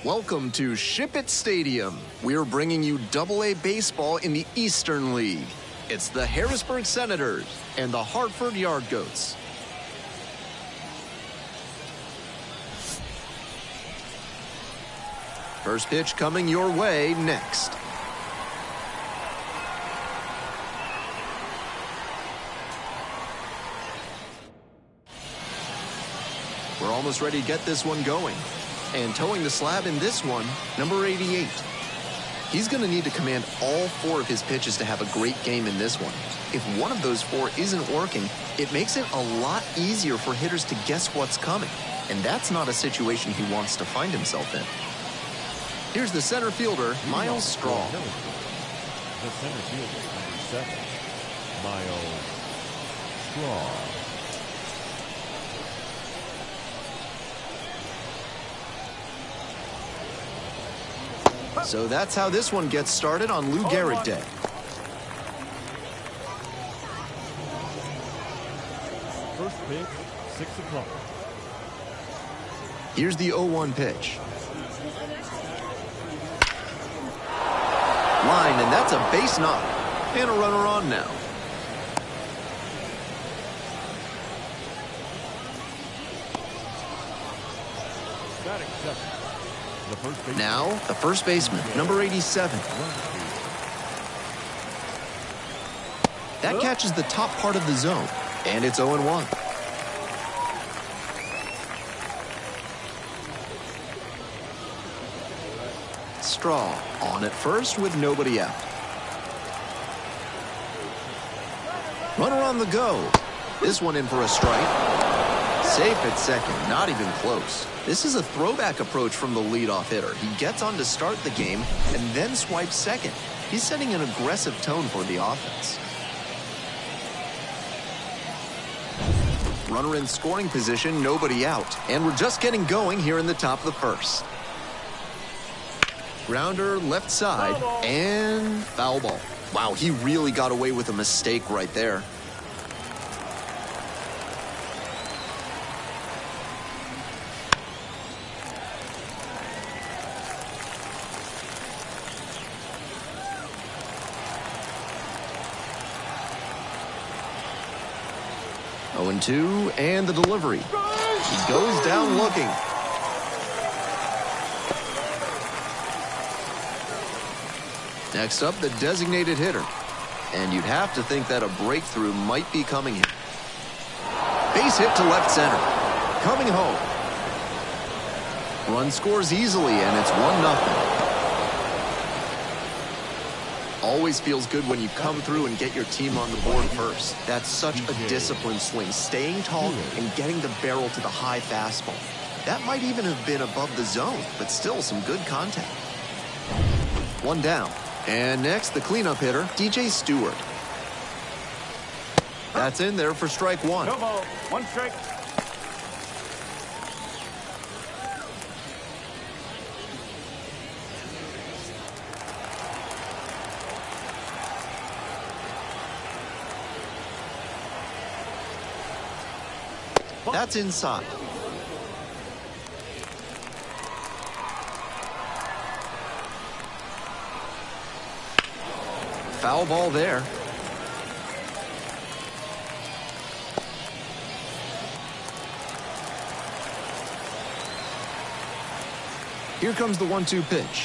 Welcome to Ship It Stadium. We're bringing you AA baseball in the Eastern League. It's the Harrisburg Senators and the Hartford Yard Goats. First pitch coming your way next. We're almost ready to get this one going. And towing the slab in this one, number 88. He's going to need to command all 4 of his pitches to have a great game in this one. If one of those 4 isn't working, it makes it a lot easier for hitters to guess what's coming. And that's not a situation he wants to find himself in. Here's the center fielder, Miles Straw. The center fielder, number 7, Miles Straw. So that's how this one gets started on Lou Gehrig Day. First pitch, 6 o'clock. Here's the 0-1 pitch. Line, and that's a base knock. And a runner on now. That accepted. The first baseman. Now, the first baseman, number 87. That catches the top part of the zone, and it's 0-1. Straw on at first with nobody out. Runner on the go. This one in for a strike. Safe at second, not even close. This is a throwback approach from the leadoff hitter. He gets on to start the game and then swipes second. He's setting an aggressive tone for the offense. Runner in scoring position, nobody out. And we're just getting going here in the top of the first. Grounder left side and foul ball. Wow, he really got away with a mistake right there. Oh, 0-2, and the delivery. He goes down looking. Next up, the designated hitter. And you'd have to think that a breakthrough might be coming here. Base hit to left center. Coming home. Run scores easily, and it's 1-0. Always feels good when you come through and get your team on the board first. That's such a disciplined swing, staying tall and getting the barrel to the high fastball. That might even have been above the zone, but still some good contact. One down. And next, the cleanup hitter, DJ Stewart. That's in there for strike one. No ball, one strike. That's inside. Foul ball there. Here comes the 1-2 pitch.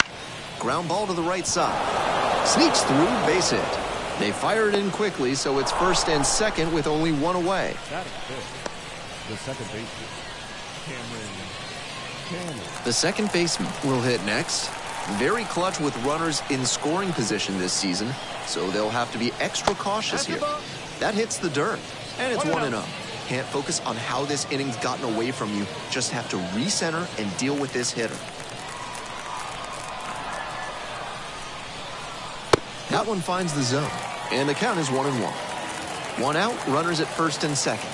Ground ball to the right side. Sneaks through, base hit. They fire it in quickly, so it's first and second with only one away. That is good. The second baseman, Cameron. The second baseman will hit next. Very clutch with runners in scoring position this season, so they'll have to be extra cautious here. That hits the dirt, and it's 1-0. Can't focus on how this inning's gotten away from you. Just have to recenter and deal with this hitter. That one finds the zone, and the count is 1-1. One out, runners at first and second.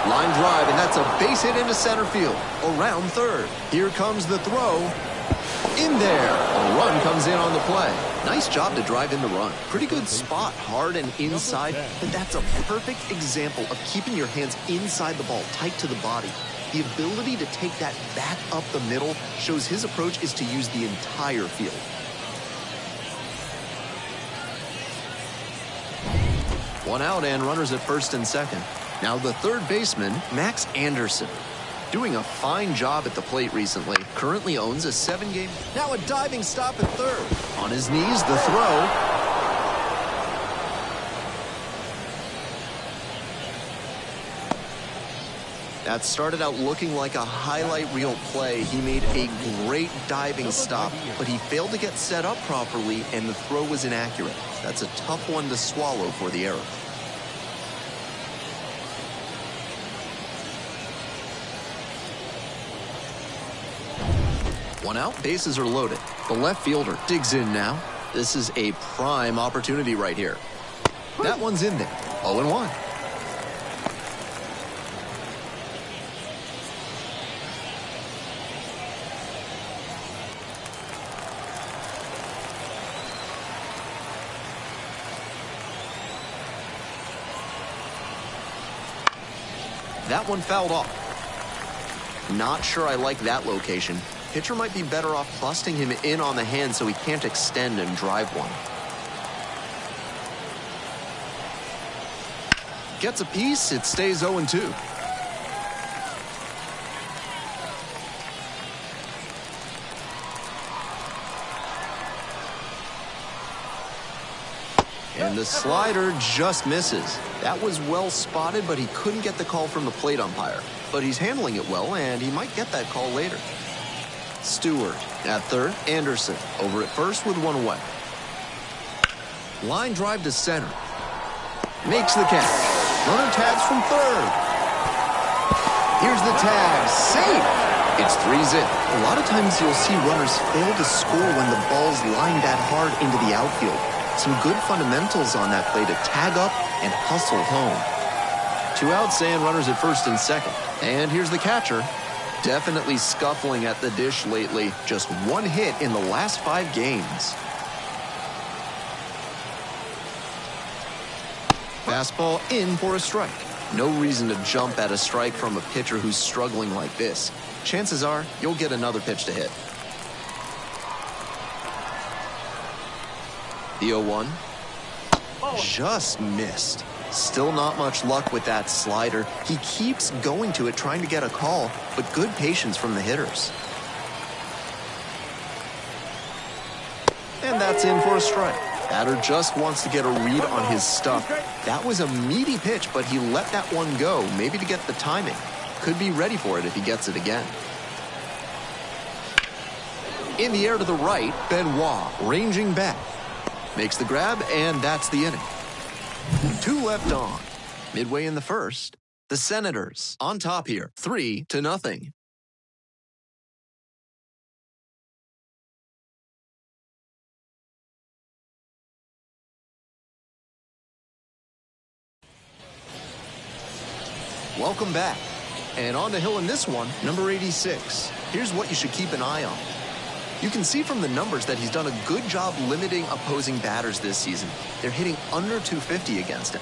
Line drive, and that's a base hit into center field. Around third. Here comes the throw. In there. A run comes in on the play. Nice job to drive in the run. Pretty good spot, hard and inside, but that's a perfect example of keeping your hands inside the ball, tight to the body. The ability to take that back up the middle shows his approach is to use the entire field. One out and runners at first and second. Now the third baseman, Max Anderson. Doing a fine job at the plate recently. Currently owns a 7-game. Now a diving stop at third. On his knees, the throw. That started out looking like a highlight reel play. He made a great diving stop, but he failed to get set up properly, and the throw was inaccurate. That's a tough one to swallow for the error. One out, bases are loaded. The left fielder digs in now. This is a prime opportunity right here. That one's in there. 0-1. That one fouled off. Not sure I like that location. pitcher might be better off busting him in on the hand so he can't extend and drive one. Gets a piece, it stays 0-2. And the slider just misses. That was well spotted, but he couldn't get the call from the plate umpire. But he's handling it well, and he might get that call later. Stewart at third, Anderson over at first with one away. Line drive to center. Makes the catch. Runner tags from third. Here's the tag. Safe. It's 3-zip. A lot of times you'll see runners fail to score when the ball's lined that hard into the outfield. Some good fundamentals on that play to tag up and hustle home. 2 outs and runners at first and second. And here's the catcher. Definitely scuffling at the dish lately. Just 1 hit in the last 5 games. Fastball in for a strike. No reason to jump at a strike from a pitcher who's struggling like this. Chances are you'll get another pitch to hit. The 0-1. Just missed. Still not much luck with that slider. He keeps going to it, trying to get a call, but good patience from the hitters. And that's in for a strike. Batter just wants to get a read on his stuff. That was a meaty pitch, but he let that one go, maybe to get the timing. Could be ready for it if he gets it again. In the air to the right, Benoit ranging back. Makes the grab, and that's the inning. 2 left on. Midway in the first, the Senators on top here, 3-0. Welcome back. And on the hill in this one, number 86. Here's what you should keep an eye on. You can see from the numbers that he's done a good job limiting opposing batters this season. They're hitting under 250 against him.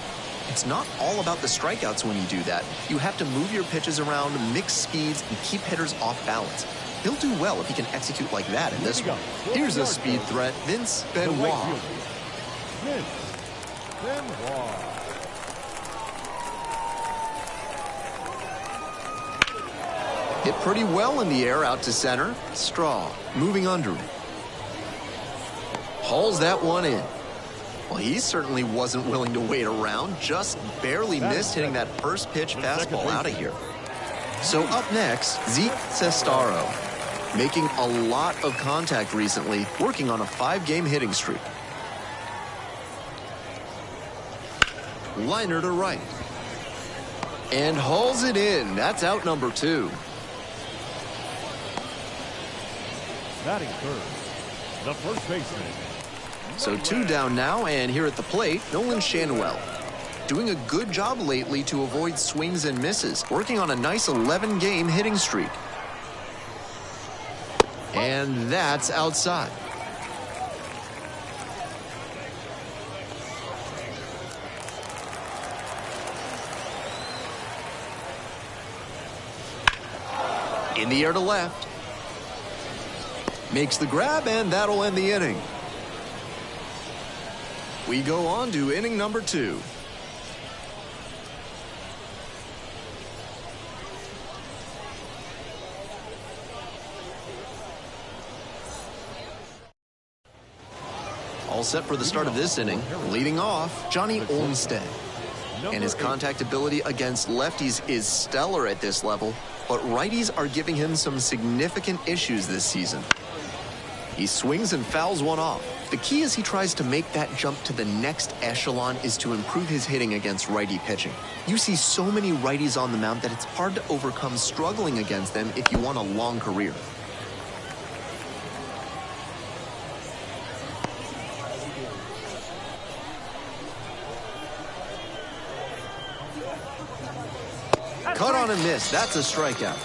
It's not all about the strikeouts when you do that. You have to move your pitches around, mix speeds, and keep hitters off balance. He'll do well if he can execute like that in this one. Here's a speed threat, Vince Benoit. Hit pretty well in the air out to center. Straw moving under it. Hauls that one in. Well, he certainly wasn't willing to wait around. Just barely missed hitting that first pitch fastball out of here. So up next, Zeke Sestaro. Making a lot of contact recently, working on a 5-game hitting streak. Liner to right. And hauls it in. That's out number 2. Batting third, the first baseman. So 2 down now, and here at the plate, Nolan Schanuel. Doing a good job lately to avoid swings and misses, working on a nice 11-game hitting streak. And that's outside. In the air to left. Makes the grab, and that'll end the inning. We go on to inning number 2. All set for the start of this inning. Leading off, Johnny Olmstead. And his contact ability against lefties is stellar at this level, but righties are giving him some significant issues this season. He swings and fouls one off. The key as he tries to make that jump to the next echelon is to improve his hitting against righty pitching. You see so many righties on the mound that it's hard to overcome struggling against them if you want a long career. Cut on and miss. That's a strikeout.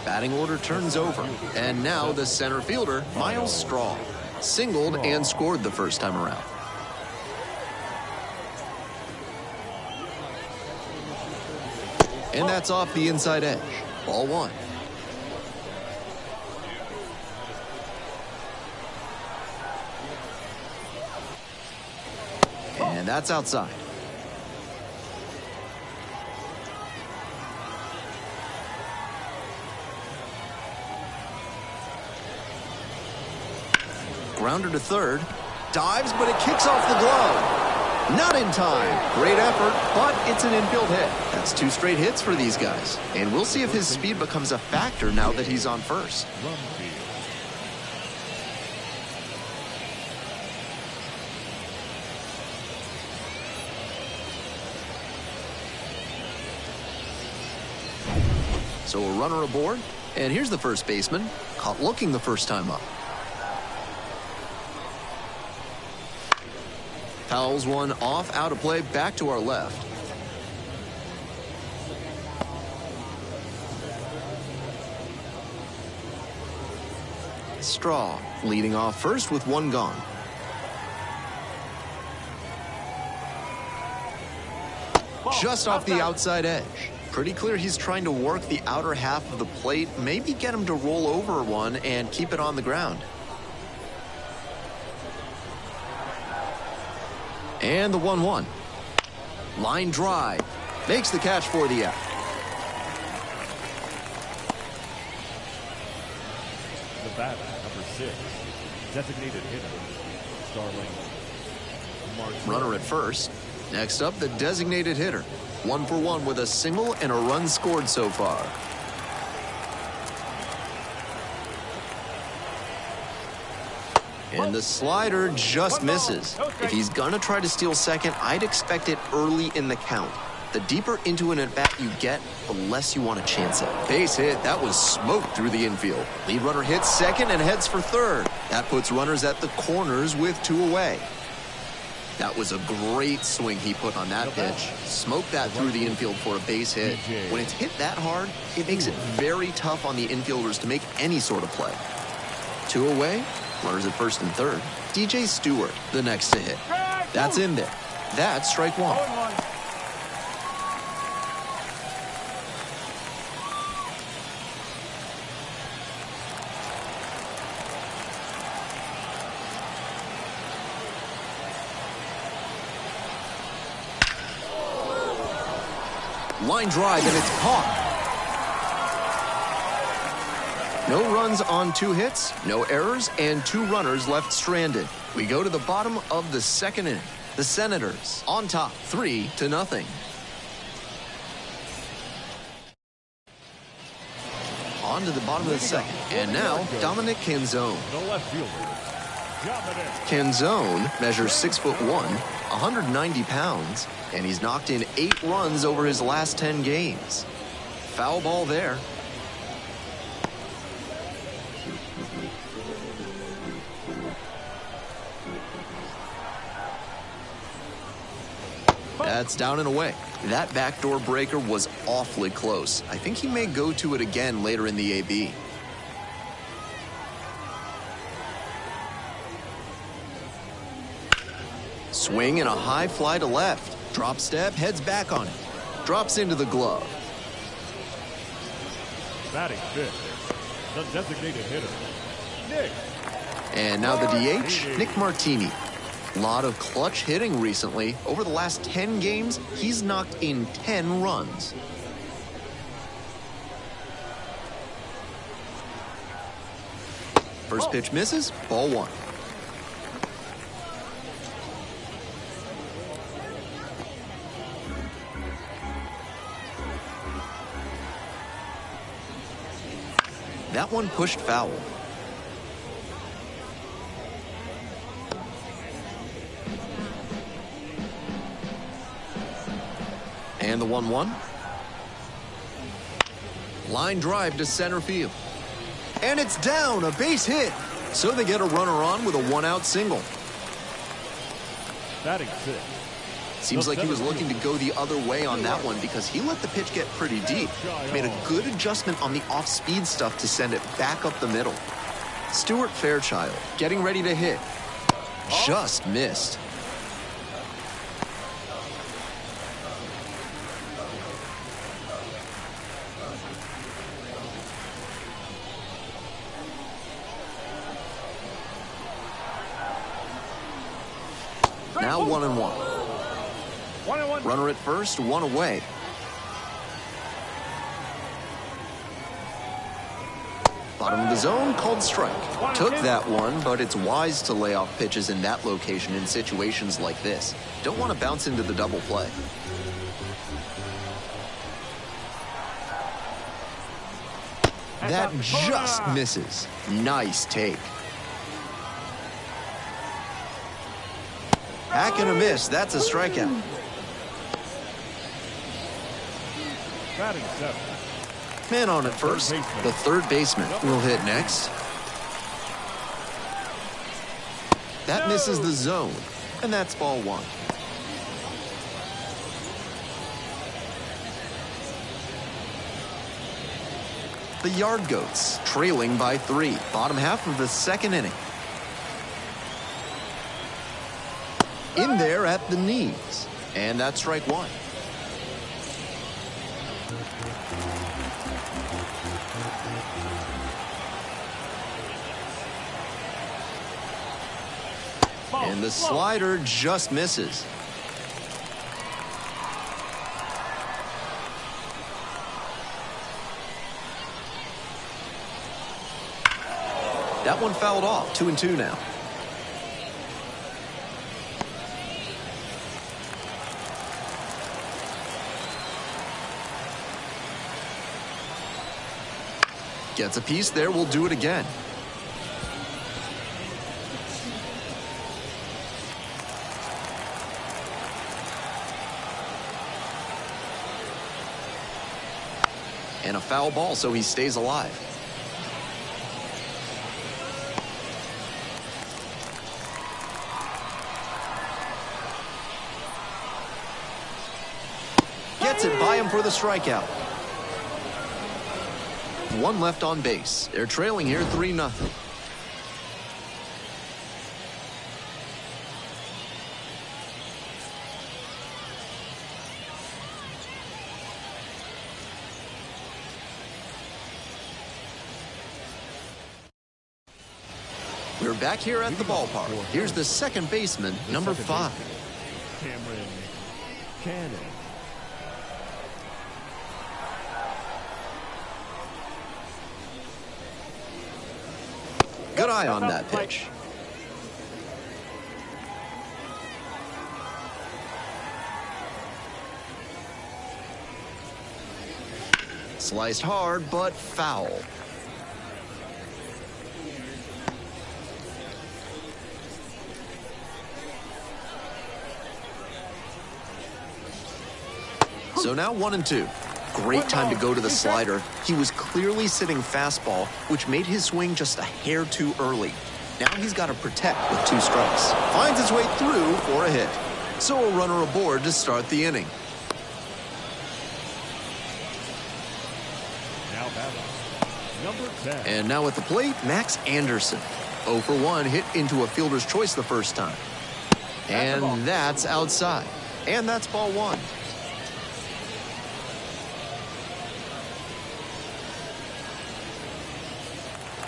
Batting order turns over. And now the center fielder, Miles Straw. Singled and scored the first time around. And that's off the inside edge. Ball one. And that's outside. Grounder to third. Dives, but it kicks off the glove. Not in time. Great effort, but it's an infield hit. That's 2 straight hits for these guys. And we'll see if his speed becomes a factor now that he's on first. So a runner aboard, and here's the first baseman, caught looking the first time up. Fouls one off, out of play, back to our left. Straw leading off first with 1 gone. Just off the outside edge. Pretty clear he's trying to work the outer half of the plate, maybe get him to roll over one and keep it on the ground. And the 1-1. Line drive. Makes the catch for the out. The batter, number 6, designated hitter, Starling. Runner at first. Next up, the designated hitter. 1 for 1 with a single and a run scored so far. And the slider just misses. If he's gonna try to steal second, I'd expect it early in the count. The deeper into an at-bat you get, the less you want to chance it. Base hit, that was smoked through the infield. Lead runner hits second and heads for third. That puts runners at the corners with 2 away. That was a great swing he put on that pitch. Smoked that through the infield for a base hit. When it's hit that hard, it makes it very tough on the infielders to make any sort of play. 2 away, runners at first and third. DJ Stewart, the next to hit. That's in there. That's strike 1. Line drive, and it's caught. No runs on 2 hits, no errors, and 2 runners left stranded. We go to the bottom of the second inning. The Senators on top, 3-0. On to the bottom of the second, and now Dominic Canzone. The left fielder, Dominic. Canzone measures 6'1", 190 pounds, and he's knocked in 8 runs over his last 10 games. Foul ball there. That's down and away. That backdoor breaker was awfully close. I think he may go to it again later in the AB. Swing and a high fly to left. Drop step, heads back on it. Drops into the glove. Batting 5th, the designated hitter, Nick. And now the DH, Nick Martini. Lot of clutch hitting recently. Over the last 10 games, he's knocked in 10 runs. First pitch misses, ball 1. That one pushed foul. And the 1-1. Line drive to center field. And it's down, a base hit. So they get a runner on with a 1-out single. Batting 6th. Seems like he was looking to go the other way on that one because he let the pitch get pretty deep. Made a good adjustment on the off-speed stuff to send it back up the middle. Stuart Fairchild getting ready to hit. Just missed. Now 1-1. 1-1. Runner at first, one away. Bottom of the zone, called strike. Took that one, but it's wise to lay off pitches in that location in situations like this. Don't want to bounce into the double play. That just misses. Nice take. Hack and a miss. That's a strikeout. Batting seventh. Man on at first. The third baseman will hit next. That misses the zone, and that's ball one. The Yard Goats trailing by 3. Bottom half of the second inning. In there at the knees, and that's strike one. And the slider just misses. That one fouled off. 2-2 now. Gets a piece there. We'll do it again. And a foul ball, so he stays alive. Gets it by him for the strikeout. One left on base. They're trailing here 3-0. We're back here at the ballpark. Here's the second baseman, number 5. Cameron Cannon. Good eye on that pitch. Sliced hard, but foul. So now 1-2. Great time to go to the slider. He was clearly sitting fastball, which made his swing just a hair too early. Now he's got to protect with 2 strikes. Finds his way through for a hit. So a runner aboard to start the inning. Now batting number 10. And now at the plate, Max Anderson. 0 for 1, hit into a fielder's choice the first time. And that's outside. And that's ball 1.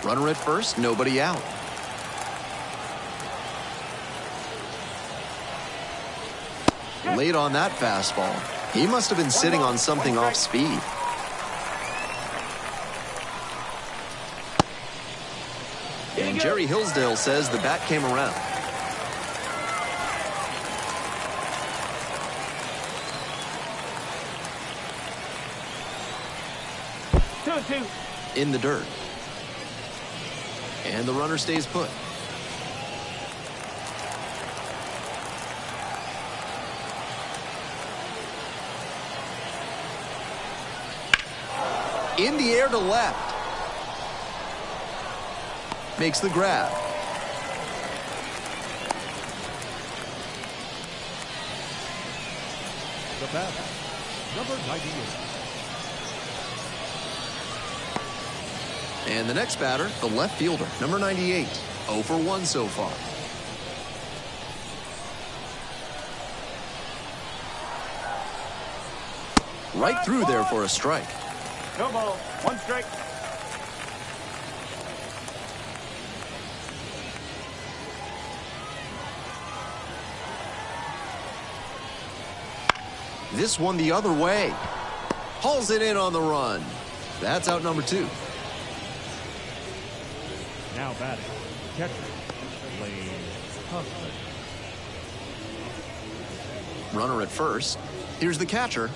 Runner at first, nobody out. Late on that fastball. He must have been sitting on something off speed. And Jerry Hillsdale says the bat came around. In the dirt. And the runner stays put. In the air to left. Makes the grab. The batter, number 98. And the next batter, the left fielder, number 98. 0 for 1 so far. Right through there for a strike. No ball, 1 strike. This one the other way. Hauls it in on the run. That's out number 2. Now batting, catcher, Lane Huffman. Runner at first. Here's the catcher.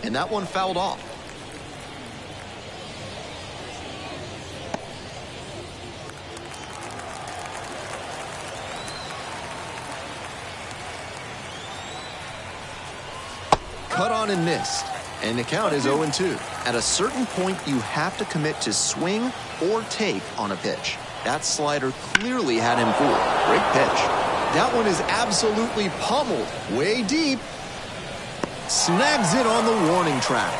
And that one fouled off. Cut on and missed. And the count is 0-2. At a certain point, you have to commit to swing or take on a pitch. That slider clearly had him fooled. Great pitch. That one is absolutely pummeled. Way deep. Snags it on the warning track.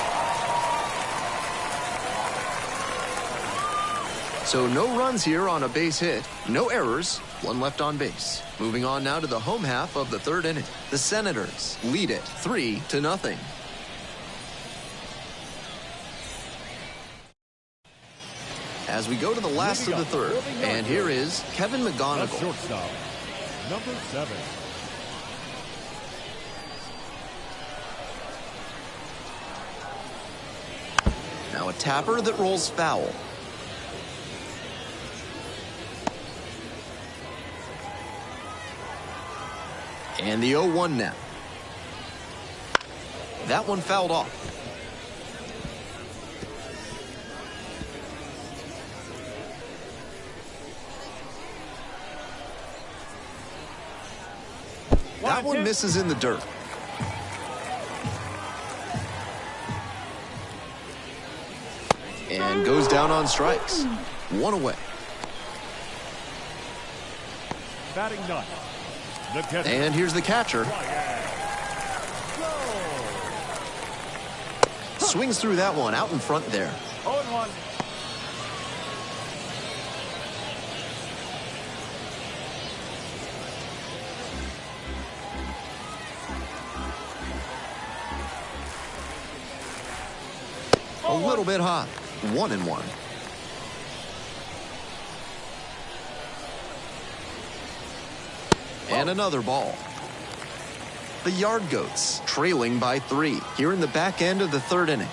So no runs here on a base hit. No errors. One left on base. Moving on now to the home half of the 3rd inning. The Senators lead it 3-0. As we go to the last of the 3rd, and here is Kevin McGonigal. Shortstop, number 7. Now a tapper that rolls foul. And the 0-1 now. That one fouled off. That one misses in the dirt. And goes down on strikes. 1 away. Batting ninth. The catcher. And here's the catcher. Swings through that one out in front there. 0-1. A little bit hot. 1-1. And another ball. The Yard Goats trailing by 3 here in the back end of the 3rd inning.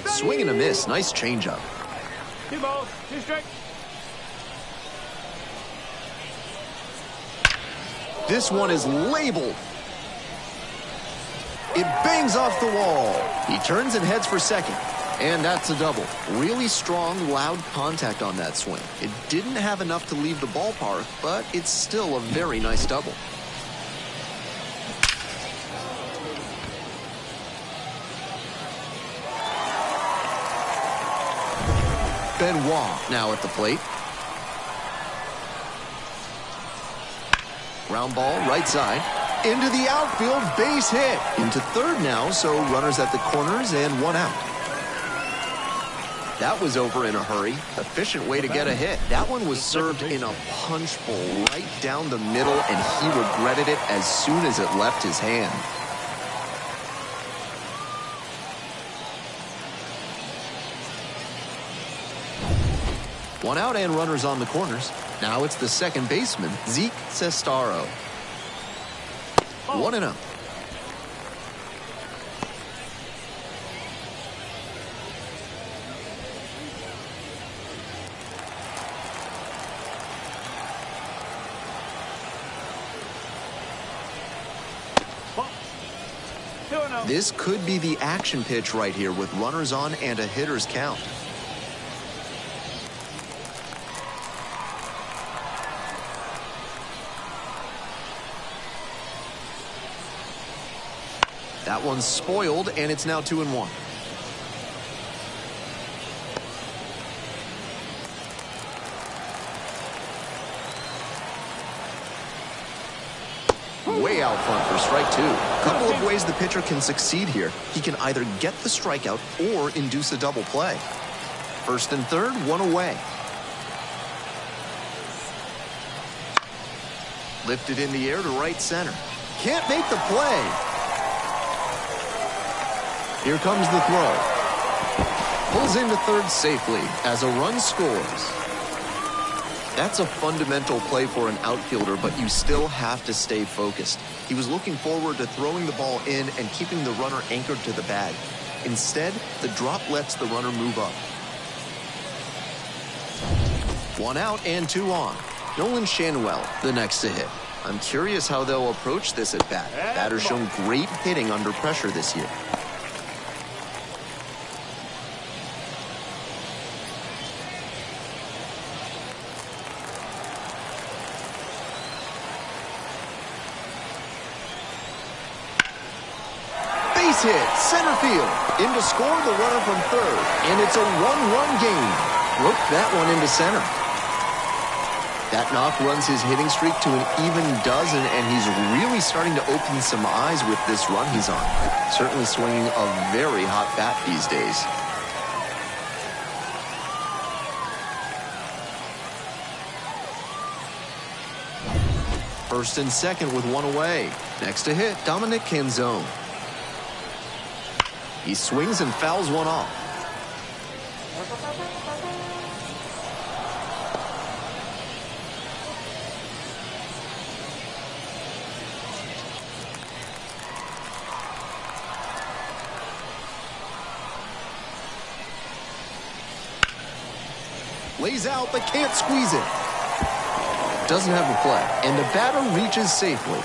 Swing and a miss. Nice changeup. 2 balls, 2 strikes. This one is labeled. It bangs off the wall. He turns and heads for second. And that's a double. Really strong, loud contact on that swing. It didn't have enough to leave the ballpark, but it's still a very nice double. Benoit now at the plate. Ground ball, right side. Into the outfield, base hit. Into 3rd now, so runners at the corners and 1 out. That was over in a hurry. Efficient way to get a hit. That one was served in a punch bowl right down the middle, and he regretted it as soon as it left his hand. One out and runners on the corners. Now it's the second baseman, Zeke Sestaro. 1-0. This could be the action pitch right here with runners on and a hitter's count. That one's spoiled, and it's now 2-1. Way out front for strike 2. Couple of ways the pitcher can succeed here. He can either get the strikeout or induce a double play. 1st and 3rd, 1 away. Lifted in the air to right center. Can't make the play. Here comes the throw. Pulls into third safely as a run scores. That's a fundamental play for an outfielder, but you still have to stay focused. He was looking forward to throwing the ball in and keeping the runner anchored to the bag. Instead, the drop lets the runner move up. 1 out and 2 on. Nolan Schanuel, the next to hit. I'm curious how they'll approach this at bat. Batter's shown great hitting under pressure this year. Base hit, center field. In to score the runner from third. And it's a 1-run game. Broke that one into center. That knock runs his hitting streak to an even dozen, and he's really starting to open some eyes with this run he's on. Certainly swinging a very hot bat these days. First and second with 1 away. Next to hit, Dominic Canzone. He swings and fouls one off. Lays out, but can't squeeze it. Doesn't have a play, and the batter reaches safely.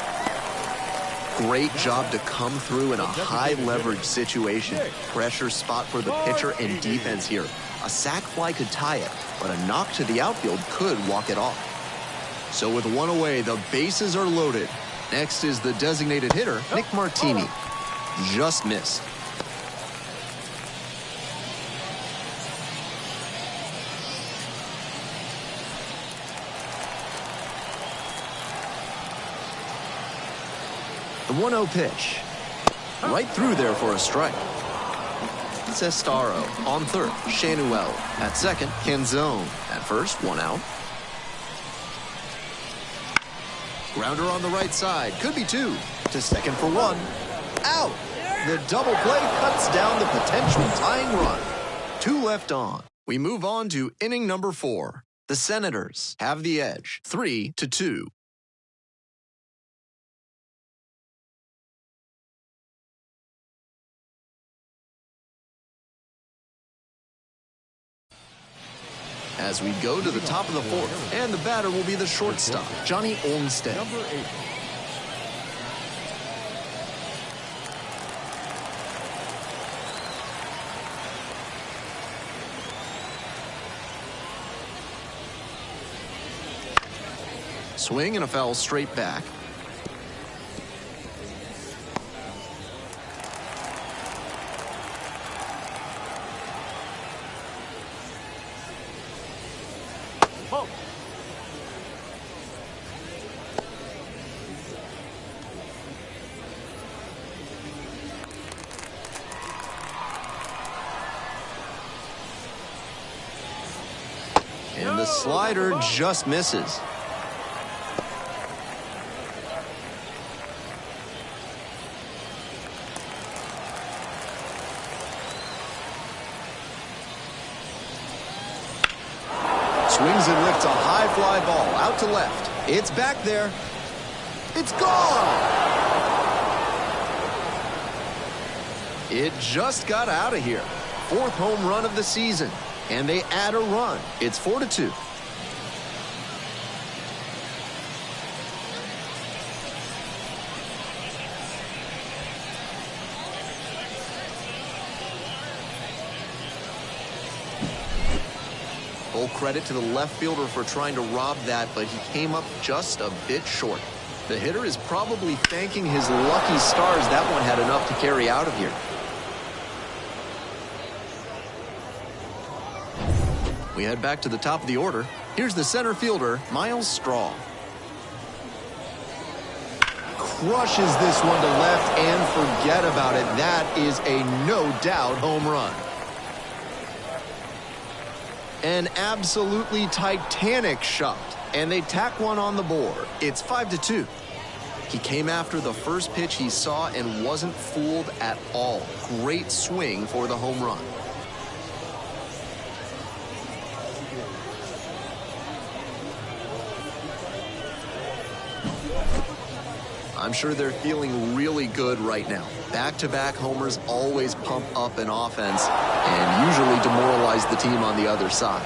Great job to come through in a high-leverage situation. Pressure spot for the pitcher and defense here. A sac fly could tie it, but a knock to the outfield could walk it off. So with 1 away, the bases are loaded. Next is the designated hitter, Nick Martini. Just missed. The 1-0 pitch. Right through there for a strike. Cestaro on third. Schanuel at second. Canzone at first. 1 out. Grounder on the right side. Could be 2. To second for 1. Out. The double play cuts down the potential tying run. 2 left on. We move on to inning number 4. The Senators have the edge. 3-2. As we go to the top of the 4th, and the batter will be the shortstop, Johnny Olmstead. Number 8. Swing and a foul straight back. And the slider just misses. Swings and lifts a high fly ball out to left. It's back there. It's gone. It just got out of here. 4th home run of the season. And they add a run. It's 4-2. Full credit to the left fielder for trying to rob that, but he came up just a bit short. The hitter is probably thanking his lucky stars that one had enough to carry out of here. We head back to the top of the order. Here's the center fielder, Miles Straw. Crushes this one to left and forget about it. That is a no-doubt home run. An absolutely titanic shot, and they tack one on the board. It's 5-2. He came after the first pitch he saw and wasn't fooled at all. Great swing for the home run. I'm sure they're feeling really good right now. Back-to-back homers always pump up an offense and usually demoralize the team on the other side.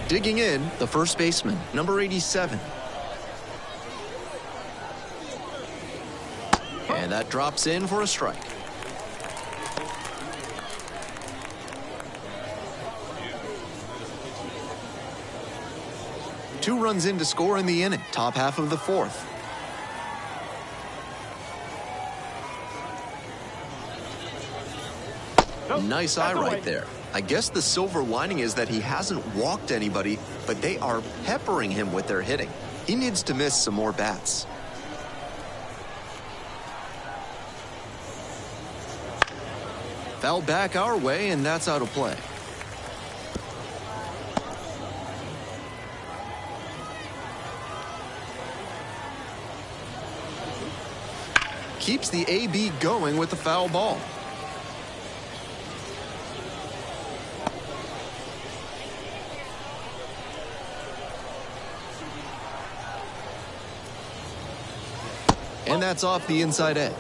Digging in, the first baseman, number 87. And that drops in for a strike. Two runs in to score in the inning, top half of the fourth. Nice eye right there. I guess the silver lining is that he hasn't walked anybody, but they are peppering him with their hitting. He needs to miss some more bats. Foul back our way, and that's out of play. Keeps the AB going with the foul ball. And that's off the inside edge.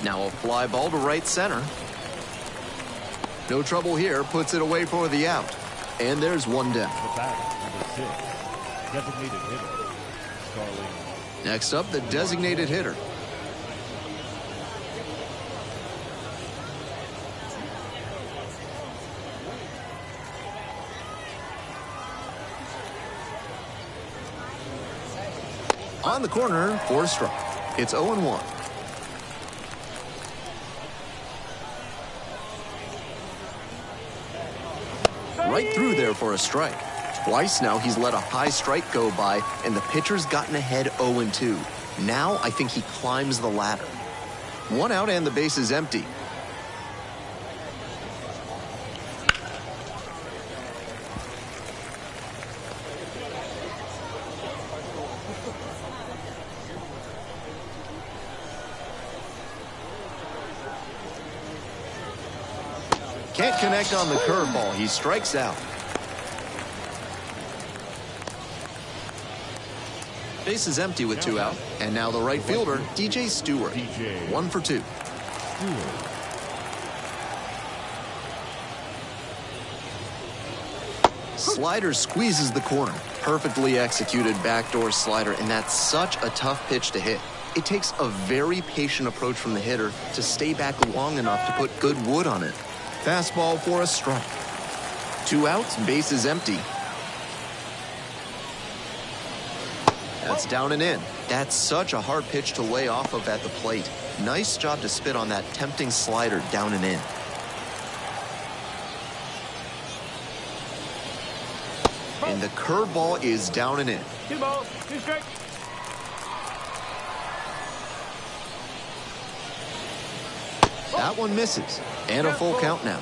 Now a fly ball to right center. No trouble here, puts it away for the out. And there's one down. The batter, number 6, designated hitter, Starling. Next up, the designated hitter. On the corner for a strike. It's 0-1. Right through there for a strike. Twice now he's let a high strike go by, and the pitcher's gotten ahead 0-2. Now I think he climbs the ladder. One out and the base is empty. Can't connect on the curveball. He strikes out. Base is empty with two out. And now the right fielder, DJ Stewart. 1 for 2. Slider squeezes the corner. Perfectly executed backdoor slider, and that's such a tough pitch to hit. It takes a very patient approach from the hitter to stay back long enough to put good wood on it. Fastball for a strike. 2 outs, base is empty. That's down and in. That's such a hard pitch to lay off of at the plate. Nice job to spit on that tempting slider down and in. And the curveball is down and in. 2 balls, 2 strikes. That one misses. And a full count now.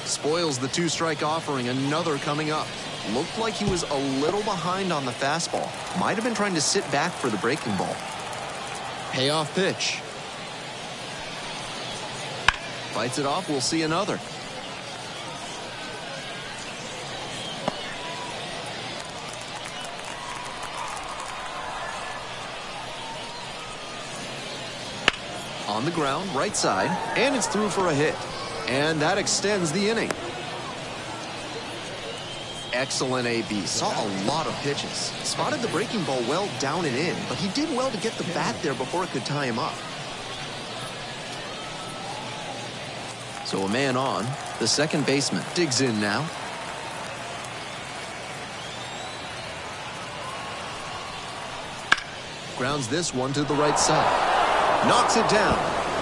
Spoils the 2-strike offering. Another coming up. Looked like he was a little behind on the fastball. Might have been trying to sit back for the breaking ball. Payoff pitch. Fights it off. We'll see another. On the ground, right side, and it's through for a hit. And that extends the inning. Excellent AB. Saw a lot of pitches. Spotted the breaking ball well down and in, but he did well to get the bat there before it could tie him up. So a man on. The second baseman digs in now. Grounds this one to the right side. Knocks it down.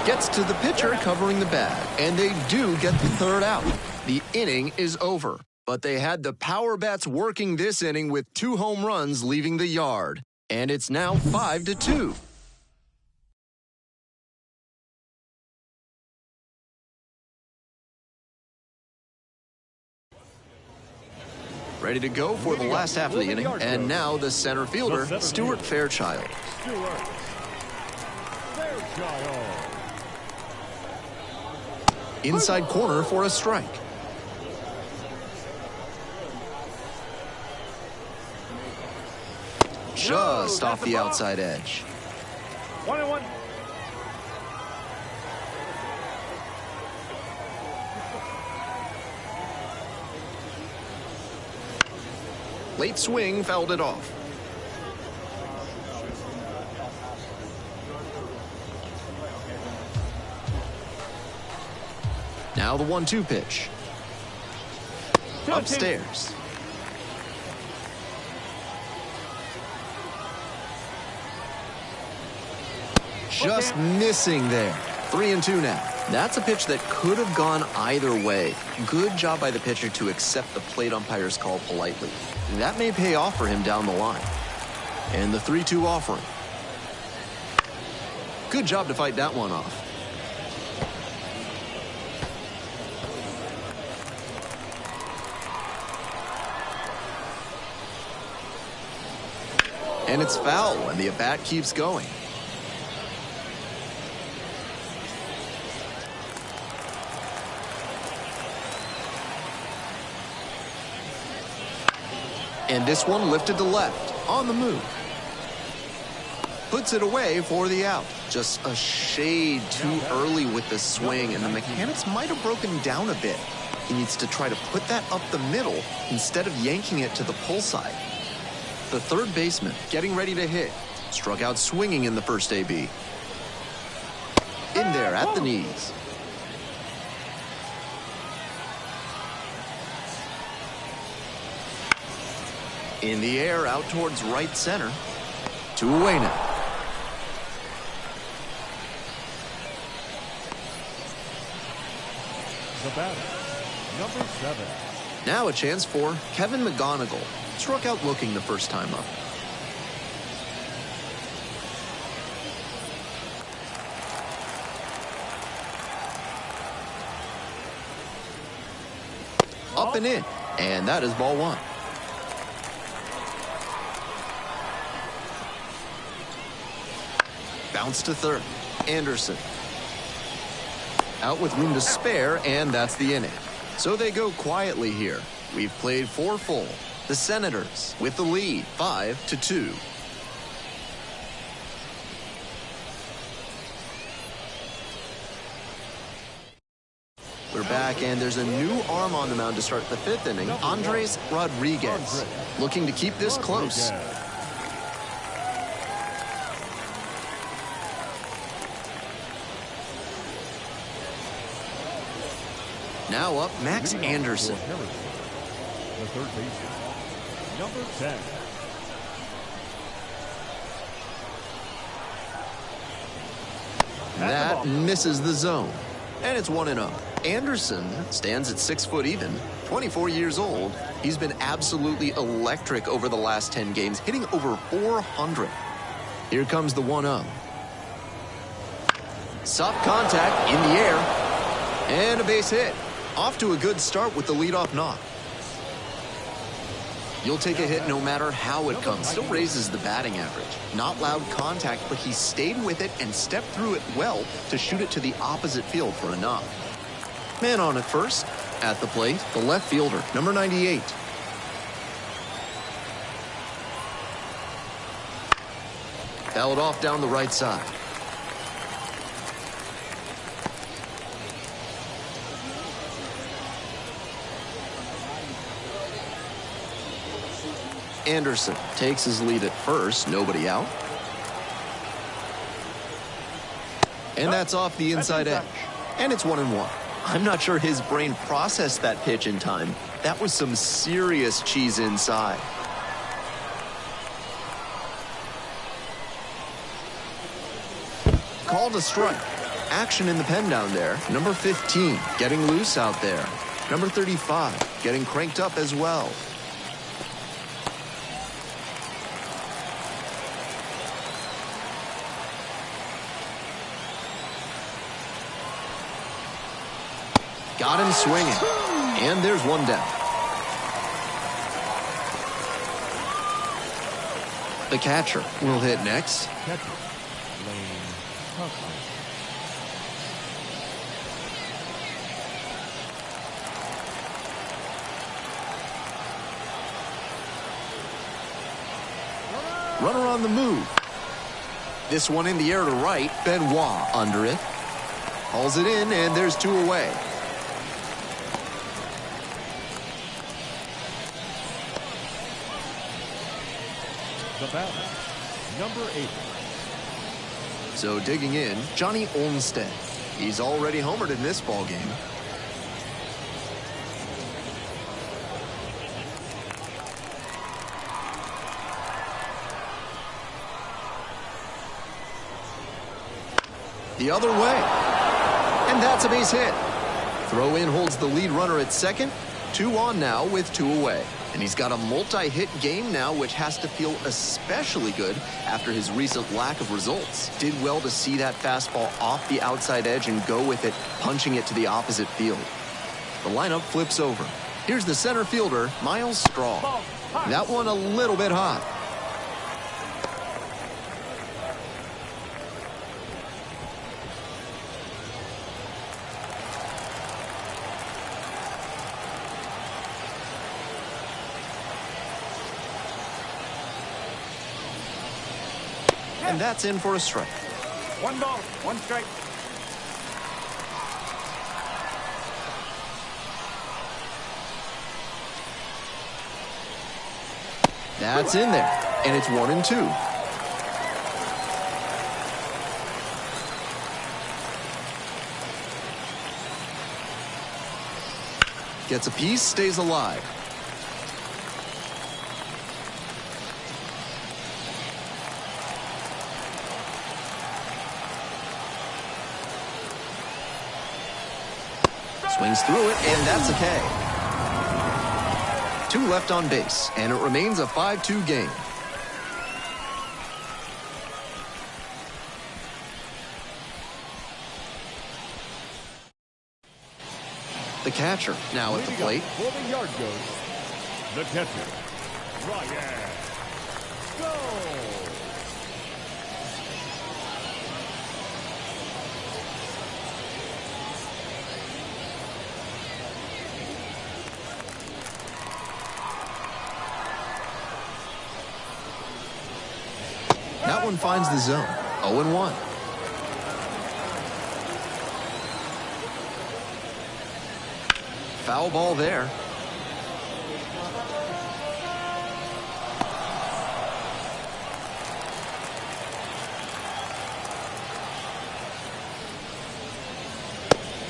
Gets to the pitcher covering the bag. And they do get the third out. The inning is over. But they had the power bats working this inning with 2 home runs leaving the yard. And it's now 5-2. Ready to go for the last half of the inning. And now the center fielder, Stuart Fairchild. Inside corner for a strike. Just off the outside edge. 1-1. Late swing fouled it off. Now the 1-2 pitch. Upstairs. Just missing there. 3-2 now. That's a pitch that could have gone either way. Good job by the pitcher to accept the plate umpire's call politely. That may pay off for him down the line. And the 3-2 offering. Good job to fight that one off. And it's foul, and the at-bat keeps going. And this one lifted to left, on the move. Puts it away for the out. Just a shade too early with the swing, and the mechanics might have broken down a bit. He needs to try to put that up the middle instead of yanking it to the pull side. The third baseman getting ready to hit. Struck out swinging in the first AB. In there at the knees. In the air, out towards right center. 2 away now. The batter, number 7. Now a chance for Kevin McGonigal. Struck out looking the first time up. Up and in, and that is ball 1. Bounce to third. Anderson. Out with room to spare, and that's the inning. So they go quietly here. We've played 4 full. The Senators with the lead, 5-2. We're back, and there's a new arm on the mound to start the 5th inning. Andres Rodriguez, looking to keep this close. Now up, Max Anderson. The third baseman, number 10. That misses the zone. And it's 1-0. Anderson stands at 6 foot even, 24 years old. He's been absolutely electric over the last 10 games, hitting over 400. Here comes the 1-0. Soft contact in the air. And a base hit. Off to a good start with the leadoff knock. You'll take a hit no matter how it comes. Still raises the batting average. Not loud contact, but he stayed with it and stepped through it well to shoot it to the opposite field for a knock. Man on at first. At the plate, the left fielder, number 98. Fouled off down the right side. Anderson takes his lead at first, nobody out. And that's off the inside edge. And it's 1-1. I'm not sure his brain processed that pitch in time. That was some serious cheese inside. Called a strike. Action in the pen down there. Number 15 getting loose out there. Number 35 getting cranked up as well. Got him swinging. And there's one down. The catcher will hit next. Catcher, Lane Huffman. Runner on the move. This one in the air to right. Benoit under it. Hauls it in, and there's two away. The batter, number 8. So digging in, Johnny Olmsted. He's already homered in this ball game. The other way. And that's a base hit. Throw in holds the lead runner at second. 2 on now with 2 away. And he's got a multi-hit game now, which has to feel especially good after his recent lack of results. Did well to see that fastball off the outside edge and go with it, punching it to the opposite field. The lineup flips over. Here's the center fielder, Miles Straw. That one a little bit hot. And that's in for a strike. 1 ball, 1 strike. That's in there, and it's 1-2. Gets a piece, stays alive. Swings through it, and that's a K. 2 left on base, and it remains a 5-2 game. The catcher now at the plate. For the yard goes the catcher, Ryan. Go! That one finds the zone. 0-1. Foul ball there.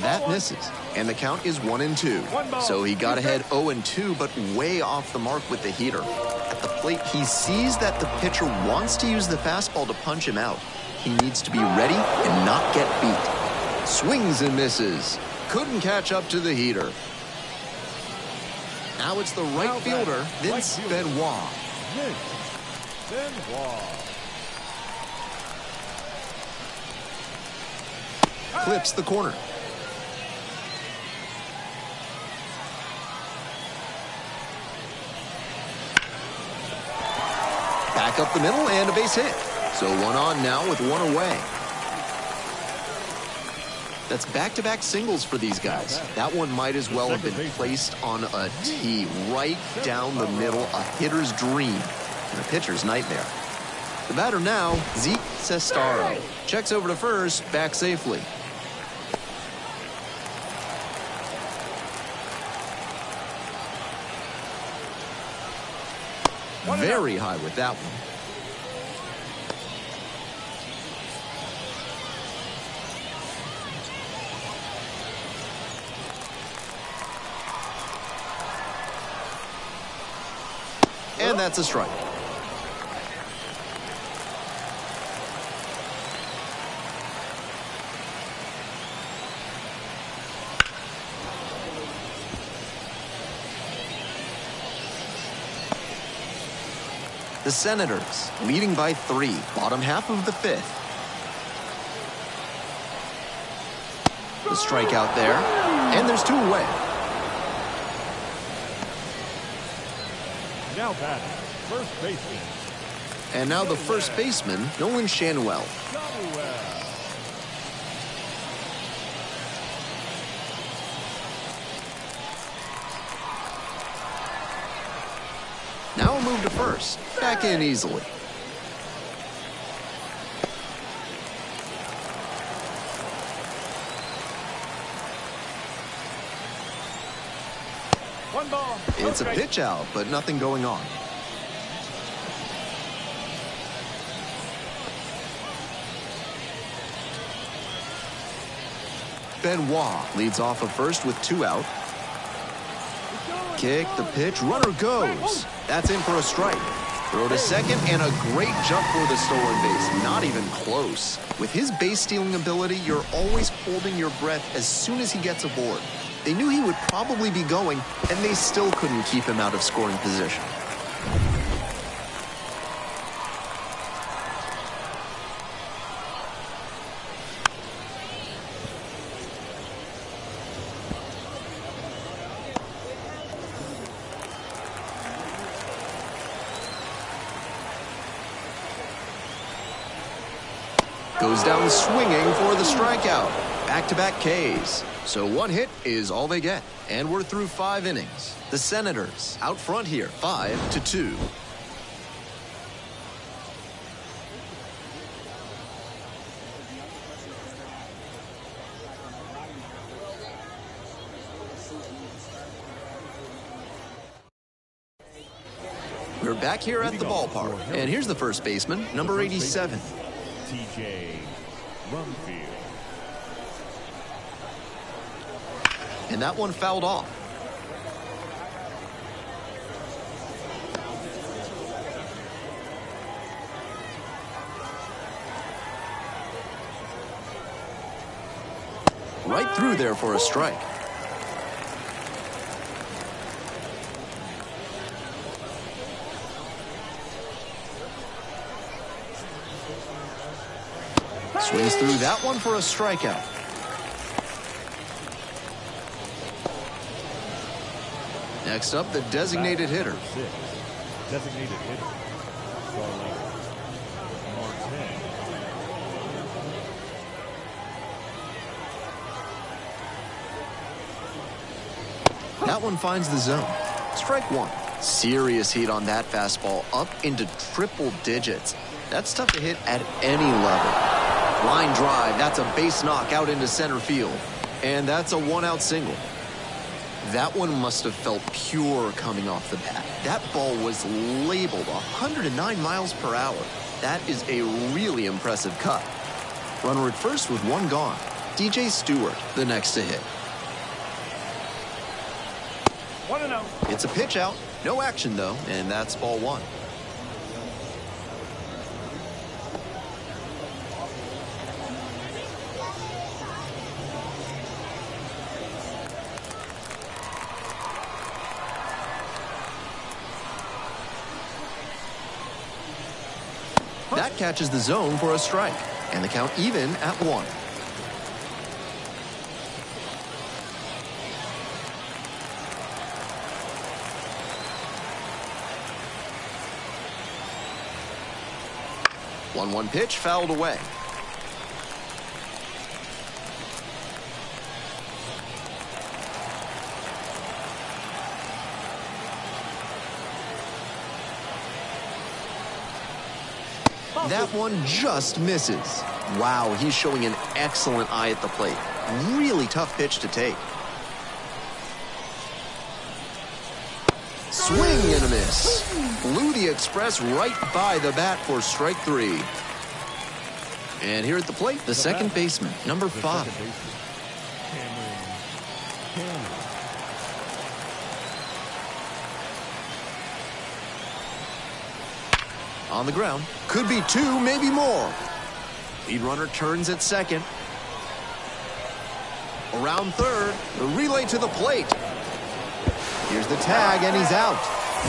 That misses, and the count is 1-2. So he got ahead 0-2, but way off the mark with the heater. At the plate, he sees that the pitcher wants to use the fastball to punch him out. He needs to be ready and not get beat. Swings and misses. Couldn't catch up to the heater. Now it's the right fielder, Vince Benoit. Clips the corner. Back up the middle and a base hit. So 1 on now with 1 away. That's back-to-back singles for these guys. That one might as well have been placed on a tee right down the middle, a hitter's dream and a pitcher's nightmare. The batter now, Zeke Sestaro. Checks over to first, back safely. Very high with that one. And that's a strike. The Senators leading by 3, bottom half of the 5th. The strikeout there, and there's 2 away. Now batting, first baseman. And now the first baseman, Nolan Schanuel. Now a move to first, back in easily. One ball. It's a pitch out, but nothing going on. Benoit leads off of first with 2 out. Kick, the pitch, runner goes. That's in for a strike. Throw to second, and a great jump for the stolen base. Not even close. With his base stealing ability, you're always holding your breath as soon as he gets aboard. They knew he would probably be going, and they still couldn't keep him out of scoring position. Goes down swinging for the strikeout. Back-to-back Ks. So 1 hit is all they get. And we're through 5 innings. The Senators out front here, 5-2. We're back here at the ballpark. And here's the first baseman, number 87. TJ Rumfield. And that one fouled off. Right through there for a strike. Swings through that one for a strikeout. Next up, the designated hitter. Designated hitter. That one finds the zone. Strike 1. Serious heat on that fastball, up into triple digits. That's tough to hit at any level. Line drive, that's a base knock out into center field. And that's a 1-out single. That one must have felt pure coming off the bat. That ball was labeled 109 miles per hour. That is a really impressive cut. Runner at first with 1 gone. DJ Stewart, the next to hit. 1-0. It's a pitch out. No action, though, and that's ball 1. That catches the zone for a strike, and the count even at 1. One pitch fouled away. That one just misses. Wow, he's showing an excellent eye at the plate. Really tough pitch to take. Swing and a miss. Blew the express right by the bat for strike 3. And here at the plate, the second baseman, number 5. On the ground. Could be 2, maybe more. Lead runner turns at second. Around third. The relay to the plate. Here's the tag, and he's out.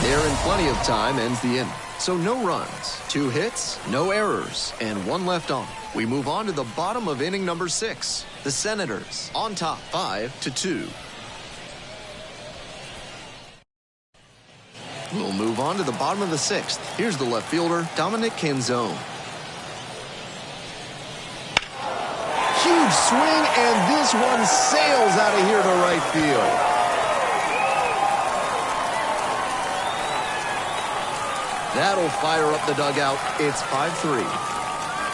There in plenty of time ends the inning. So no runs, 2 hits, no errors, and 1 left on. We move on to the bottom of inning number 6. The Senators on top 5-2. We'll move on to the bottom of the 6th. Here's the left fielder, Dominic Canzone. Huge swing, and this one sails out of here to right field. That'll fire up the dugout. It's 5-3.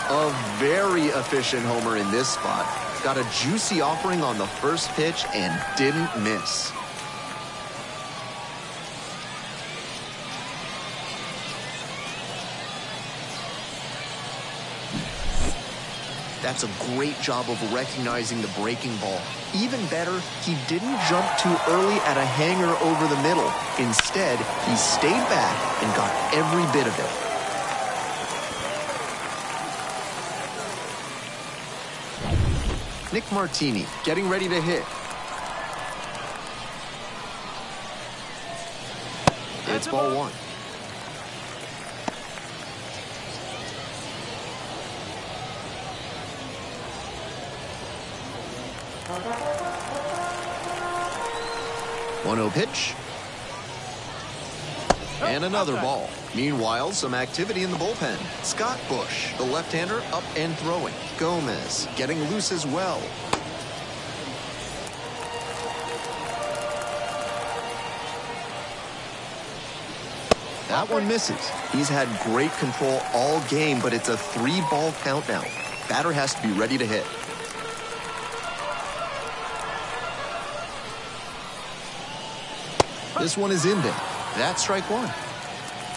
A very efficient homer in this spot. Got a juicy offering on the first pitch and didn't miss. That's a great job of recognizing the breaking ball. Even better, he didn't jump too early at a hanger over the middle. Instead, he stayed back and got every bit of it. Nick Martini getting ready to hit. It's ball 1. One-0 pitch. And another ball. Meanwhile, some activity in the bullpen. Scott Bush, the left-hander, up and throwing. Gomez getting loose as well. That one misses. He's had great control all game, but it's a 3-ball count now. Batter has to be ready to hit. This one is in there. That's strike 1.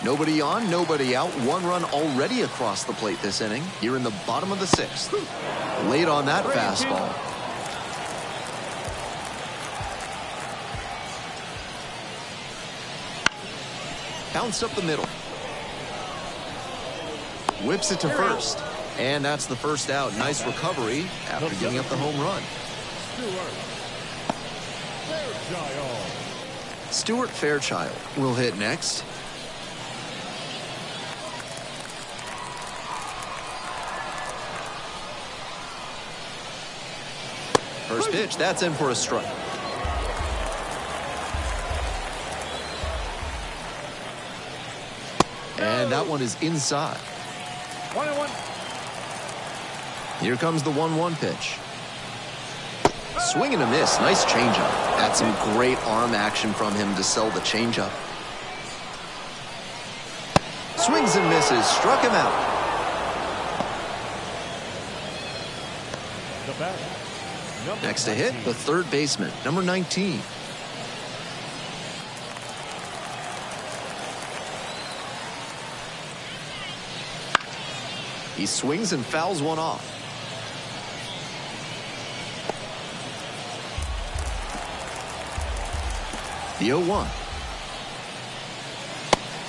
Nobody on, nobody out. 1 run already across the plate this inning. Here in the bottom of the 6th. Late on that fastball. Bounced up the middle. Whips it to first. And that's the first out. Nice recovery after giving up the home run. Stuart Fairchild will hit next. First pitch, that's in for a strike. And that one is inside. 1-1. Here comes the 1-1 pitch. Swing and a miss. Nice changeup. That's some great arm action from him to sell the changeup. Swings and misses. Struck him out. Next to hit, the third baseman, number 19. He swings and fouls one off. The 0-1.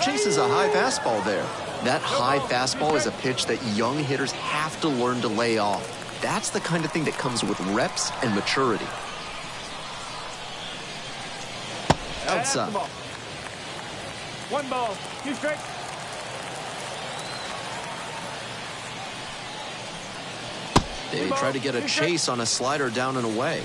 Chases a high fastball there. That high fastball is a pitch that young hitters have to learn to lay off. That's the kind of thing that comes with reps and maturity. Outside. 1 ball. You strike. They try to get a chase on a slider down and away.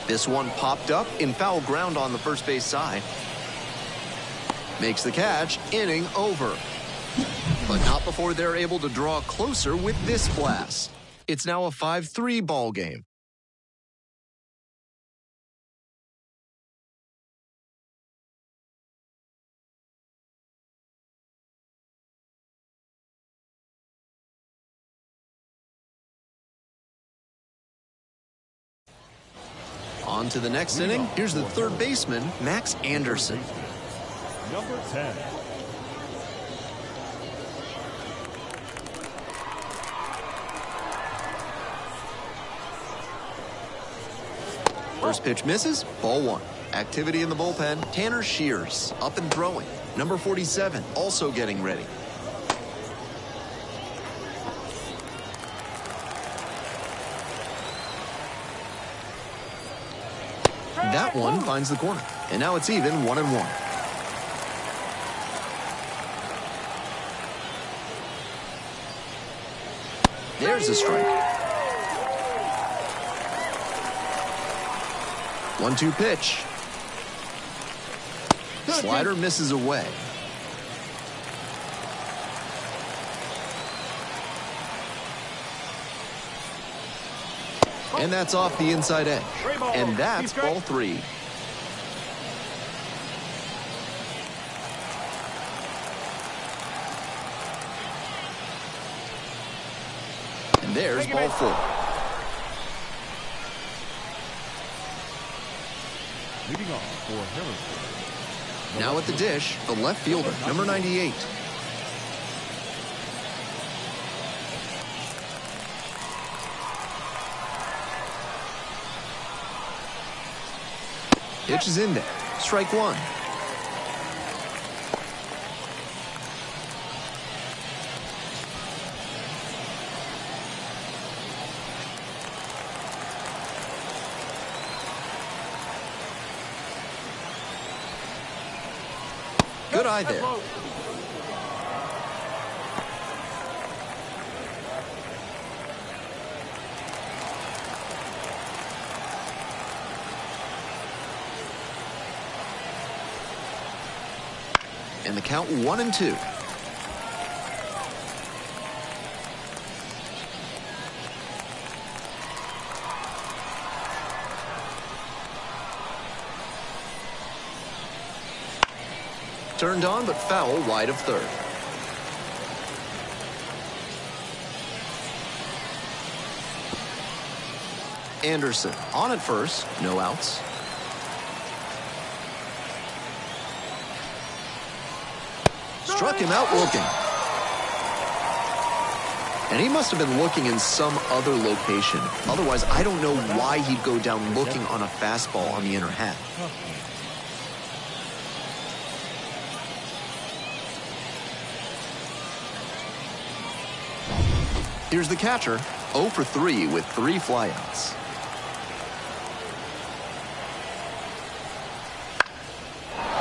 This one popped up in foul ground on the first base side. Makes the catch, inning over. But not before they're able to draw closer with this blast. It's now a 5-3 ball game. On to the next inning. Here's the third baseman, Max Anderson. Number 10. First pitch misses, ball 1. Activity in the bullpen, Tanner Shears up and throwing. Number 47 also getting ready. That one finds the corner. And now it's even 1-1. There's a strike. 1-2 pitch. Slider misses away. And that's off the inside edge. And that's ball 3. And there's ball 4. Leading off for Harrison. Now at the dish, the left fielder, number 98. Pitch is in there. Strike 1. Good eye there. And the count 1-2. Turned on, but foul wide of third. Anderson on at first, no outs. Struck him out looking. And he must have been looking in some other location. Otherwise, I don't know why he'd go down looking on a fastball on the inner half. Here's the catcher, 0 for 3 with 3 flyouts.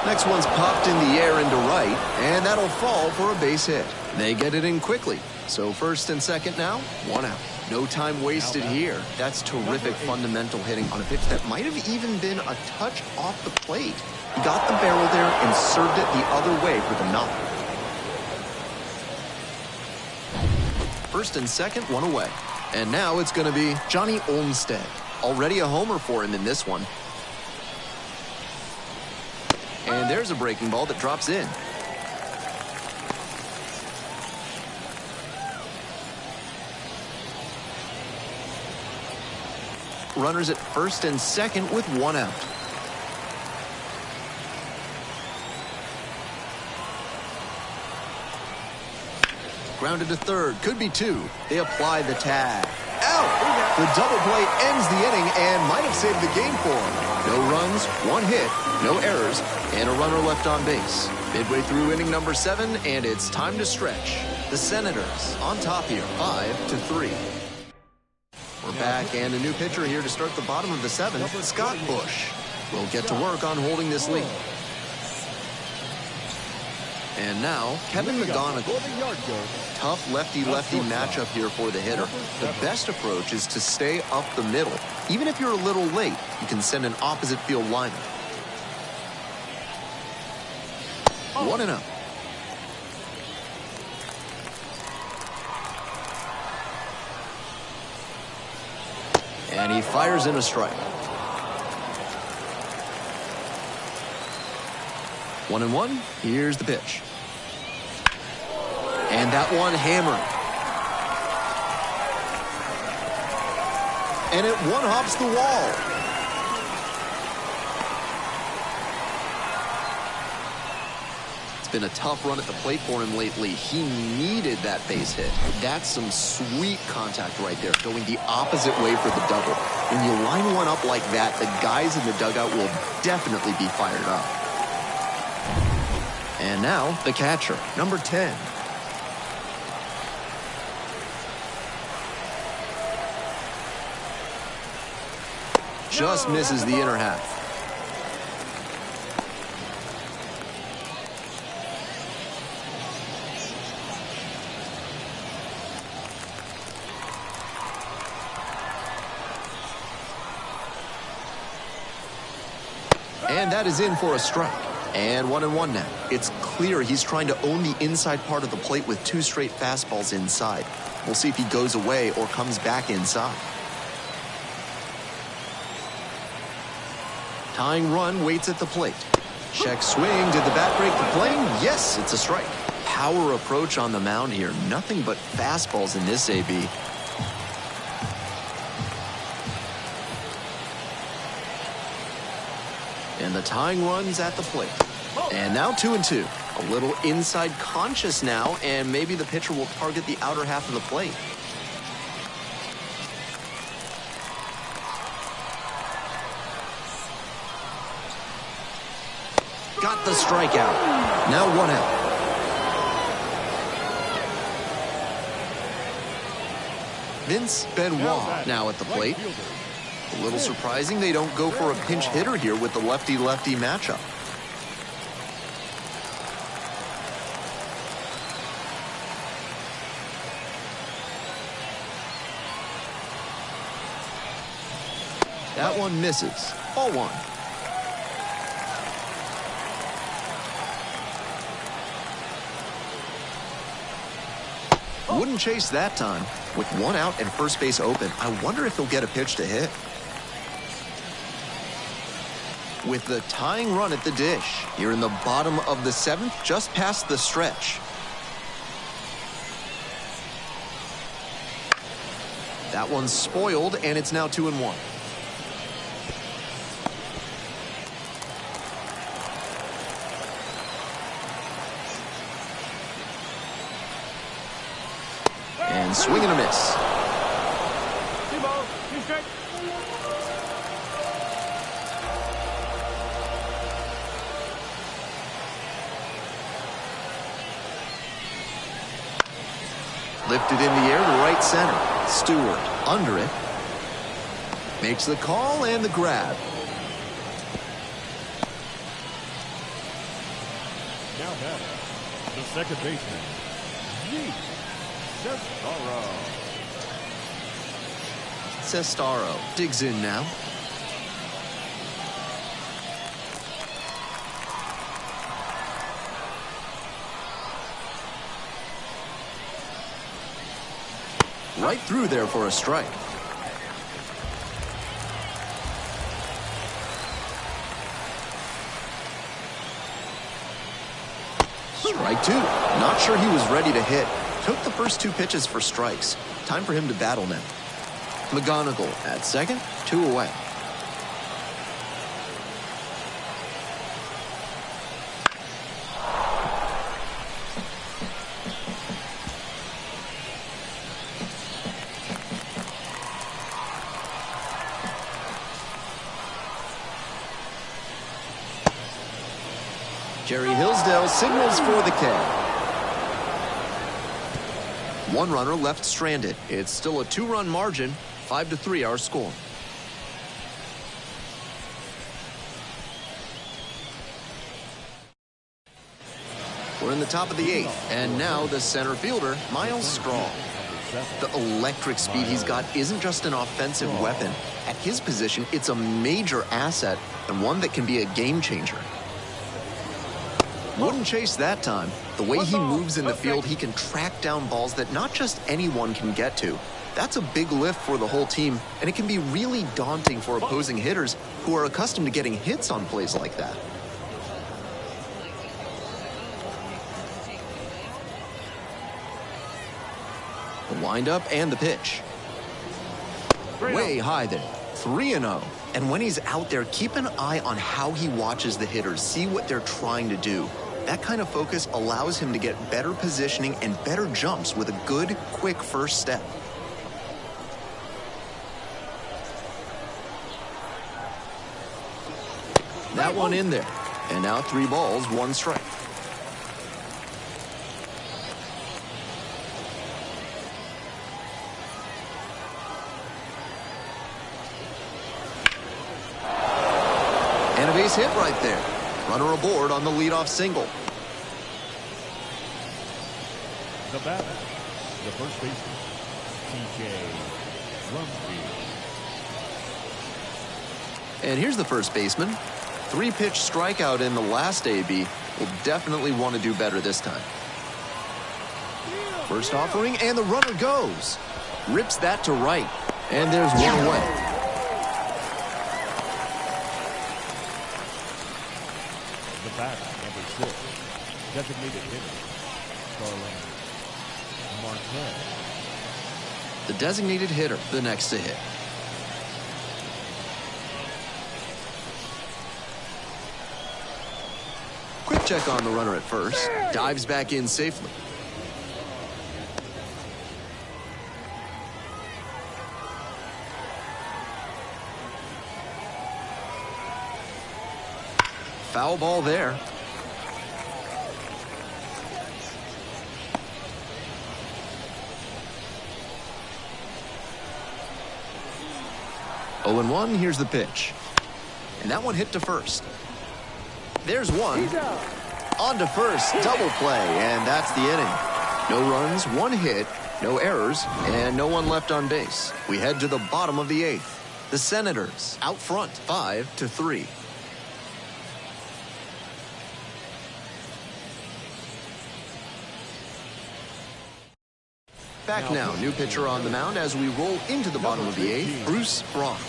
Next one's popped in the air into right, and that'll fall for a base hit. They get it in quickly. So first and second now, 1 out. No time wasted here. That's terrific fundamental hitting on a pitch that might have even been a touch off the plate. He got the barrel there and served it the other way for the knock. First and second, 1 away. And now it's going to be Johnny Olmstead. Already a homer for him in this one. And there's a breaking ball that drops in. Runners at first and second with 1 out. Grounded to third, could be 2. They apply the tag. Out! The double play ends the inning and might have saved the game for him. No runs, 1 hit, no errors, and a runner left on base. Midway through inning number 7, and it's time to stretch. The Senators on top here, 5-3. We're back, and a new pitcher here to start the bottom of the 7th, Scott Bush. Will get to work on holding this lead. And now, Kevin McGonigal. Tough lefty-lefty matchup here for the hitter. The best approach is to stay up the middle. Even if you're a little late, you can send an opposite field liner. 1-0. And he fires in a strike. 1-1. Here's the pitch. And that one hammered. And it one-hops the wall. It's been a tough run at the plate for him lately. He needed that base hit. That's some sweet contact right there, going the opposite way for the double. When you line one up like that, the guys in the dugout will definitely be fired up. And now, the catcher, number 10. Just misses the inner half. And that is in for a strike. And 1-1 now. It's clear he's trying to own the inside part of the plate with 2 straight fastballs inside. We'll see if he goes away or comes back inside. Tying run waits at the plate. Check swing. Did the bat break the plane? Yes, it's a strike. Power approach on the mound here. Nothing but fastballs in this AB. And the tying run's at the plate. And now 2-2. A little inside conscious now, and maybe the pitcher will target the outer half of the plate. Got the strikeout. Now 1 out. Vince Benoit now at the plate. A little surprising they don't go for a pinch hitter here with the lefty-lefty matchup. That one misses. Ball 1. Wouldn't chase that time. With 1 out and first base open, I wonder if he'll get a pitch to hit. With the tying run at the dish, here in the bottom of the 7th, just past the stretch. That one's spoiled, and it's now 2-1. And swing and a miss. 2 balls, 2 strikes. Lifted in the air to right center. Stewart under it. Makes the call and the grab. Now batter, the second baseman, Sestaro digs in now. Right through there for a strike. Strike 2. Not sure he was ready to hit. Took the first 2 pitches for strikes. Time for him to battle now. McGonigal at second, 2 away. Jerry Hillsdale signals for the K. 1 runner left stranded. It's still a 2-run margin. 5-3 our score. We're in the top of the 8th, and now the center fielder, Miles Straw. The electric speed he's got isn't just an offensive weapon. At his position, it's a major asset and one that can be a game changer. Wouldn't chase that time. The way he moves in the field, he can track down balls that not just anyone can get to. That's a big lift for the whole team, and it can be really daunting for opposing hitters who are accustomed to getting hits on plays like that. The windup and the pitch. Way high there. 3-0. And when he's out there, keep an eye on how he watches the hitters. See what they're trying to do. That kind of focus allows him to get better positioning and better jumps with a good, quick first step. That one in there. And now 3 balls, 1 strike. And a base hit right there. Runner aboard on the leadoff single. The batter, the first baseman, T.J. Rumfield. And here's the first baseman, 3-pitch strikeout in the last AB. Will definitely want to do better this time. First offering, and the runner goes. Rips that to right, and there's one away. The batter, number 6, designated hitter, Starling Marquez. The designated hitter, the next to hit. Quick check on the runner at first. Dives back in safely. Foul ball there. Oh, and 1, here's the pitch. And that one hit to first. There's one. On to first, double play, and that's the inning. No runs, 1 hit, no errors, and no one left on base. We head to the bottom of the 8th. The Senators out front, 5-3. Back now, new pitcher on the mound as we roll into the bottom of the 8th, Bruce Brock.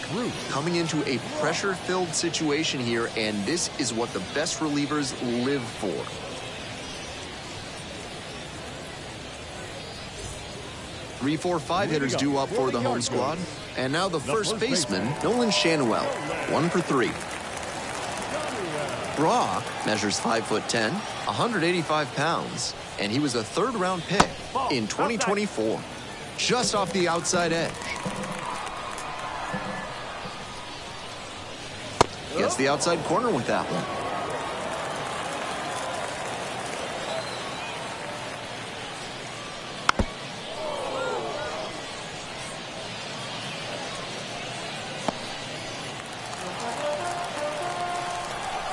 Coming into a pressure-filled situation here, and this is what the best relievers live for. Three, 4, 5 hitters due up for the home squad. And now the first baseman, Nolan Schanuel, 1 for 3. Brock measures 5'10", 185 pounds, and he was a 3rd-round pick in 2024. Just off the outside edge. Gets the outside corner with that one.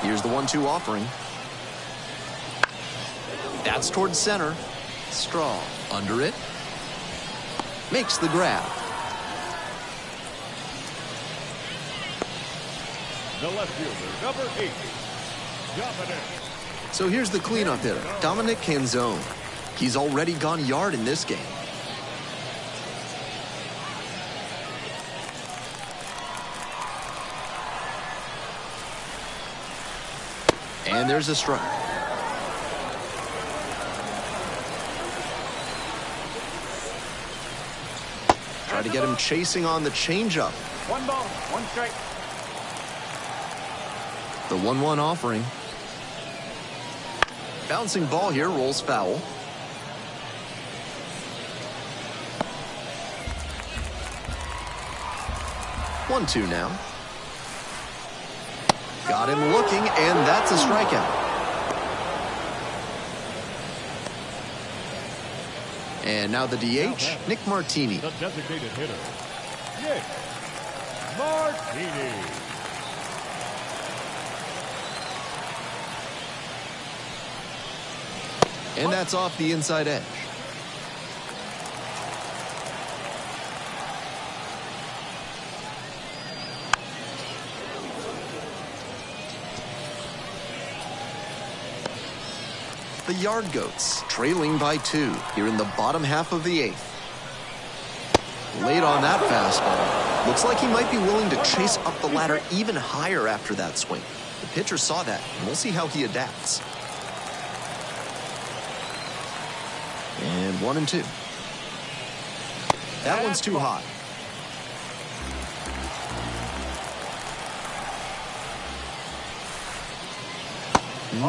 Here's the 1-2 offering. That's towards center. Straw under it. Makes the grab. The left fielder, number 8, Dominic. So here's the cleanup hitter, Dominic Canzone. He's already gone yard in this game. And there's a strike. Try to get him chasing on the changeup. 1 ball, 1 strike. The 1-1 offering. Bouncing ball here, rolls foul. One, 2 now. Got him looking, and that's a strikeout. And now the DH, Nick Martini. The designated hitter, Nick Martini. And that's off the inside edge. The Yard Goats, trailing by 2 here in the bottom half of the 8th. Late on that fastball. Looks like he might be willing to chase up the ladder even higher after that swing. The pitcher saw that, and we'll see how he adapts. And 1 and 2. That one's too hot.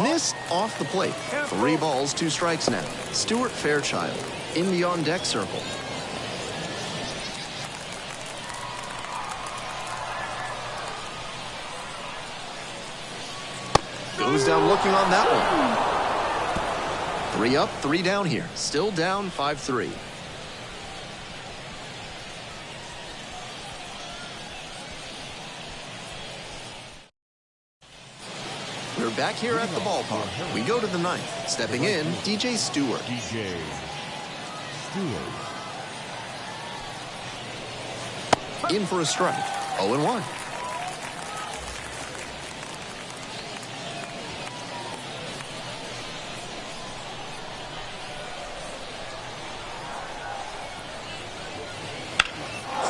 Missed off the plate. 3 balls, 2 strikes now. Stuart Fairchild in the on-deck circle. Goes down looking on that one. 3 up, 3 down here. Still down 5-3. We're back here at the ballpark. We go to the 9th. Stepping in, DJ Stewart. DJ Stewart. In for a strike. 0-1.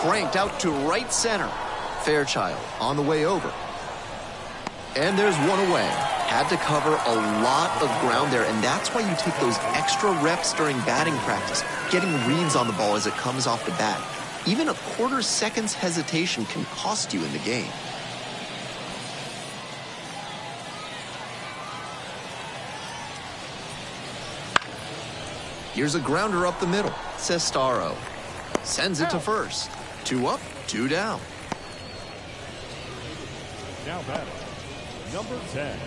cranked out to right center. Fairchild on the way over. And there's one away. Had to cover a lot of ground there, and that's why you take those extra reps during batting practice, getting reads on the ball as it comes off the bat. Even a quarter second's hesitation can cost you in the game. Here's a grounder up the middle. Sestaro sends it to first. 2 up, 2 down. Now batting, number 10.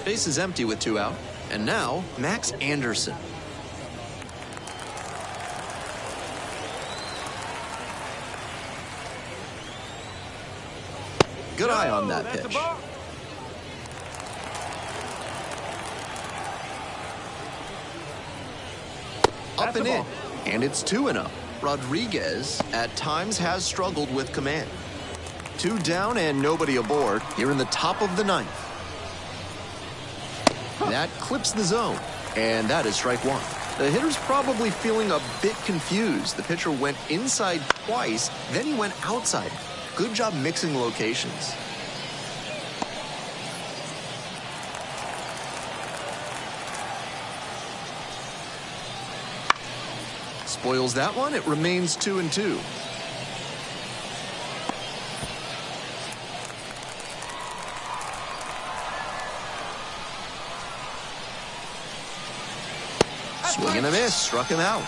Base is empty with 2 out. And now, Max Anderson. Good eye on that pitch. Up and in, and it's 2-0. Rodriguez at times has struggled with command. 2 down and nobody aboard here in the top of the 9th. That clips the zone, and that is strike 1. The hitter's probably feeling a bit confused. The pitcher went inside twice, then he went outside. Good job mixing locations. Spoils that one. It remains 2-2. Swing and a miss, struck him out.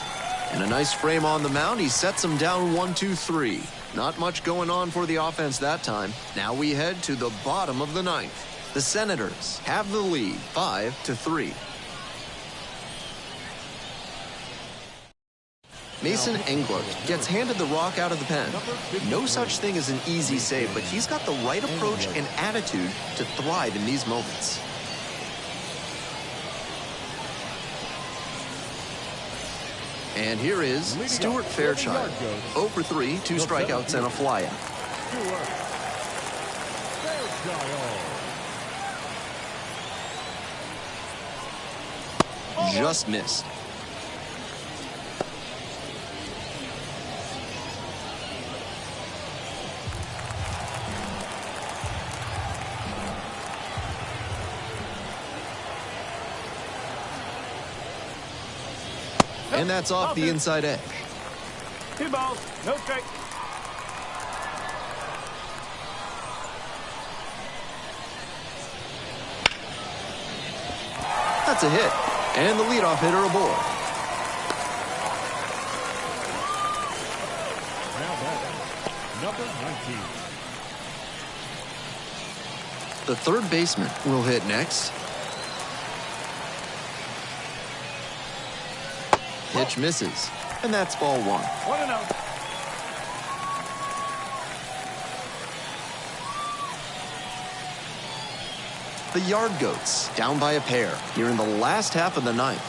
And a nice frame on the mound. He sets him down 1-2-3. Not much going on for the offense that time. Now we head to the bottom of the 9th. The Senators have the lead, 5-3. Mason Englert gets handed the rock out of the pen. No such thing as an easy save, but he's got the right approach and attitude to thrive in these moments. And here is Stuart Fairchild. 0 for 3, 2 strikeouts and a flyout. Just missed. And that's off the inside edge. 2 balls, no strike. That's a hit. And the leadoff hitter aboard. Now batting, number 19. The third baseman will hit next. Pitch misses, and that's ball 1. 1-0. The Yard Goats down by a pair here in the last half of the 9th.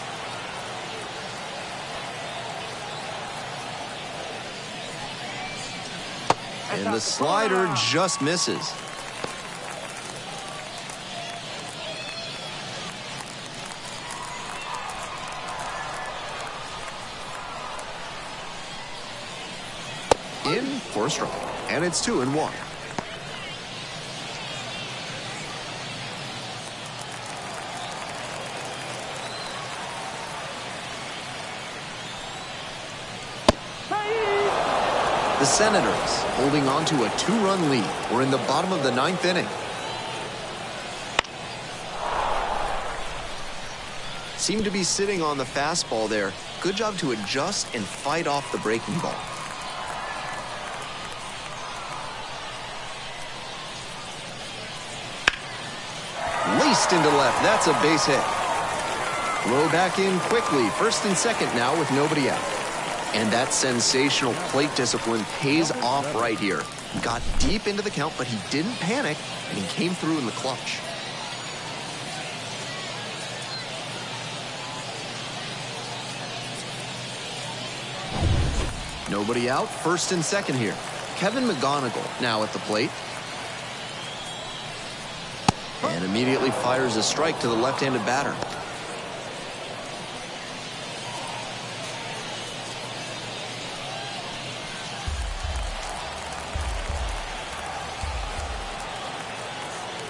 And the slider just misses. In for a strike, and it's 2-1. The Senators holding on to a 2-run lead. We're in the bottom of the 9th inning. Seemed to be sitting on the fastball there. Good job to adjust and fight off the breaking ball. Laced into left. That's a base hit. Throw back in quickly. First and second now with nobody out. And that sensational plate discipline pays off right here. He got deep into the count, but he didn't panic, and he came through in the clutch. Nobody out. First and second here. Kevin McGonigal now at the plate. And immediately fires a strike to the left-handed batter.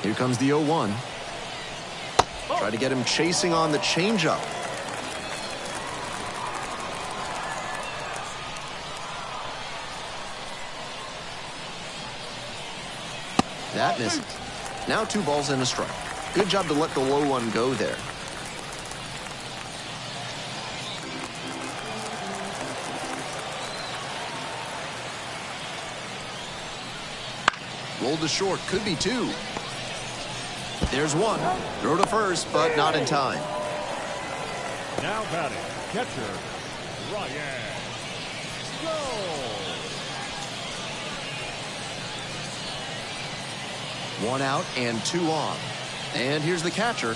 Here comes the 0-1. Try to get him chasing on the changeup. That misses. Now 2 balls and a strike. Good job to let the low one go there. Rolled to short, could be 2. There's 1. Throw to first, but not in time. Now batting, catcher, Ryan. Go! 1 out and 2 on. And here's the catcher.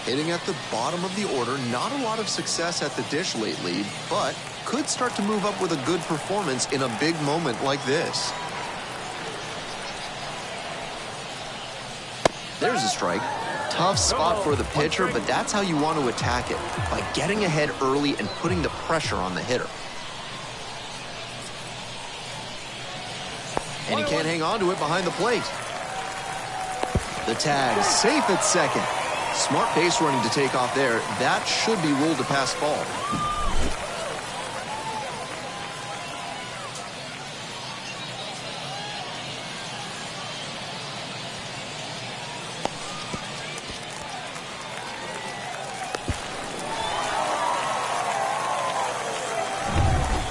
Hitting at the bottom of the order. Not a lot of success at the dish lately, but could start to move up with a good performance in a big moment like this. There's a strike. Tough spot for the pitcher, but that's how you want to attack it, by getting ahead early and putting the pressure on the hitter. And he can't hang on to it behind the plate. The tag, safe at second. Smart base running to take off there. That should be ruled a pass ball.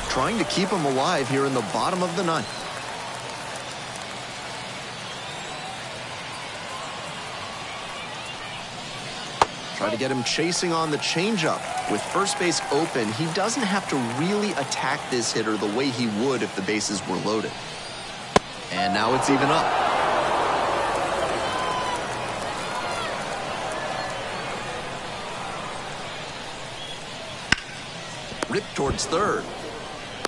Trying to keep him alive here in the bottom of the 9th. Try to get him chasing on the changeup. With first base open, he doesn't have to really attack this hitter the way he would if the bases were loaded. And now it's even up. Ripped towards third.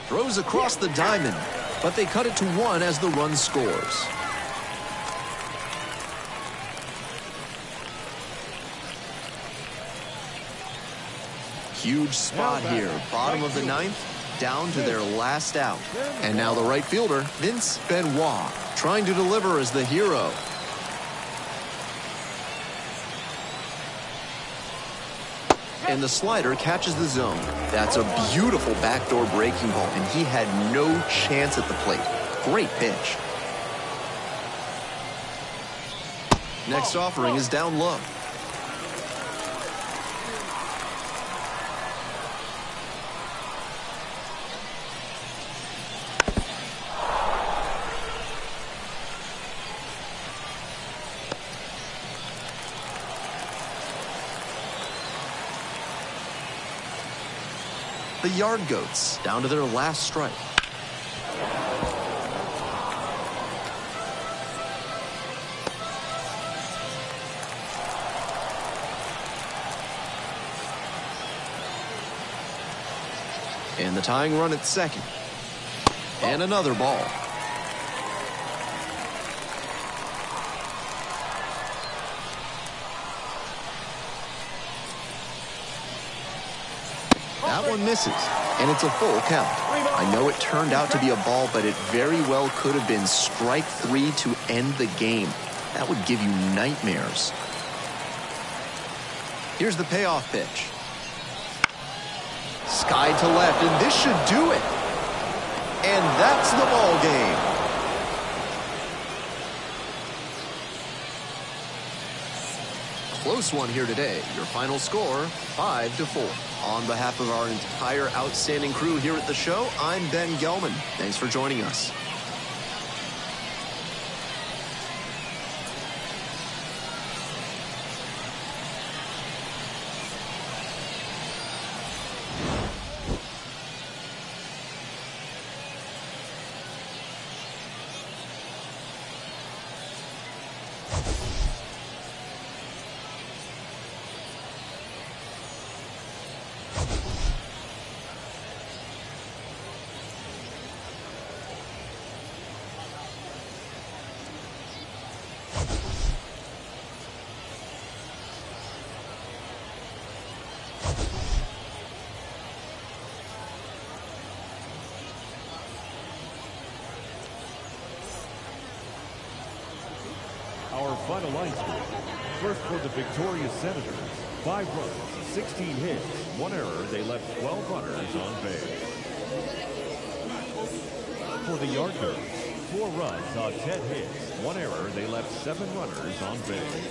Throws across the diamond, but they cut it to 1 as the run scores. Huge spot here. Bottom of the 9th, down to their last out. And now the right fielder, Vince Benoit, trying to deliver as the hero. And the slider catches the zone. That's a beautiful backdoor breaking ball, and he had no chance at the plate. Great pitch. Next offering is down low. The Yard Goats down to their last strike. And the tying run at second. And another ball. That one misses, and it's a full count. I know it turned out to be a ball, but it very well could have been strike 3 to end the game. That would give you nightmares. Here's the payoff pitch. Sky to left, and this should do it. And that's the ball game. Close one here today. Your final score, 5-4. On behalf of our entire outstanding crew here at the show, I'm Ben Gelman. Thanks for joining us. final line score. First for the victorious Senators, 5 runs, 16 hits, 1 error. They left 12 runners on base. For the Yardbirds, 4 runs on 10 hits, 1 error. They left 7 runners on base.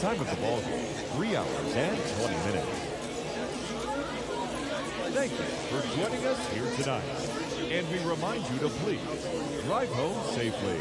Time of the ball game, 3 hours and 20 minutes. Thank you for joining us here tonight. And we remind you to please drive home safely.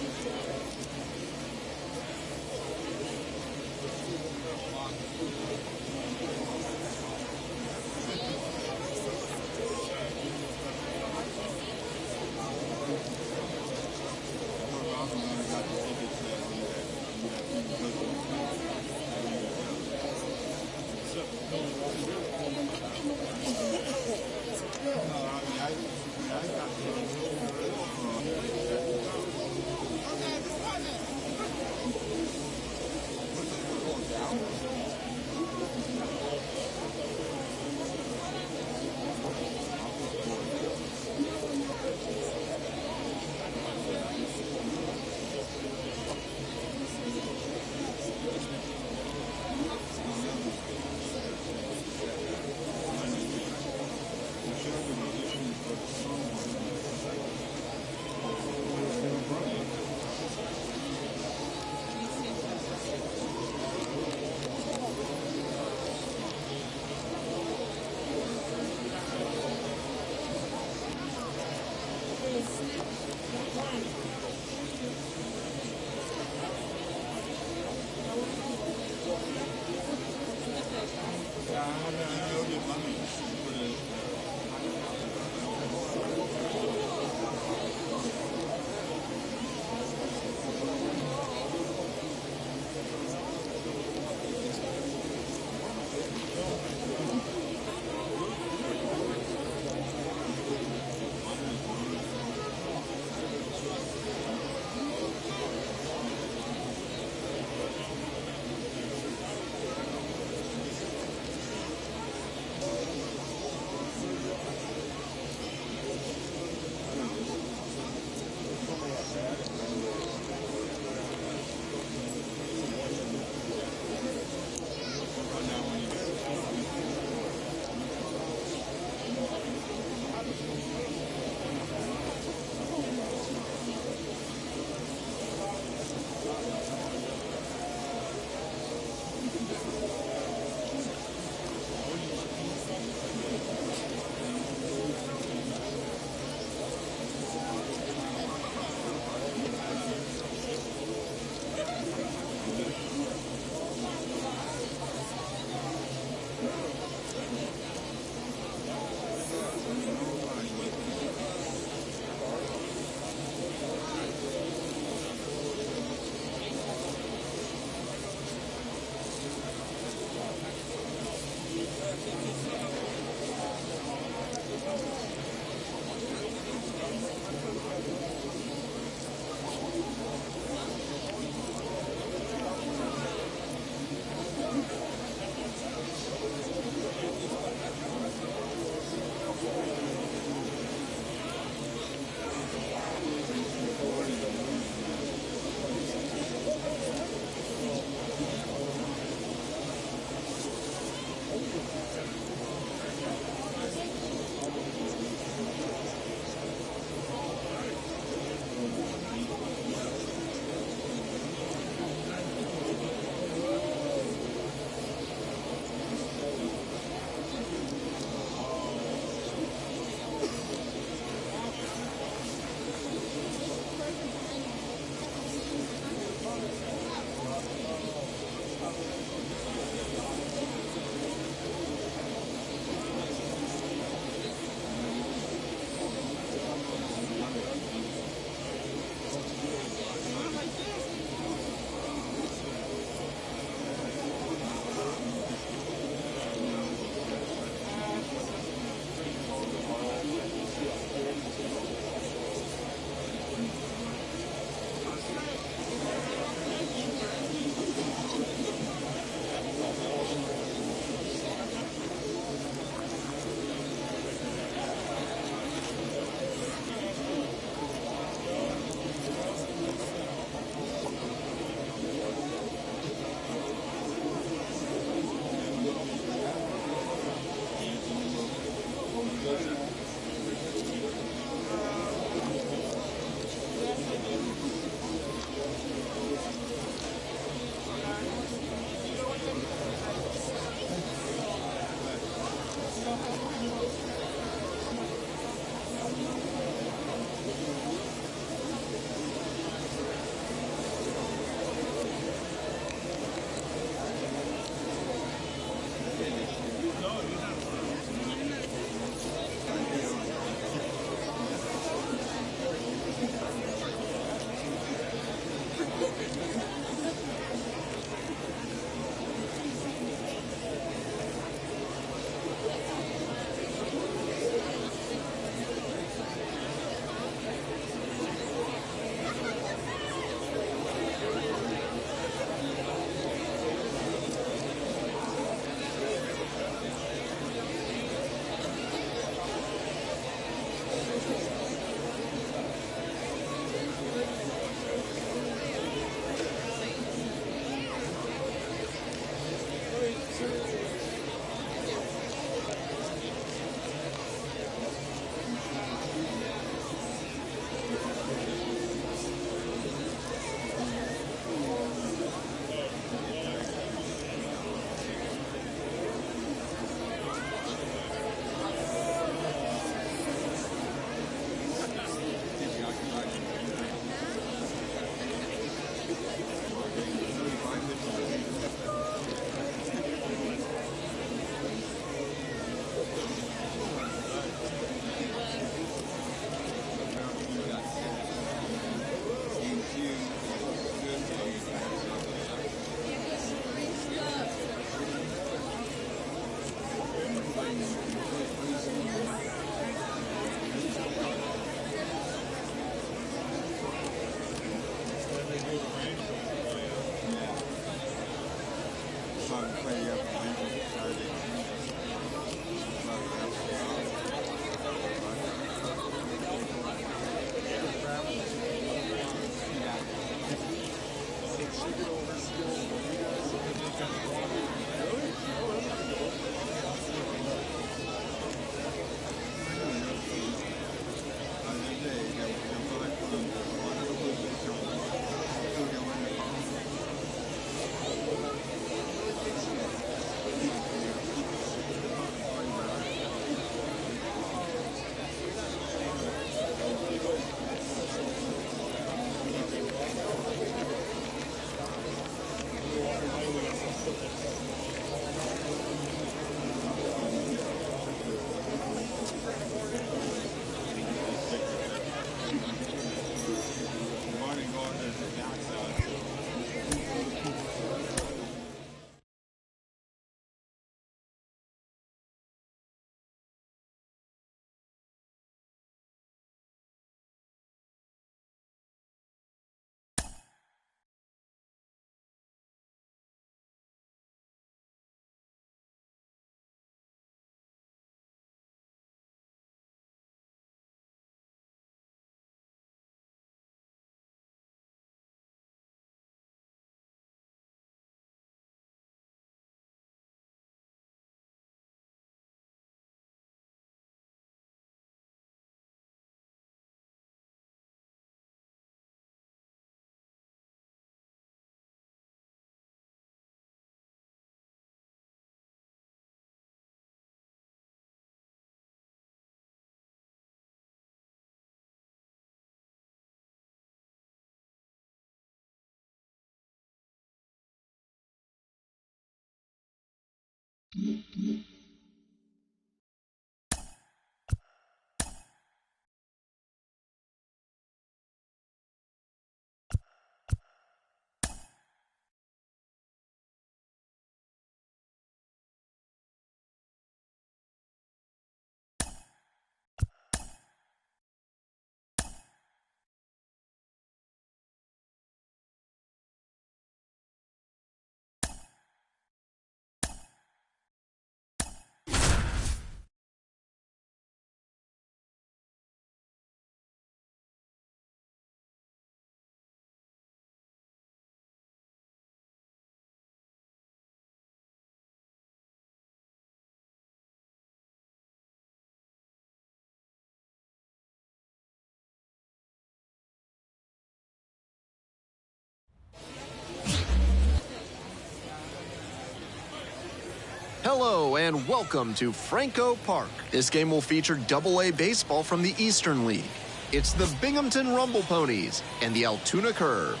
Hello and welcome to Franco Park. This game will feature Double-A baseball from the Eastern League. It's the Binghamton Rumble Ponies and the Altoona Curve.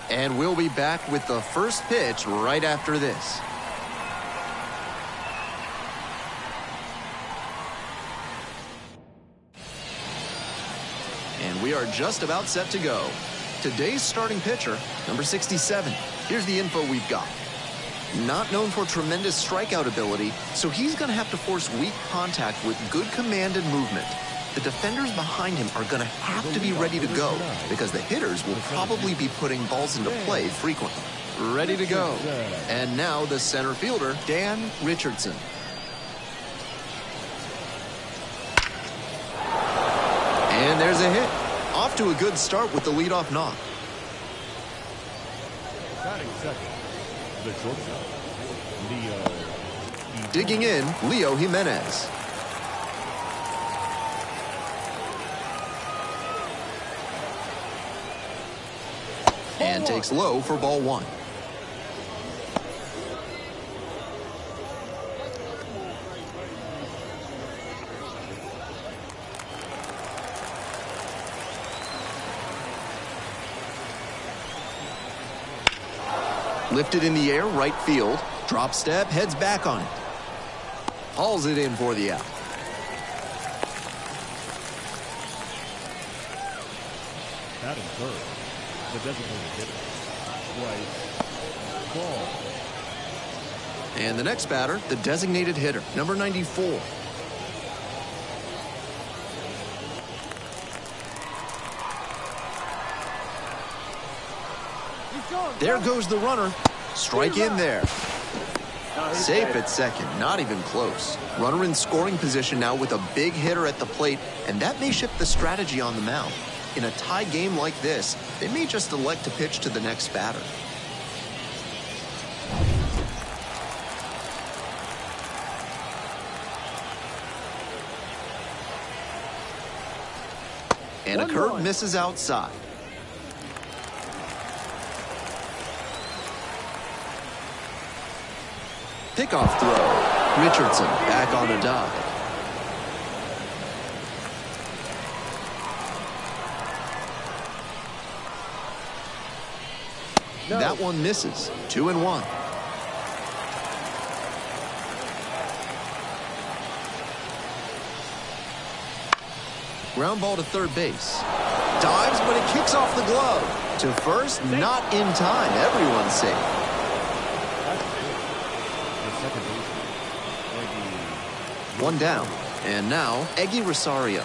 And we'll be back with the first pitch right after this. And we are just about set to go. Today's starting pitcher, number 67. Here's the info we've got. Not known for tremendous strikeout ability, so he's going to have to force weak contact with good command and movement. The defenders behind him are going to have to be ready to go because the hitters will probably be putting balls into play frequently. Ready to go. And now the center fielder, Dan Richardson. And there's a hit. Off to a good start with the leadoff knock. Batting second, the shortstop, Leo. Digging in, Leo Jimenez. And takes low for ball one. Lifted in the air, right field. Drop step, heads back on it. Hauls it in for the out. Batting third, the designated hitter, Bryce Ball. And the next batter, the designated hitter, number 94. There goes the runner. Strike in there. Safe at second, not even close. Runner in scoring position now with a big hitter at the plate, and that may shift the strategy on the mound. In a tie game like this, they may just elect to pitch to the next batter. And a curve misses outside. Pickoff throw. Richardson back on a dive. No. That one misses. 2-1. Ground ball to third base. Dives, but it kicks off the glove. To first, not in time. Everyone's safe. One down. And now, Eggy Rosario.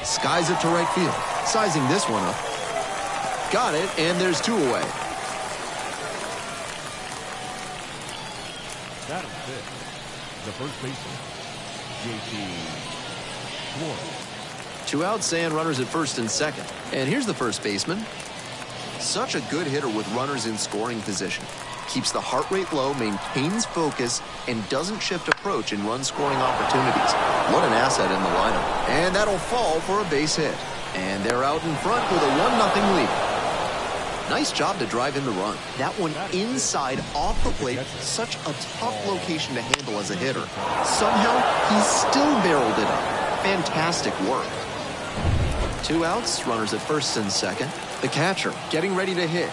Skies it to right field. Sizing this one up. Got it, and there's two away. Batting fifth, the first baseman, J.P. Flores. Two outs and runners at first and second. And here's the first baseman. Such a good hitter with runners in scoring position. Keeps the heart rate low, maintains focus, and doesn't shift approach in run-scoring opportunities. What an asset in the lineup. And that'll fall for a base hit. And they're out in front with a 1-0 lead. Nice job to drive in the run. That one inside, off the plate, such a tough location to handle as a hitter. Somehow, he still barreled it up. Fantastic work. 2 outs, runners at first and second. The catcher getting ready to hit.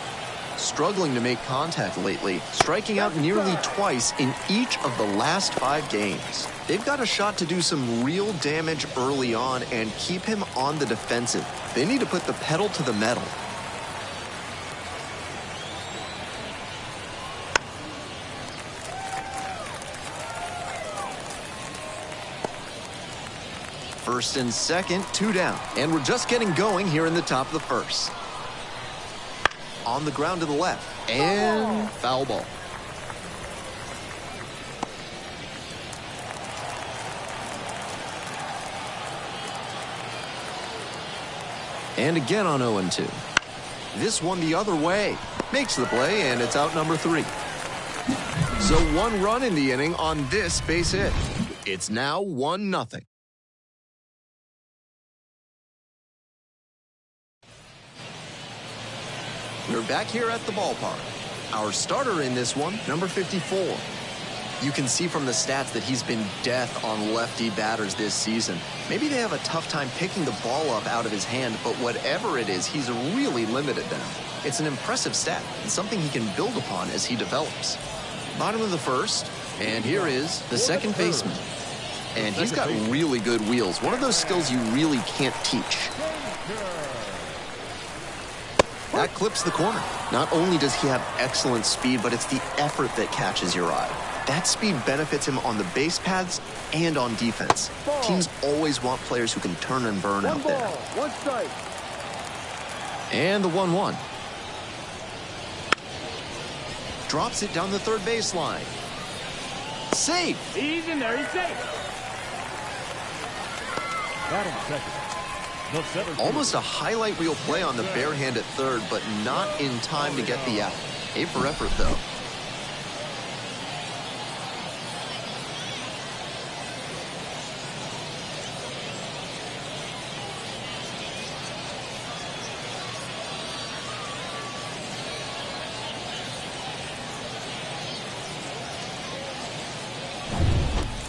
Struggling to make contact lately, striking out nearly twice in each of the last 5 games. They've got a shot to do some real damage early on and keep him on the defensive. They need to put the pedal to the metal. First and second, 2 down. And we're just getting going here in the top of the first. On the ground to the left, and foul ball. And again on 0-2. This one the other way. Makes the play, and it's out number 3. So 1 run in the inning on this base hit. It's now 1-0. We're back here at the ballpark. Our starter in this one, number 54. You can see from the stats that he's been death on lefty batters this season. Maybe they have a tough time picking the ball up out of his hand, but whatever it is, he's really limited them. It's an impressive stat and something he can build upon as he develops. Bottom of the first, and here is the second baseman. And he's got really good wheels, one of those skills you really can't teach. That clips the corner. Not only does he have excellent speed, but it's the effort that catches your eye. That speed benefits him on the base paths and on defense. Teams always want players who can turn and burn out there. 1 strike. And the 1-1. Drops it down the third baseline. Safe. He's in there. He's safe. Batting second. The center Almost a highlight reel play on the bare hand at third, but not in time to get the out. A for effort, though.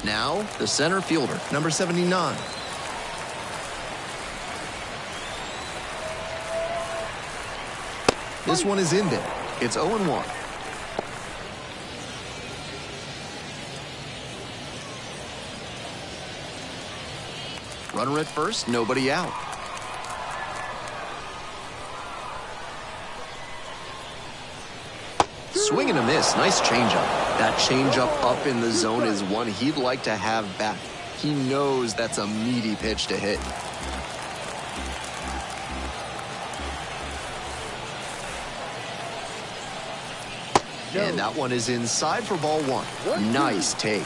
Now, the center fielder, number 79. This one is in there. It's 0-1. Runner at first, nobody out. Swing and a miss. Nice changeup. That changeup up in the zone is one he'd like to have back. He knows that's a meaty pitch to hit. And that one is inside for ball 1. Nice take.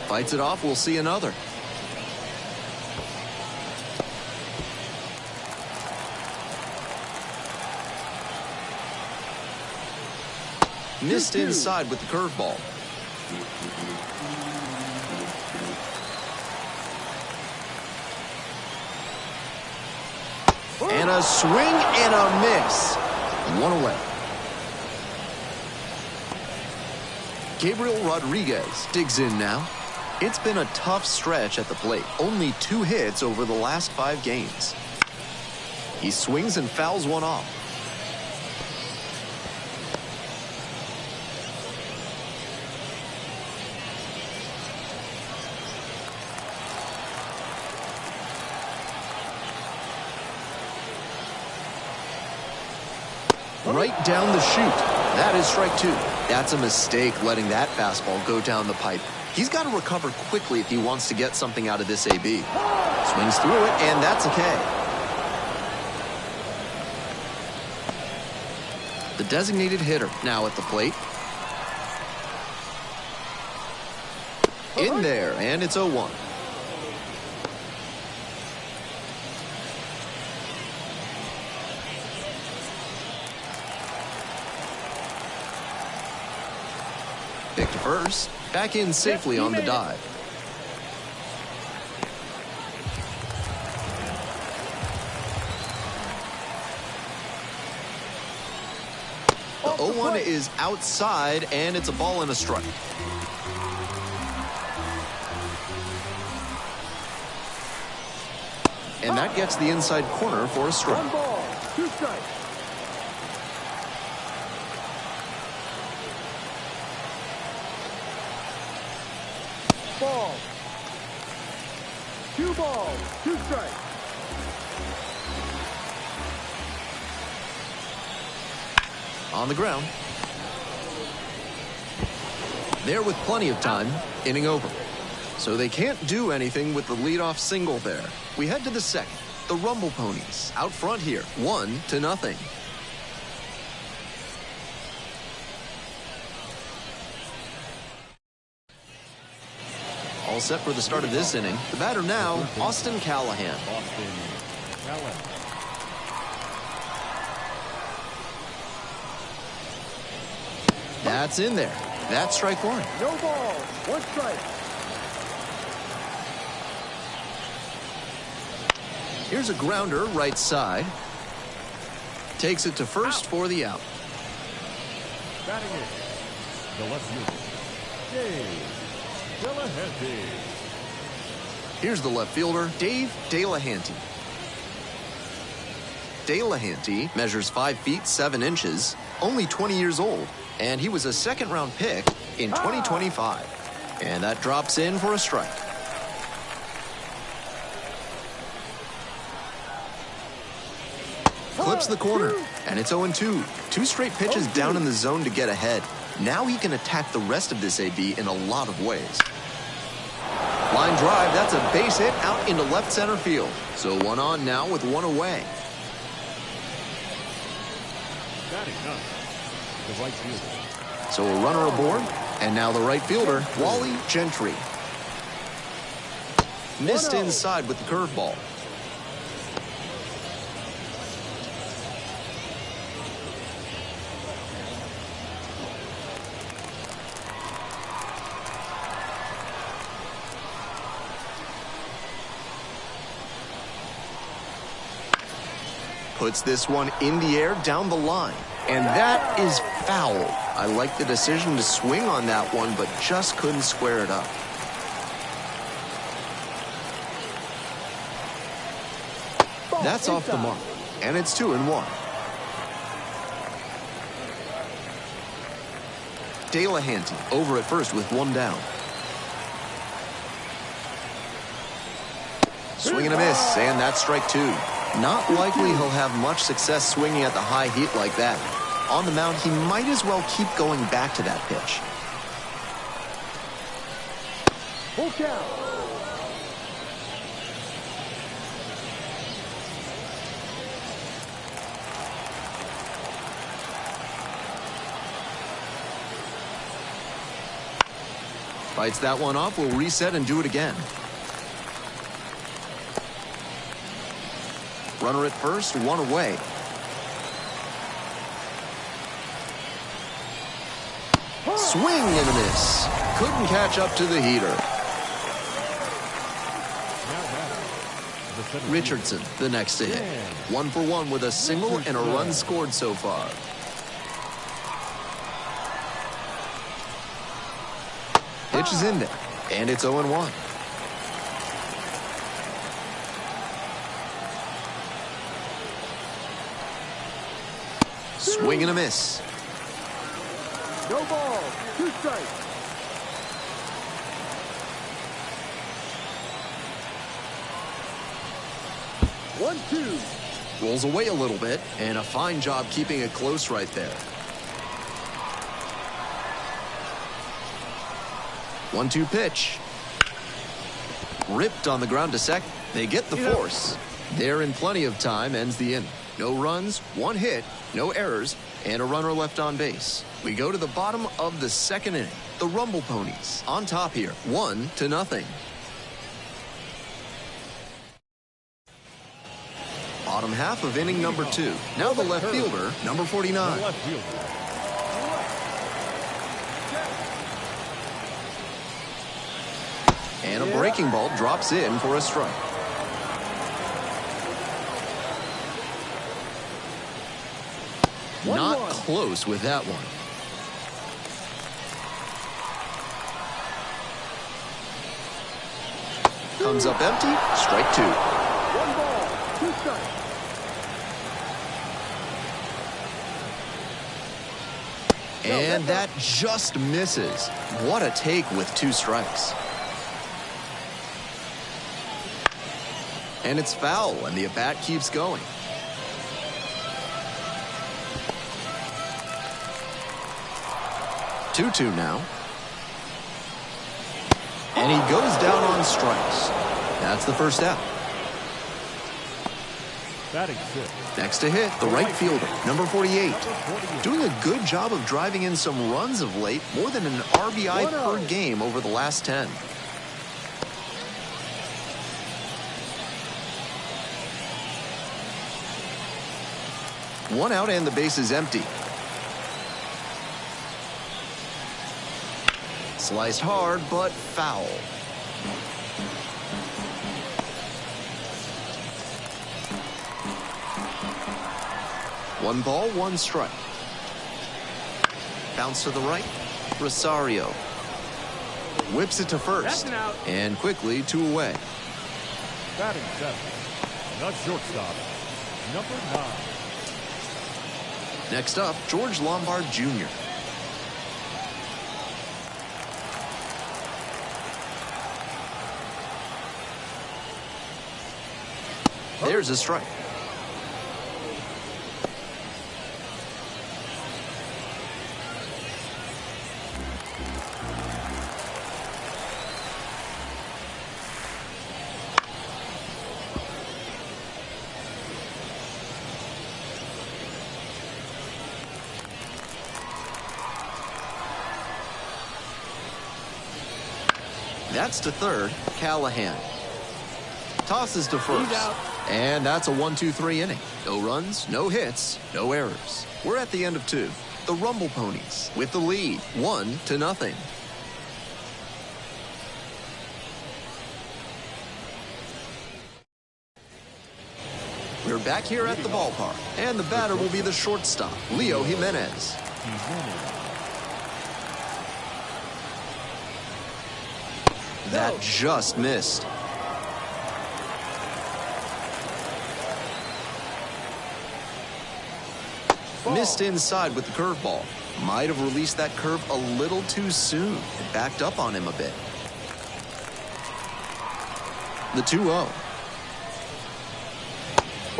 Fights it off, we'll see another. Missed inside with the curveball. And a swing and a miss. 1 away. Gabriel Rodriguez digs in now. It's been a tough stretch at the plate. Only 2 hits over the last 5 games. He swings and fouls one off. Right down the chute. That is strike 2. That's a mistake letting that fastball go down the pipe. He's got to recover quickly if he wants to get something out of this AB. Swings through it, and that's a K. The designated hitter now at the plate. In there, and it's 0-1. Pick to first. Back in safely on the dive. 0-1 is outside, and it's a ball and a strike. And that gets the inside corner for a strike. 1 ball, 2 strikes. Ball. 2 balls, 2 strikes. On the ground. There with plenty of time, inning over. So they can't do anything with the leadoff single there. We head to the second. The Rumble Ponies out front here, 1-0. All set for the start of this inning. The batter now, Austin Callahan. Austin Callahan. That's in there. That's strike 1. No ball, 1 strike. Here's a grounder right side. Takes it to first for the out. Batting it, the left fielder, Dave Delahanty. Here's the left fielder, Dave Delahanty. Delahanty measures 5 feet 7 inches, only 20 years old, and he was a second-round pick in 2025. And that drops in for a strike. Clips the corner, and it's 0-2. 2 straight pitches down in the zone to get ahead. Now he can attack the rest of this AB in a lot of ways. Line drive, that's a base hit out into left center field. So 1 on now with 1 away. Batting ninth, the right fielder, So a runner aboard, and now the right fielder, Wally Gentry. Missed inside with the curveball. Puts this one in the air down the line. And that is foul. I like the decision to swing on that one, but just couldn't square it up. That's off the mark. And it's 2-1. Delahanty over at first with 1 down. Swing and a miss, and that's strike 2. Not likely he'll have much success swinging at the high heat like that. On the mound, he might as well keep going back to that pitch. Full count. Fights that one off, we'll reset and do it again. Runner at first, 1 away. Swing and a miss. Couldn't catch up to the heater. Richardson, the next to hit. 1 for 1 with a single and a run scored so far. Pitch is in there, and it's 0-1. Swing and a miss. No ball, 2 strikes. One, 2. Rolls away a little bit, and a fine job keeping it close right there. 1-2 pitch. Ripped on the ground to second. They get the force. They're in plenty of time, ends the inning. No runs, 1 hit, no errors, and a runner left on base. We go to the bottom of the second inning. The Rumble Ponies on top here, 1-0. Bottom half of inning number 2. Now the left fielder, number 49. the left fielder, And a breaking ball drops in for a strike. Not 1-1. close with that one. Comes up empty, strike 2. 1 ball, 2 strikes. And that just misses. What a take with 2 strikes. And it's foul, and the at-bat keeps going. Two now. And he goes down on strikes. That's the first out. Batting 6. Next to hit, the right fielder, number 48. Doing a good job of driving in some runs of late, more than an RBI per game over the last 10. One out and the base is empty. Sliced hard, but foul. One ball, 1 strike. Bounce to the right. Rosario whips it to first. And quickly 2 away. Batting 7. The shortstop, number 9. Next up, George Lombard Jr. There's a strike. That's to third, Callahan. Tosses to first. And that's a 1-2-3 inning. No runs, no hits, no errors. We're at the end of 2. The Rumble Ponies with the lead, 1-0. We're back here at the ballpark, and the batter will be the shortstop, Leo Jimenez. That just missed. Missed inside with the curveball. Might have released that curve a little too soon. It backed up on him a bit. The 2-0.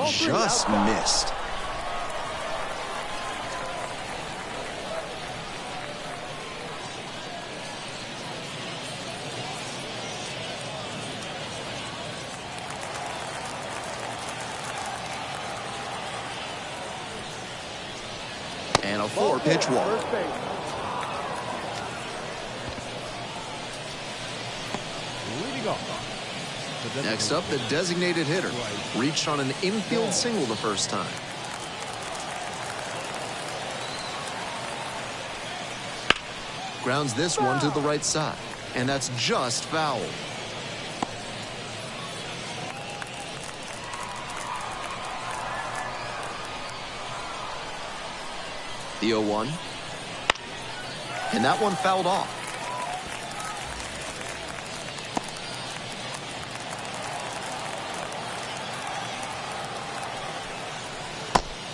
Just missed. And a 4-pitch walk. Leading off. Next up, the designated hitter. Reached on an infield single the first time. Grounds this one to the right side. And that's just foul. The 0-1. And that one fouled off.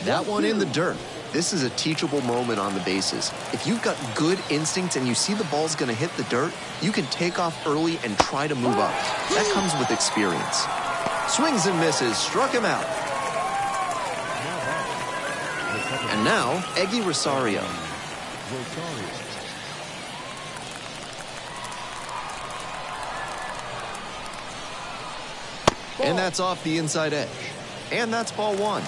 That one in the dirt. This is a teachable moment on the bases. If you've got good instincts and you see the ball's going to hit the dirt, you can take off early and try to move up. That comes with experience. Swings and misses, struck him out. And now, Eggy Rosario. And that's off the inside edge. And that's ball 1.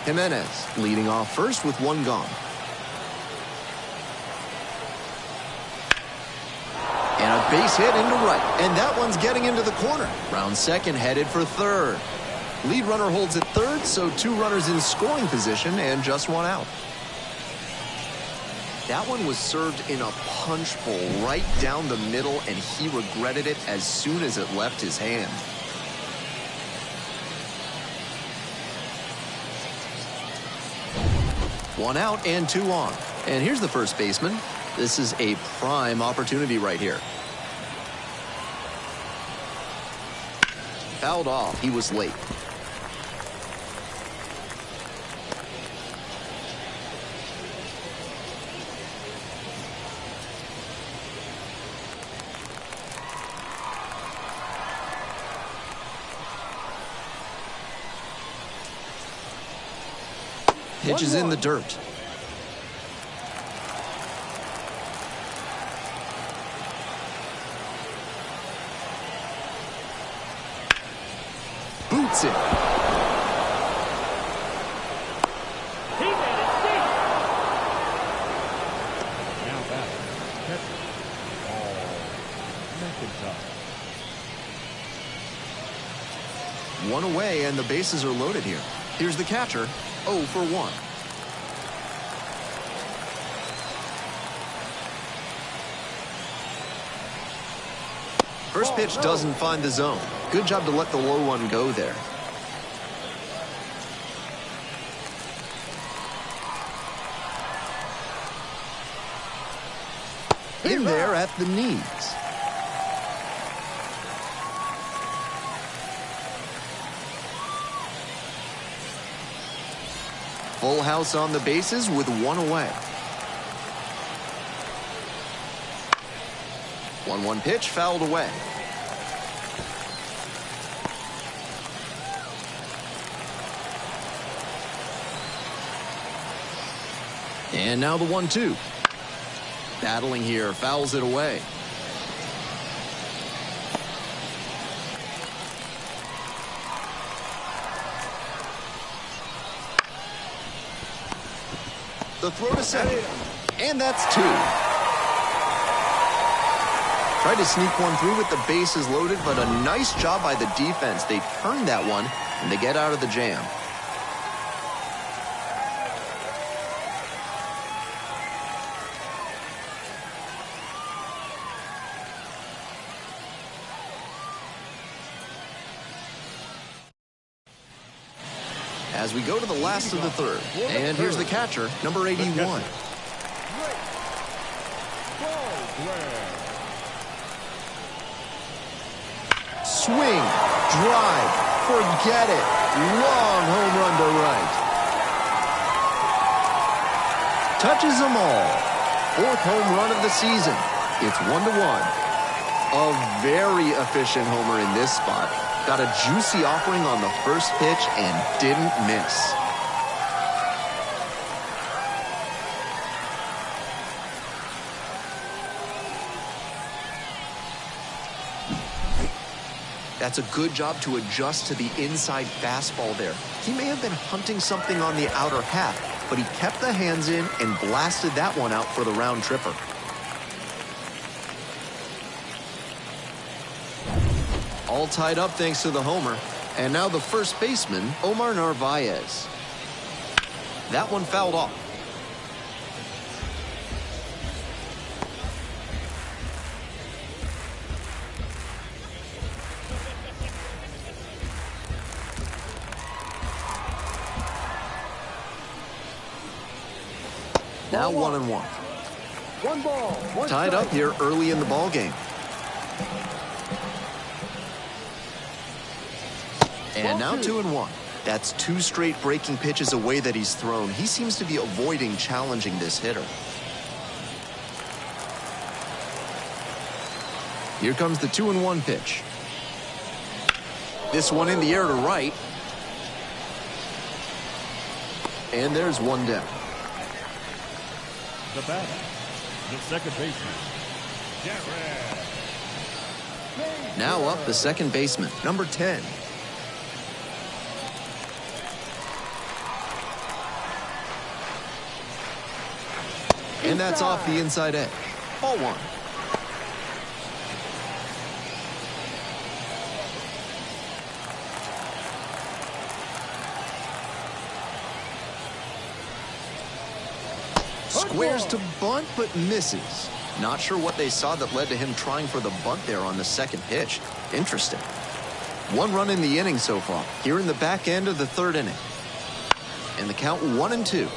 Jimenez leading off first with 1 gone. And a base hit into right. And that one's getting into the corner. Round second headed for third. Lead runner holds at third, so 2 runners in scoring position and just 1 out. That one was served in a punch bowl right down the middle, and he regretted it as soon as it left his hand. One out and two on. And here's the first baseman. This is a prime opportunity right here. Fouled off. He was late. Pitch is in the dirt. Boots it. He made it deep. Now back. Catcher. McIntyre. One away, and the bases are loaded here. Here's the catcher, 0 for 1. First pitch doesn't find the zone. Good job to let the low one go there. In there at the knees. Full house on the bases with one away. 1-1 pitch fouled away. And now the 1-2. Battling here, fouls it away. The throw to second. And that's 2. Tried to sneak one through with the bases loaded, but a nice job by the defense. They turned that one, and they get out of the jam. As we go to the last of the third. And here's the catcher, number 81. Swing, drive, forget it. Long home run to right. Touches them all. 4th home run of the season. It's 1-1. A very efficient homer in this spot. Got a juicy offering on the first pitch and didn't miss. That's a good job to adjust to the inside fastball there. He may have been hunting something on the outer half, but he kept the hands in and blasted that one out for the round tripper. All tied up thanks to the homer. And now the first baseman, Omar Narvaez. That one fouled off. Now 1-1. 1 ball, 1 Tied up here early in the ball game. And now 2-1. That's 2 straight breaking pitches away that he's thrown. He seems to be avoiding challenging this hitter. Here comes the 2-1 pitch. This one in the air to right. And there's one down. The batter, the second baseman, Garrett. Now up the second baseman, number 10. And that's off the inside edge. Ball 1. Squares to bunt, but misses. Not sure what they saw that led to him trying for the bunt there on the second pitch. Interesting. 1 run in the inning so far. Here in the back end of the 3rd inning. And the count 1-2.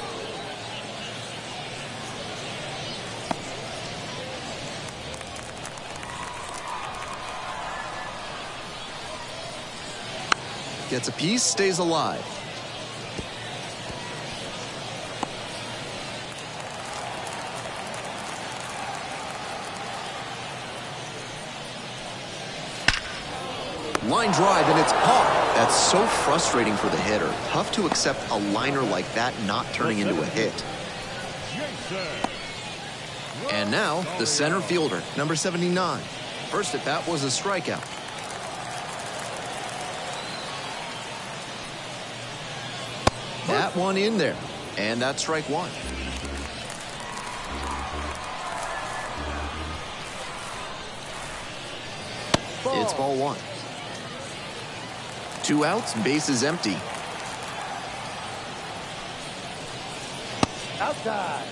Gets a piece, stays alive. Line drive, and it's caught. That's so frustrating for the hitter. Tough to accept a liner like that not turning into a hit. And now, the center fielder, number 79. First at bat was a strikeout. That one in there, and that's strike one. It's ball one. 2 outs, bases empty. Outside.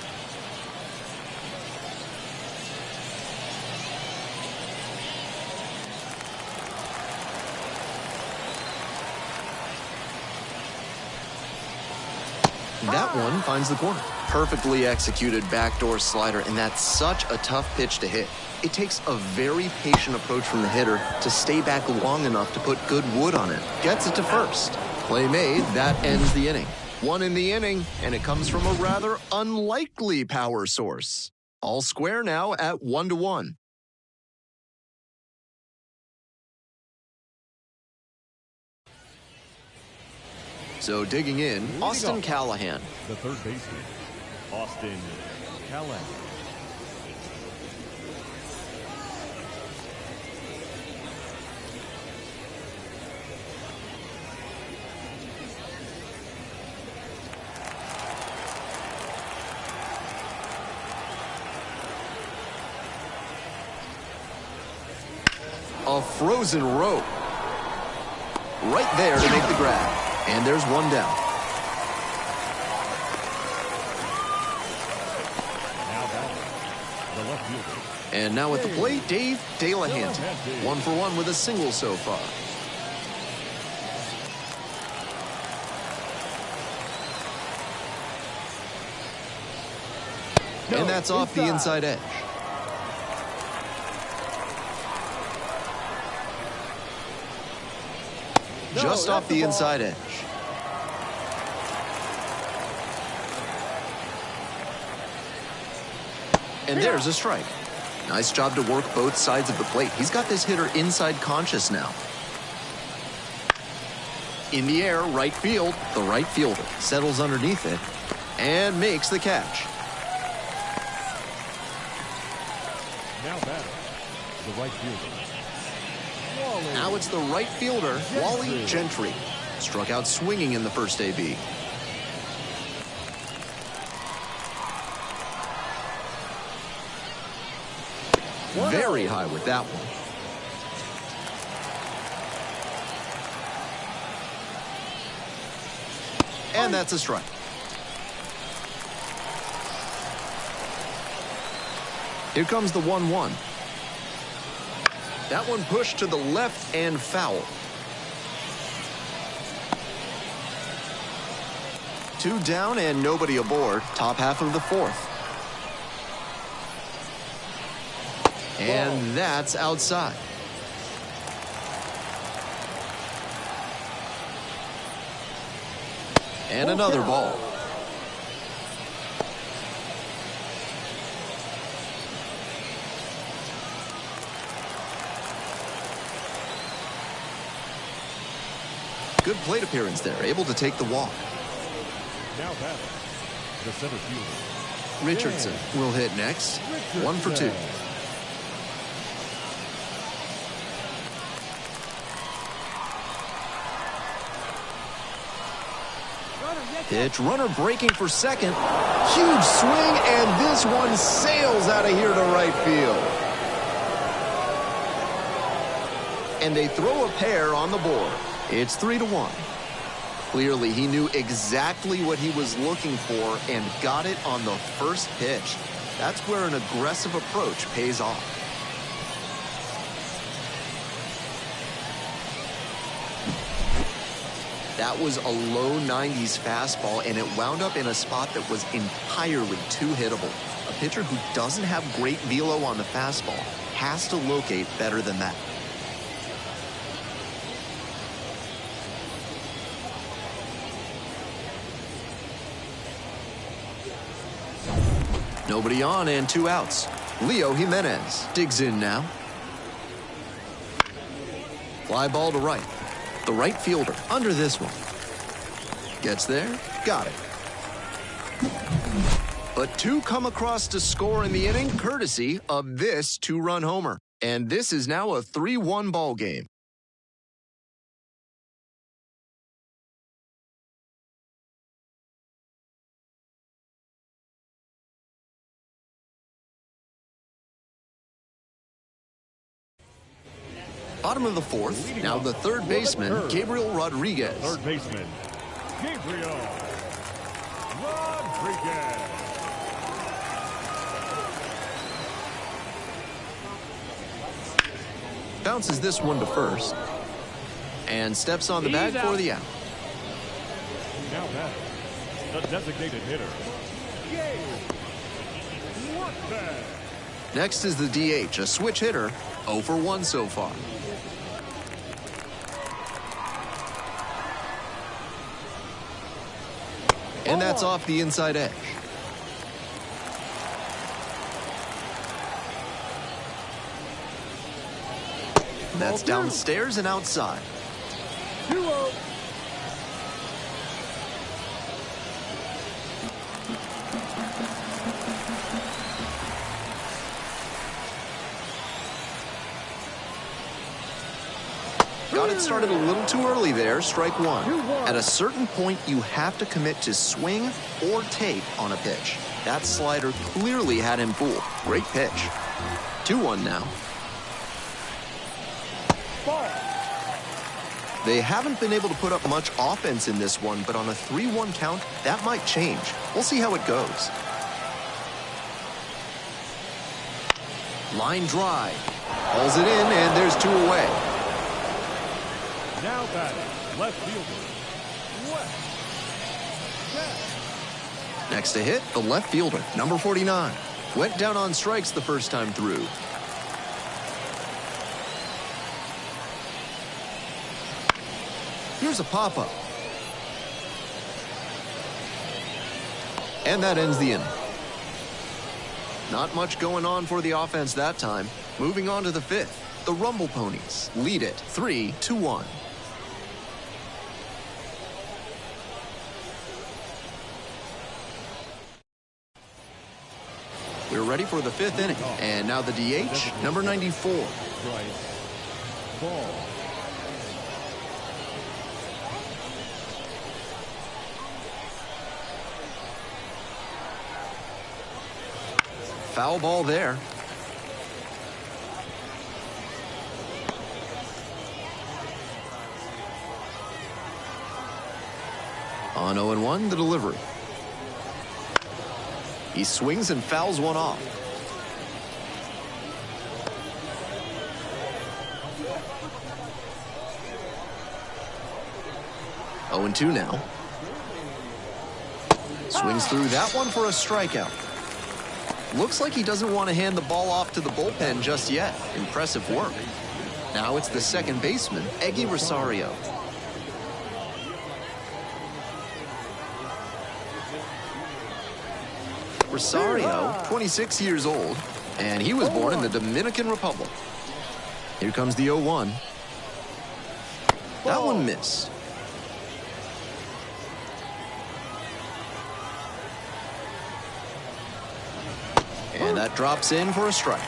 That one finds the corner. Perfectly executed backdoor slider, and that's such a tough pitch to hit. It takes a very patient approach from the hitter to stay back long enough to put good wood on it. Gets it to first. Play made, that ends the inning. One in the inning, and it comes from a rather unlikely power source. All square now at 1-1. So digging in, Austin Callahan. The third baseman, Austin Callahan. A frozen rope. Right there to make the grab. And there's one down. Now batting, the left fielder. And now at the plate, Dave Delahanty. 1 for 1 with a single so far. And that's off the inside edge. Just off the inside edge. And there's a strike. Nice job to work both sides of the plate. He's got this hitter inside conscious now. In the air, right field. The right fielder settles underneath it and makes the catch. Now batting, the right fielder. Now it's the right fielder, Wally Gentry. Struck out swinging in the first AB. Very high with that one. And that's a strike. Here comes the 1-1. That one pushed to the left and foul. 2 down and nobody aboard. Top half of the fourth. And that's outside. And another ball. Good plate appearance there, able to take the walk. Now batting, the center fielder. Richardson will hit next. 1 for 2. Pitch, runner breaking for second. Huge swing, and this one sails out of here to right field. And they throw a pair on the board. It's 3-1. Clearly, he knew exactly what he was looking for and got it on the first pitch. That's where an aggressive approach pays off. That was a low 90s fastball, and it wound up in a spot that was entirely too hittable. A pitcher who doesn't have great velo on the fastball has to locate better than that. Nobody on and 2 outs. Leo Jimenez digs in now. Fly ball to right. The right fielder under this one. Gets there, got it. But 2 come across to score in the inning courtesy of this 2-run homer. And this is now a 3-1 ball game. Bottom of the 4th, now the 3rd baseman, Gabriel Rodriguez. 3rd baseman, Gabriel Rodriguez. Bounces this one to first. And steps on the bag for the out. Now batting, the designated hitter, Gabe Workman. Next is the DH, a switch hitter, 0 for 1 so far. And that's off the inside edge. That's downstairs and outside. 2-0. Got it started a little too early there, strike 1. At a certain point, you have to commit to swing or take on a pitch. That slider clearly had him fooled. Great pitch. 2-1 now. Ball. They haven't been able to put up much offense in this one, but on a 3-1 count, that might change. We'll see how it goes. Line drive. Hauls it in, and there's 2 away. Now batting, left fielder, West. Next to hit, the left fielder, number 49. Went down on strikes the first time through. Here's a pop-up. And that ends the inning. Not much going on for the offense that time. Moving on to the 5th. The Rumble Ponies lead it 3-1. We're ready for the 5th inning. And now the DH, number 94. Ball. Foul ball there. On 0-1, the delivery. He swings and fouls one off. Oh, 0-2 now. Swings through that one for a strikeout. Looks like he doesn't want to hand the ball off to the bullpen just yet. Impressive work. Now it's the 2nd baseman, Eggy Rosario. Rosario, 26 years old, and he was born in the Dominican Republic. Here comes the 0-1. That one missed. And that drops in for a strike.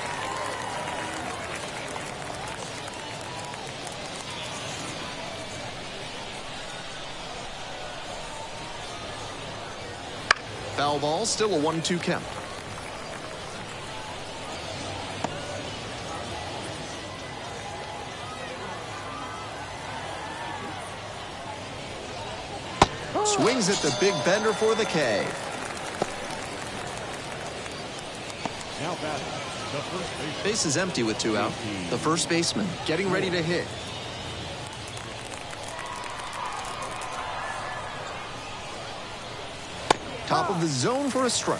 Foul ball, still a 1-2 count. Swings at the big bender for the K. Now batting, the first baseman. Base is empty with 2 out. The first baseman getting ready to hit. Top of the zone for a strike.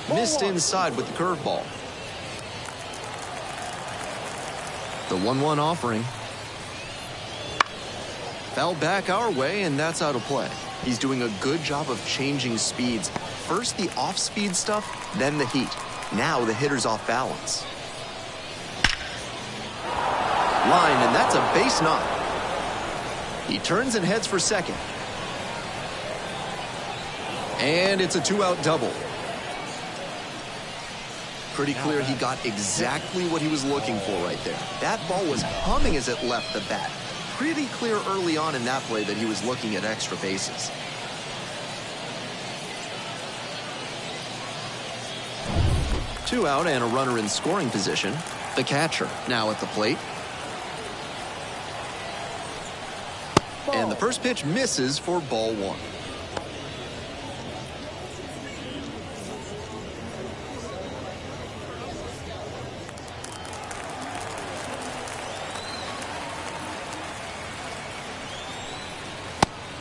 Missed inside with the curveball. The 1-1 offering. Foul back our way, and that's out of play. He's doing a good job of changing speeds. First the off-speed stuff, then the heat. Now the hitter's off balance. Line, and that's a base knock. He turns and heads for second. And it's a two-out double. Pretty clear he got exactly what he was looking for right there. That ball was humming as it left the bat. Pretty clear early on in that play that he was looking at extra bases. Two out and a runner in scoring position. The catcher now at the plate. And the first pitch misses for ball one.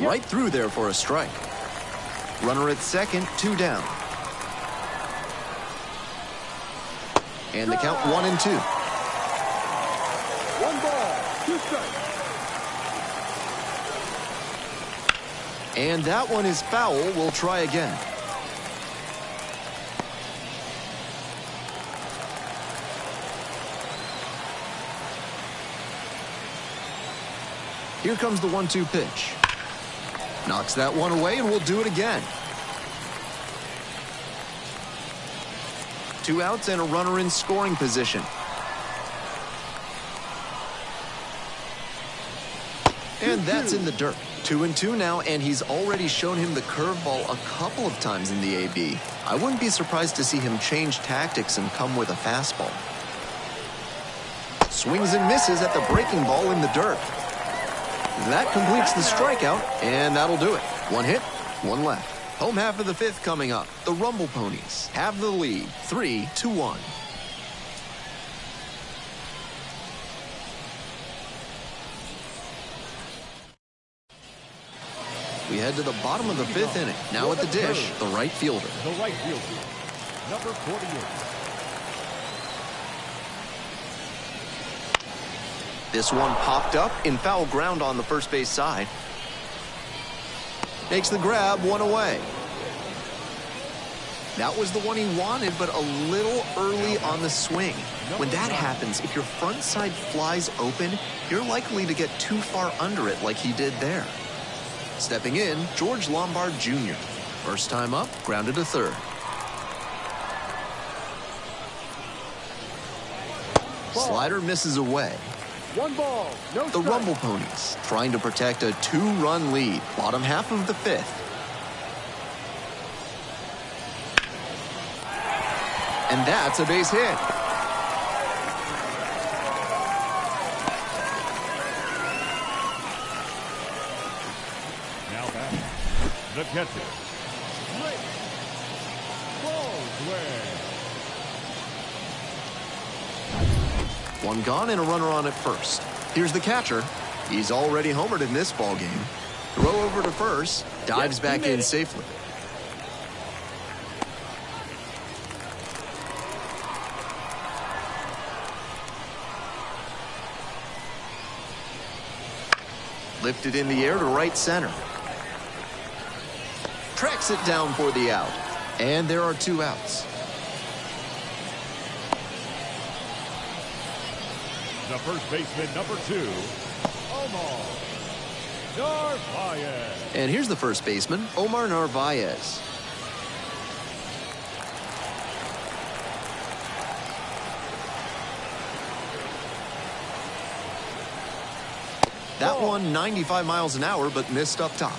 Right through there for a strike. Runner at second, two down. And the count 1-2. 1 ball, 2 strikes. And that one is foul. We'll try again. Here comes the 1-2 pitch. Knocks that one away, and we'll do it again. 2 outs and a runner in scoring position. And that's in the dirt. 2-2 now, and he's already shown him the curveball a couple of times in the AB. I wouldn't be surprised to see him change tactics and come with a fastball. Swings and misses at the breaking ball in the dirt. That completes the strikeout, and that'll do it. 1 hit, 1 left. Home half of the 5th coming up. The Rumble Ponies have the lead, 3-1. We head to the bottom of the 5th inning. Now at the dish, the right fielder. The right fielder, number 48. This one popped up in foul ground on the first base side. Makes the grab, 1 away. That was the one he wanted, but a little early on the swing. When that happens, if your front side flies open, you're likely to get too far under it like he did there. Stepping in, George Lombard Jr. First time up, grounded to third. Slider misses away. 1 ball, no The strike. Rumble Ponies trying to protect a 2-run lead. Bottom half of the 5th. And that's a base hit. Now back, the catcher, Rick Baldwin. 1 gone and a runner on at first. Here's the catcher. He's already homered in this ball game. Throw over to first. Dives back in safely. Lifted in the air to right center. Tracks it down for the out. And there are 2 outs. The first baseman, number 2, Omar Narvaez. And here's the first baseman, Omar Narvaez. That one 95 miles an hour, but missed up top.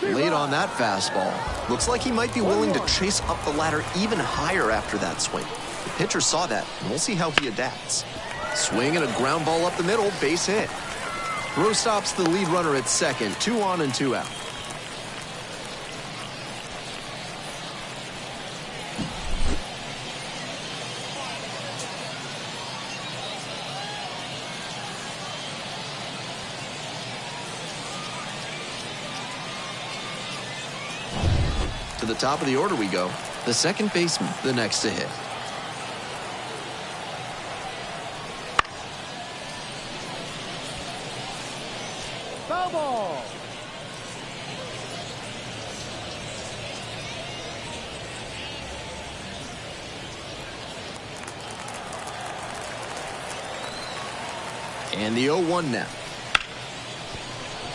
Late on that fastball. Looks like he might be willing to chase up the ladder even higher after that swing. The pitcher saw that, and we'll see how he adapts. Swing and a ground ball up the middle, base hit. Throw stops the lead runner at second, 2 on and 2 out. To the top of the order we go. The second baseman, the next to hit. And the 0-1 now.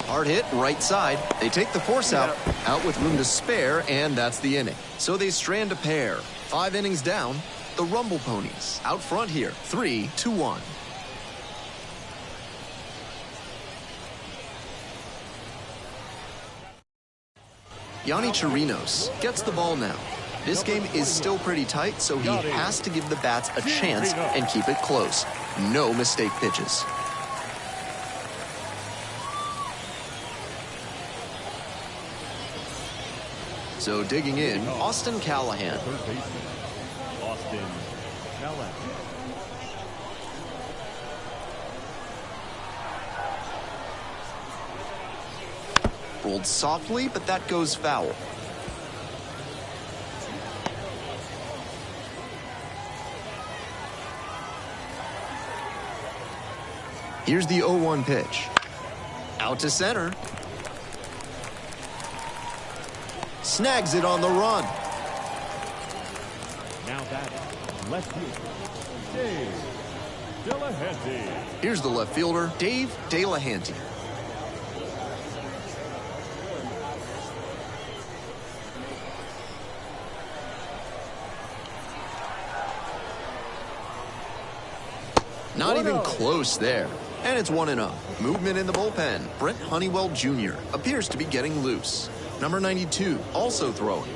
Hard hit, right side. They take the force out with room to spare, and that's the inning. So they strand a pair. 5 innings down, the Rumble Ponies out front here, 3-1. Yanni Chirinos gets the ball now. This game is still pretty tight, so he has to give the bats a chance and keep it close. No mistake pitches. So digging in, Austin Callahan. Third baseman, Austin Callahan. Rolled softly, but that goes foul. Here's the 0-1 pitch. Out to center. Snags it on the run. Now batting, left fielder, Dave Delahanty. Here's the left fielder, Dave Delahanty. Not even close there. And it's 1-0. Movement in the bullpen. Brent Honeywell Jr. appears to be getting loose. Number 92 also throwing.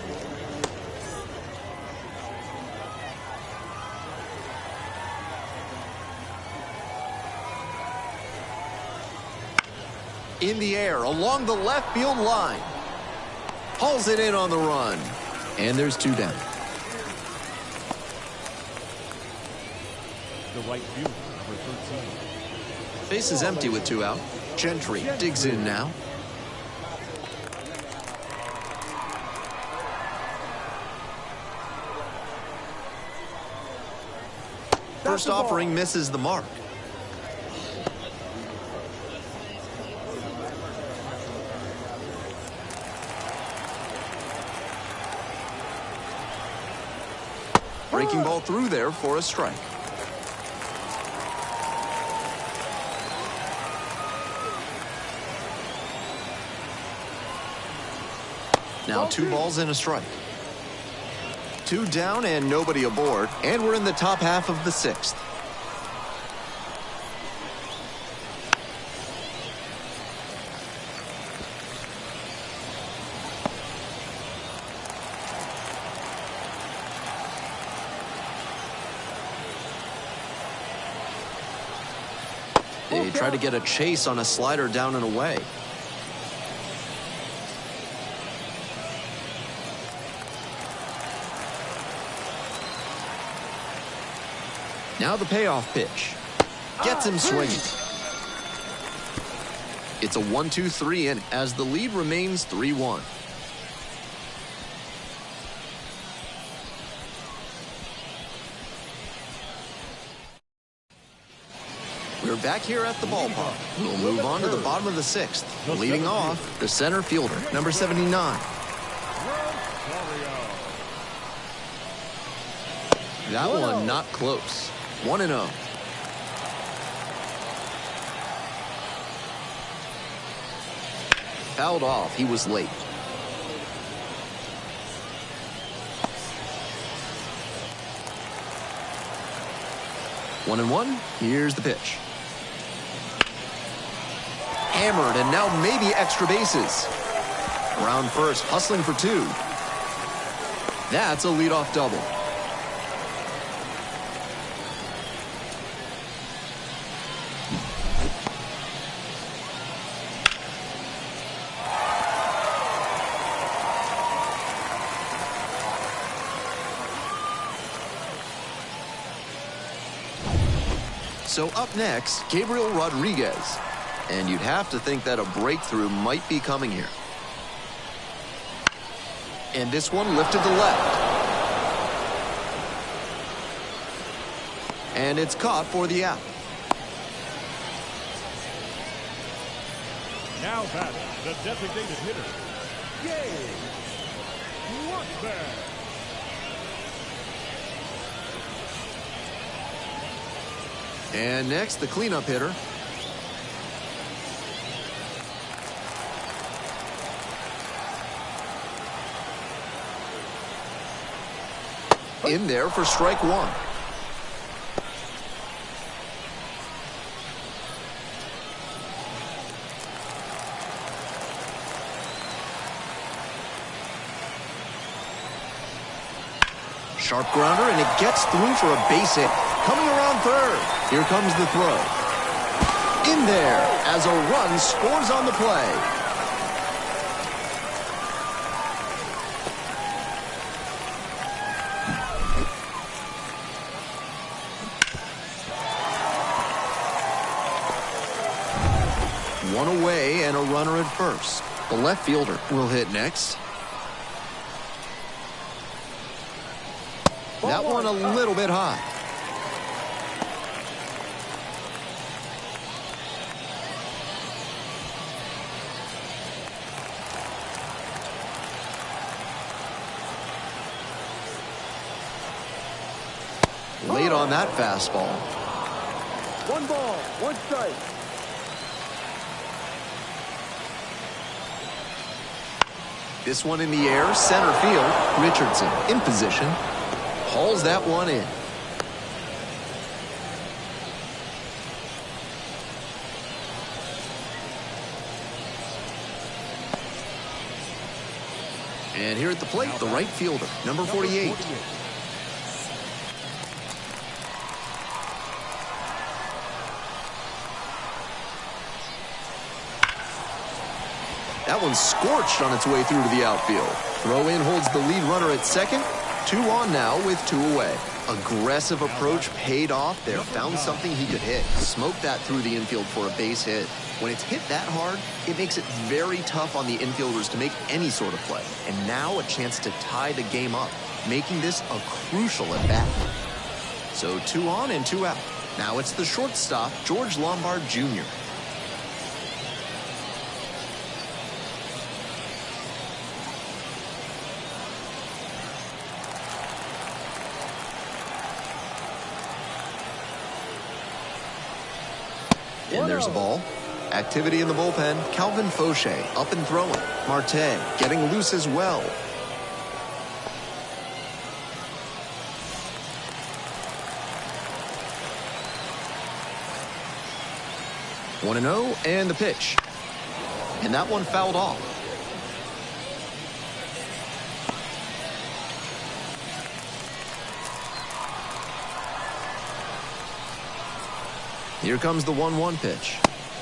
In the air along the left field line. Hauls it in on the run. And there's 2 down. The right fielder, number 13. Base is empty with 2 out. Gentry digs in now. First offering misses the mark. Breaking ball through there for a strike. Now 2 balls and a strike. 2 down and nobody aboard, and we're in the top half of the 6th. They try to get a chase on a slider down and away. Now the payoff pitch. Gets him swinging. It's a 1-2-3 inning as the lead remains 3-1. We're back here at the ballpark. We'll move on to the bottom of the 6th. Leading off, the center fielder, number 79. That one not close. 1-0. Fouled off. He was late. One and one. Here's the pitch. Hammered, and now maybe extra bases. Around first, hustling for 2. That's a leadoff double. So up next, Gabriel Rodriguez. And you'd have to think that a breakthrough might be coming here. And this one lifted to left. And it's caught for the out. Now batting, the designated hitter, Gabe Workman. And next, the cleanup hitter, In there for strike one. Sharp grounder, and it gets through for a base hit. Coming around third. Here comes the throw. In there as a run scores on the play. One away and a runner at first. The left fielder will hit next. That one a little bit high. Late on that fastball. 1 ball, 1 strike. This one in the air, center field. Richardson in position. Hauls that one in. And here at the plate, the right fielder, number 48. That one's scorched on its way through to the outfield. Throw in holds the lead runner at second. 2 on now with 2 away. Aggressive approach paid off there. Found something he could hit. Smoked that through the infield for a base hit. When it's hit that hard, it makes it very tough on the infielders to make any sort of play. And now a chance to tie the game up, making this a crucial at bat. So 2 on and 2 out. Now it's the shortstop, George Lombard Jr. And there's a ball. Activity in the bullpen. Calvin Fauché up and throwing. Marte getting loose as well. 1-0 and the pitch. And that one fouled off. Here comes the 1-1 pitch.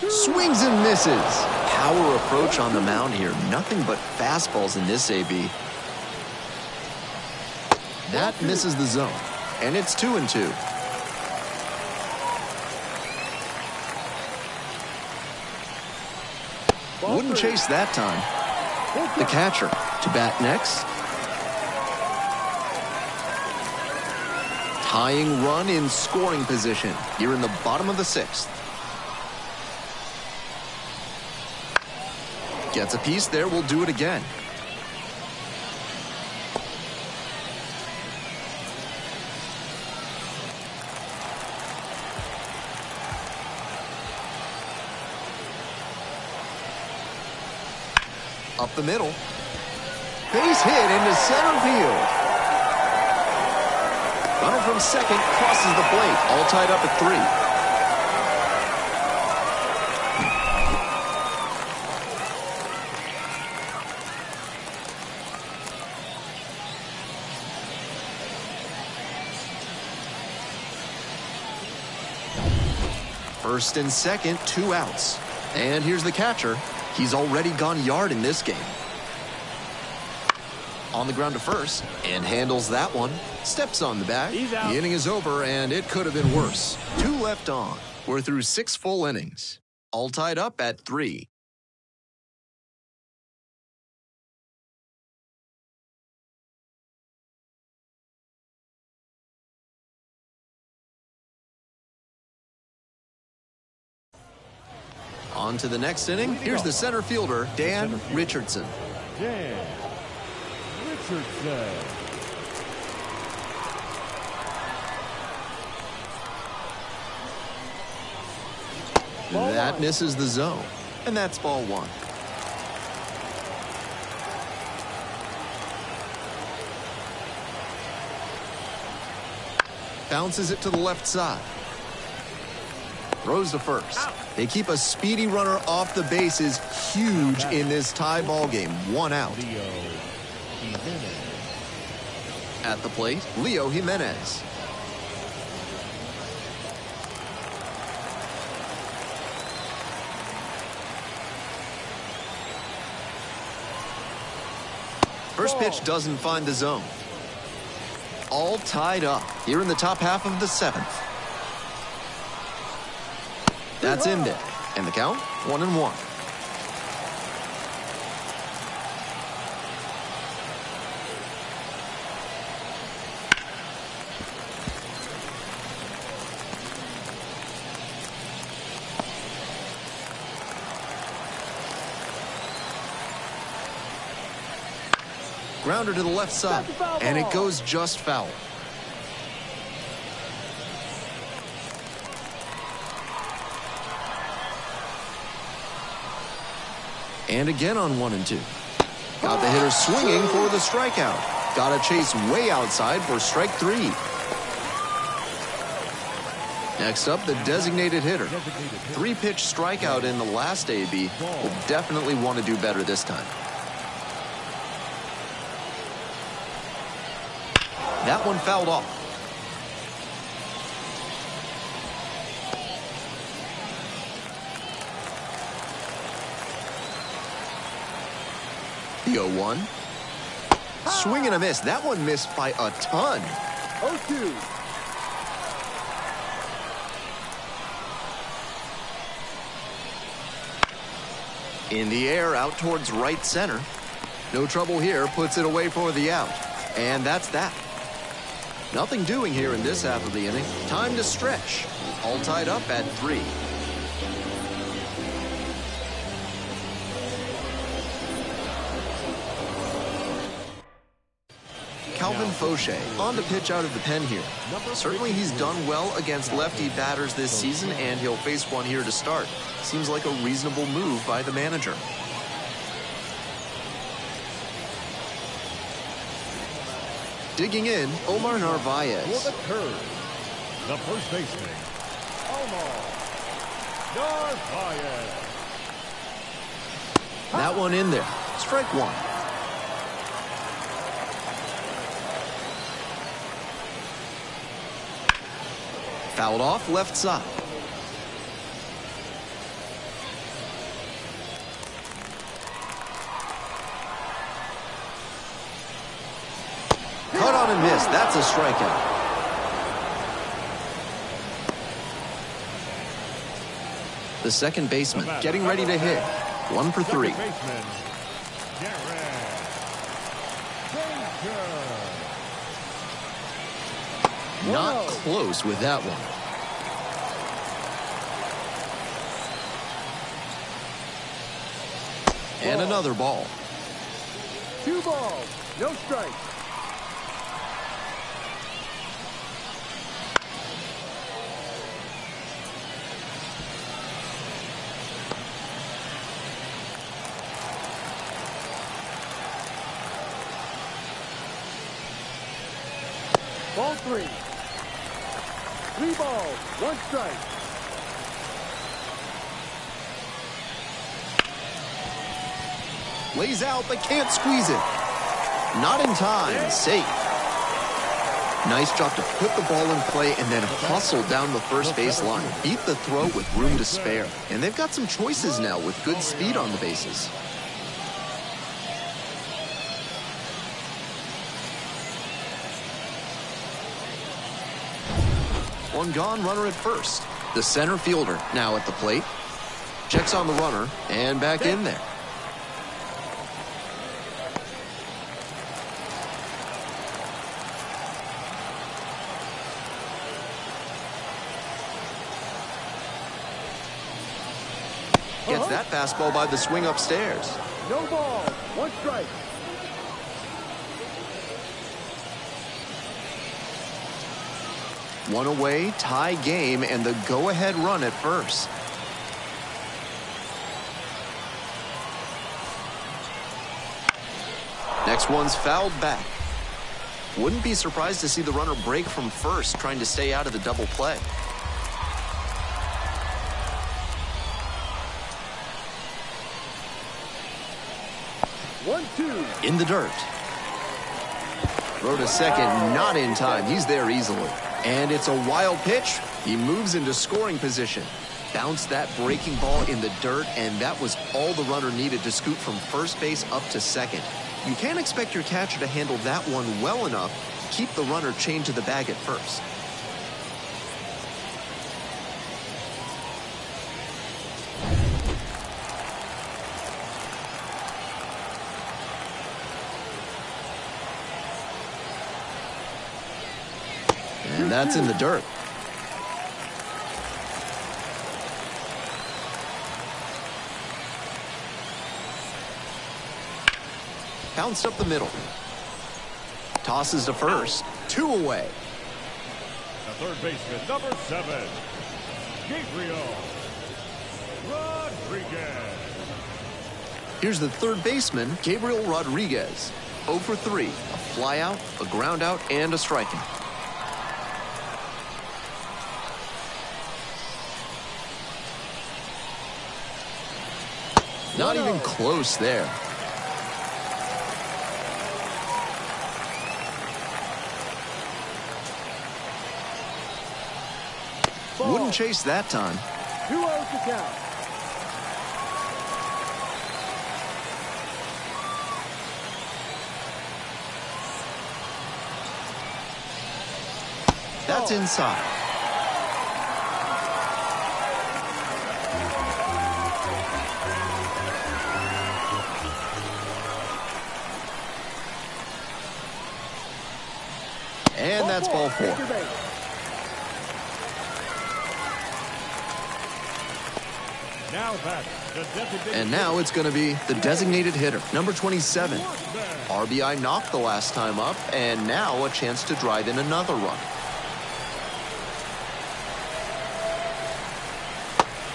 Swings and misses. Power approach on the mound here. Nothing but fastballs in this AB. That misses the zone. And it's 2-2. Wouldn't chase that time. The catcher to bat next. Tying run in scoring position here in the bottom of the 6th. Gets a piece there, we'll do it again. Up the middle. Base hit into center field. Runner from second crosses the plate, all tied up at 3. First and second, 2 outs. And here's the catcher. He's already gone yard in this game. On the ground to first, and handles that one. Steps on the bag. The inning is over, and it could have been worse. 2 left on. We're through 6 full innings. All tied up at 3. On to the next inning. Here's the center fielder, Dan Richardson. Dan Richardson. That misses the zone, and that's ball 1. Bounces it to the left side. Throws to first. They keep a speedy runner off the bases. Huge in this tie ball game. 1 out. At the plate, Leo Jimenez. First pitch doesn't find the zone. All tied up here in the top half of the 7th. That's in there. And the count, 1-1. Grounder to the left side, and it goes just foul. And again on 1-2. Got the hitter swinging for the strikeout. Got a chase way outside for strike 3. Next up, the designated hitter. 3-pitch strikeout in the last AB. Will definitely want to do better this time. That one fouled off. The 0-1. Swing and a miss. That one missed by a ton. 0-2. In the air, out towards right center. No trouble here. Puts it away for the out. And that's that. Nothing doing here in this half of the inning. Time to stretch. All tied up at 3. Calvin Fauché on to pitch out of the pen here. Certainly he's done well against lefty batters this season, and he'll face one here to start. Seems like a reasonable move by the manager. Digging in, Omar Narvaez. For the curve, the first baseman, Omar Narvaez. That one in there. Strike 1. Fouled off left side. Cut on and miss. That's a strikeout. The second baseman getting ready to hit. 1 for 3. Not close with that one. And another ball. 2 balls, no strikes. Ball 3. 3 balls, 1 strike. Lays out, but can't squeeze it. Not in time. Safe. Nice job to put the ball in play and then hustle down the first base line. Beat the throw with room to spare. And they've got some choices now with good speed on the bases. One gone, runner at first. The center fielder now at the plate. Checks on the runner and back in there. Gets that fastball by the swing upstairs. No ball, 1 strike. One away, tie game, and the go-ahead run at first. Next one's fouled back. Wouldn't be surprised to see the runner break from first, trying to stay out of the double play. One, two. In the dirt. Throw to second, not in time. He's there easily. And it's a wild pitch. He moves into scoring position. Bounced that breaking ball in the dirt, and that was all the runner needed to scoot from first base up to second. You can't expect your catcher to handle that one well enough to keep the runner chained to the bag at first. And that's in the dirt. Bounced up the middle. Tosses to first. 2 away. The third baseman, number 7, Gabriel Rodriguez. Here's the third baseman, Gabriel Rodriguez. 0 for 3. A flyout, a groundout, and a strikeout. Not even close there. Wouldn't chase that time. 2-0 to count. That's inside. And that's ball 4. And now it's going to be the designated hitter, number 27. RBI knocked the last time up, and now a chance to drive in another run.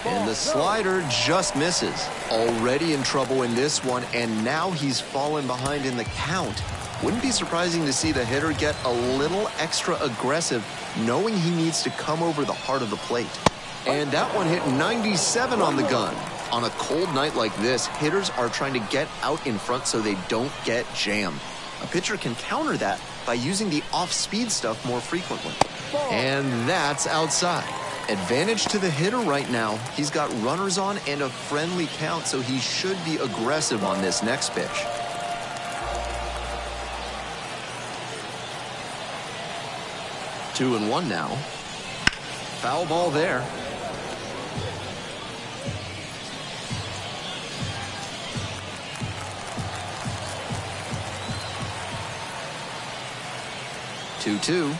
And the slider just misses. Already in trouble in this one, and now he's fallen behind in the count. Wouldn't be surprising to see the hitter get a little extra aggressive, knowing he needs to come over the heart of the plate. And that one hit 97 on the gun. On a cold night like this, hitters are trying to get out in front so they don't get jammed. A pitcher can counter that by using the off-speed stuff more frequently. And that's outside. Advantage to the hitter right now. He's got runners on and a friendly count, so he should be aggressive on this next pitch. Two and one now. Foul ball there. Two.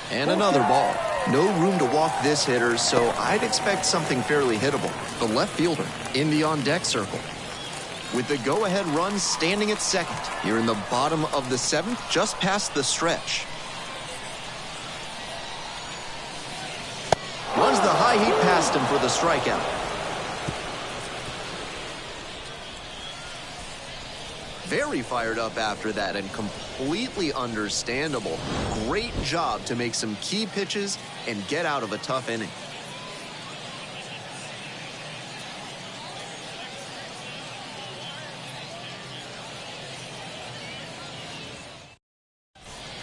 And another ball. No room to walk this hitter, so I'd expect something fairly hittable. The left fielder in the on-deck circle. With the go-ahead run standing at second. Here in the bottom of the 7th, just past the stretch. Runs the high heat past him for the strikeout. Very fired up after that and completely understandable. Great job to make some key pitches and get out of a tough inning.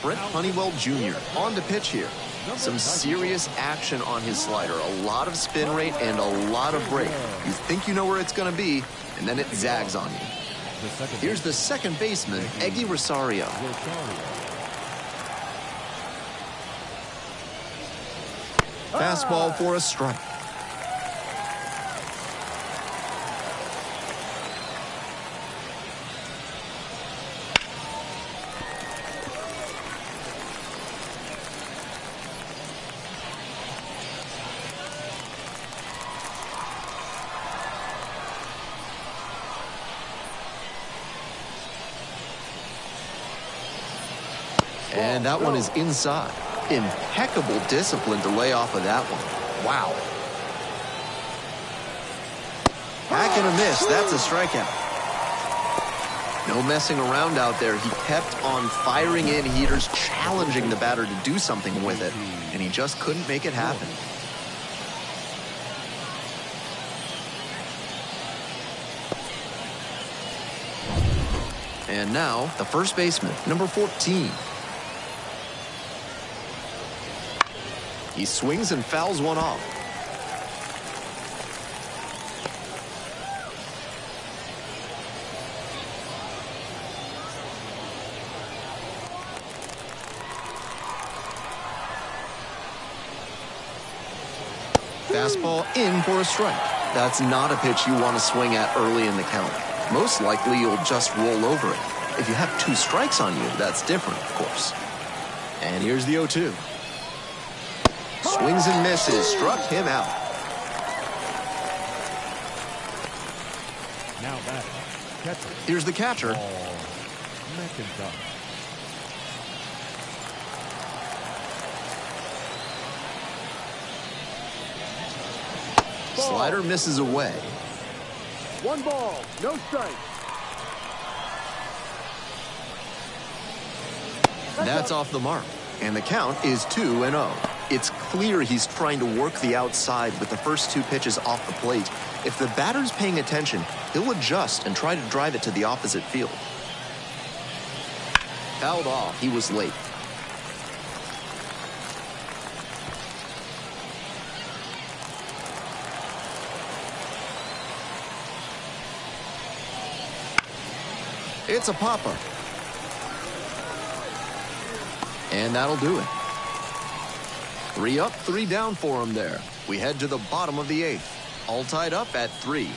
Brent Honeywell Jr. on to pitch here. Some serious action on his slider. A lot of spin rate and a lot of break. You think you know where it's going to be, and then it zags on you. Here's the second baseman, Eggy Rosario. Fastball for a strike. And that one is inside. Impeccable discipline to lay off of that one. Wow. Back and a miss. That's a strikeout. No messing around out there. He kept on firing in heaters, challenging the batter to do something with it, and he just couldn't make it happen. And now, the first baseman, number 14. He swings and fouls one off. Fastball in for a strike. That's not a pitch you want to swing at early in the count. Most likely you'll just roll over it. If you have 2 strikes on you, that's different, of course. And here's the 0-2. Swings and misses, struck him out. Now batting, catcher. Here's the catcher. McIntyre. Slider misses away. 1 ball, no strike. That's off the mark. And the count is 2-0. It's clear he's trying to work the outside with the first 2 pitches off the plate. If the batter's paying attention, he'll adjust and try to drive it to the opposite field. Fouled off. He was late. It's a pop-up. And that'll do it. 3 up, 3 down for him there. We head to the bottom of the 8th. All tied up at 3.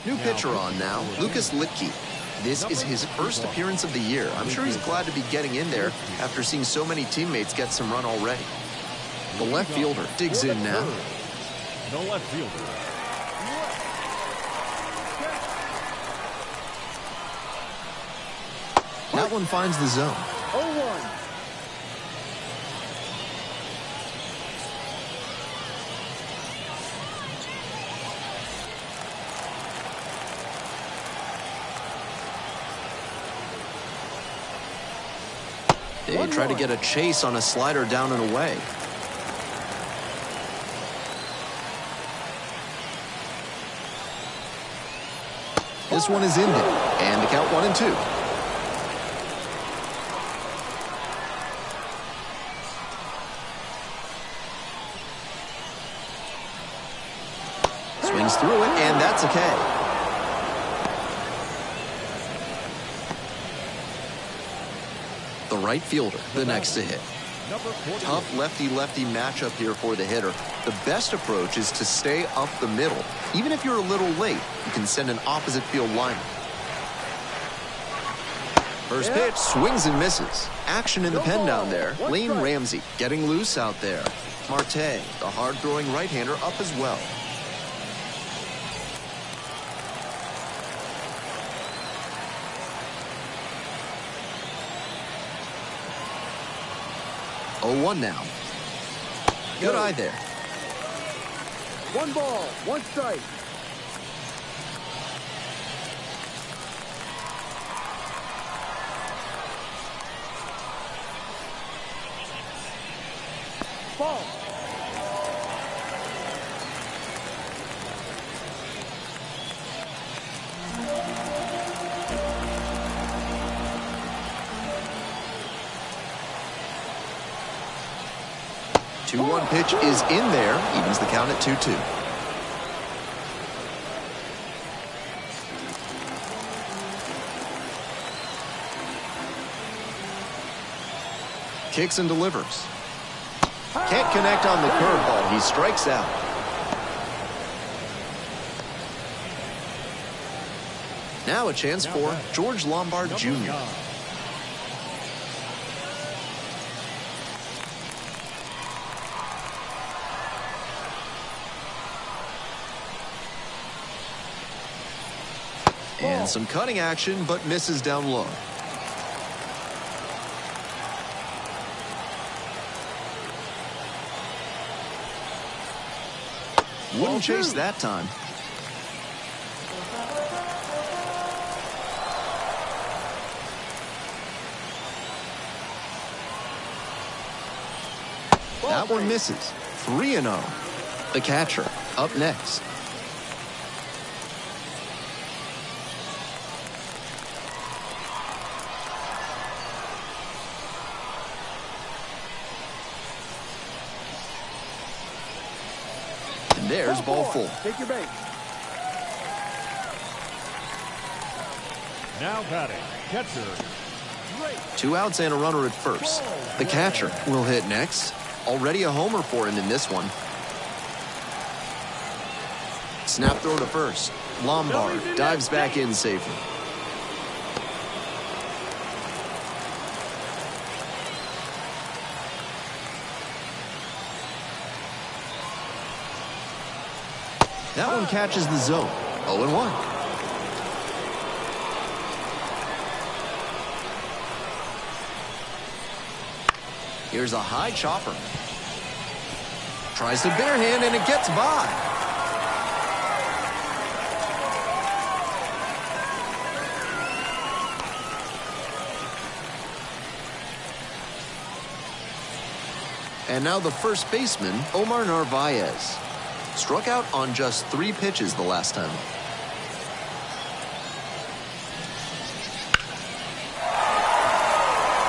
New pitcher on now, Lucas Litke. This is his first appearance of the year. I'm sure he's glad to be getting in there after seeing so many teammates get some run already. The left fielder digs in now. The left fielder. That one finds the zone. 0-1. They try to get a chase on a slider down and away. This one is in there, and the count 1-2. Swings through it, and that's a K. The right fielder, the next to hit. Tough lefty-lefty matchup here for the hitter. The best approach is to stay up the middle. Even if you're a little late, you can send an opposite field liner. First pitch, swings and misses. Action in the pen down there. Lane Ramsey getting loose out there. Marte, the hard-throwing right-hander, up as well. Oh, 1 now. Good eye there. 1 ball, 1 strike. Ball. The 2-1 pitch is in there, evens the count at 2-2. Kicks and delivers. Can't connect on the curveball. He strikes out. Now a chance for George Lombard Jr. And some cutting action, but misses down low. Wouldn't chase that time. That one misses. 3-0. The catcher up next. And there's ball full. Take your base. Now batting, catcher. 2 outs and a runner at first. The catcher will hit next. Already a homer for him in this one. Snap throw to first. Lombard dives back in safely. That one catches the zone. 0-1. Here's a high chopper. Tries to barehand and it gets by. And now the first baseman, Omar Narvaez. Struck out on just 3 pitches the last time.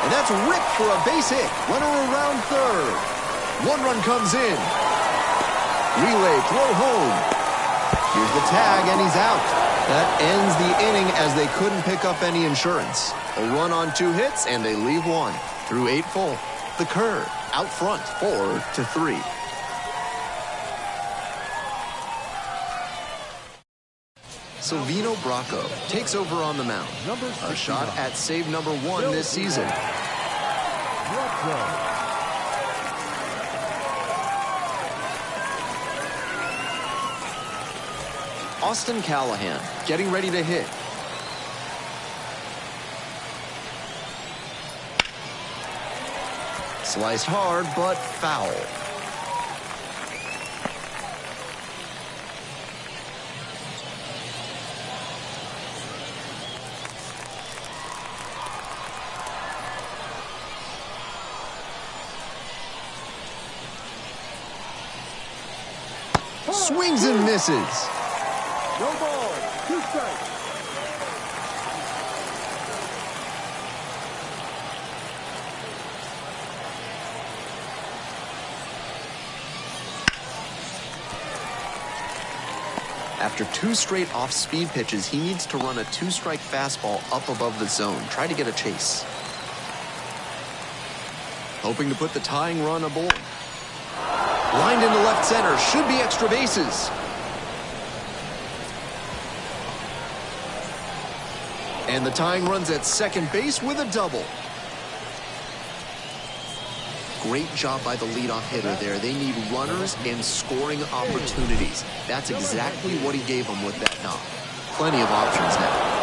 And that's ripped for a base hit. Runner around third. 1 run comes in. Relay throw home. Here's the tag and he's out. That ends the inning as they couldn't pick up any insurance. A run on 2 hits and they leave 1. Through 8 full. The curve out front 4-3. Silvino Bracco takes over on the mound. A shot at save number 1 this season. Austin Callahan getting ready to hit. Sliced hard, but foul. Swings and misses. No ball. 2 strikes. After 2 straight off-speed pitches, he needs to run a 2-strike fastball up above the zone. Try to get a chase. Hoping to put the tying run aboard. Lined into left center. Should be extra bases. And the tying run's at second base with a double. Great job by the leadoff hitter there. They need runners and scoring opportunities. That's exactly what he gave them with that knock. Plenty of options now.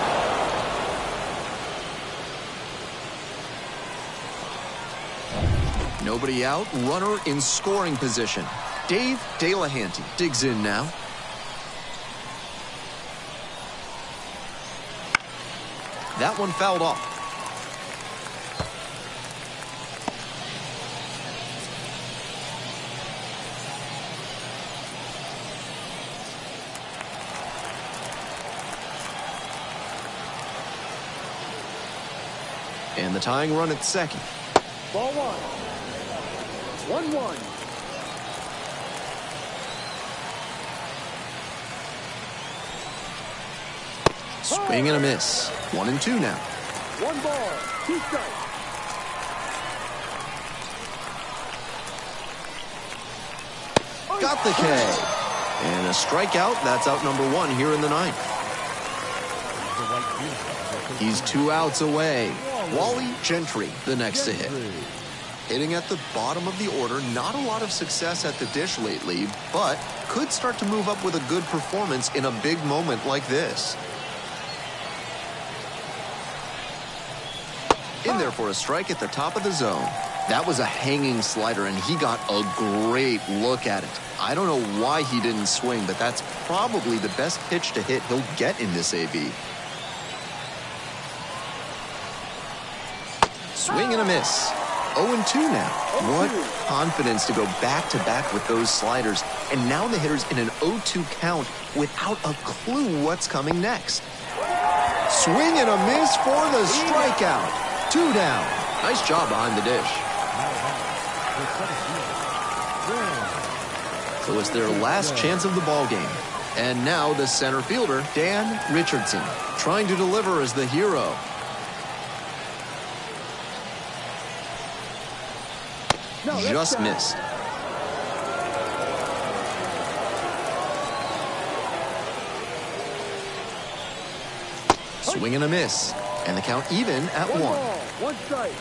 Nobody out, runner in scoring position. Dave Delahanty digs in now. That one fouled off. And the tying run at second. Ball 1. 1-1. Swing and a miss. 1-2 now. 1 ball. 2 strikes. Got the K. And a strikeout. That's out number 1 here in the 9th. He's 2 outs away. Wally Gentry, the next to hit. Hitting at the bottom of the order, not a lot of success at the dish lately, but could start to move up with a good performance in a big moment like this. In there for a strike at the top of the zone. That was a hanging slider, and he got a great look at it. I don't know why he didn't swing, but that's probably the best pitch to hit he'll get in this AB. Swing and a miss. 0-2 now. What confidence to go back-to-back with those sliders. And now the hitter's in an 0-2 count without a clue what's coming next. Swing and a miss for the strikeout. 2 down. Nice job behind the dish. So it's their last chance of the ball game. And now the center fielder, Dan Richardson, trying to deliver as the hero. Just missed. Swing and a miss. And the count even at 1. 1 strike.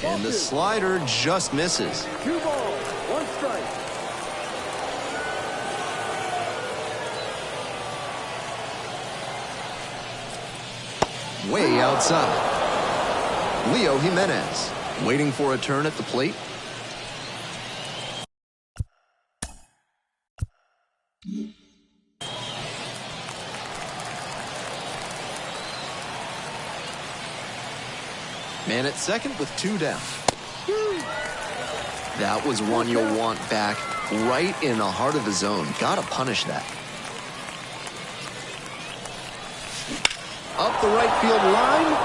And the slider just misses. 2 balls, 1 strike. Way outside. Leo Jimenez waiting for a turn at the plate. Man at second with 2 down. That was one you'll want back right in the heart of the zone. Gotta punish that. Up the right field line.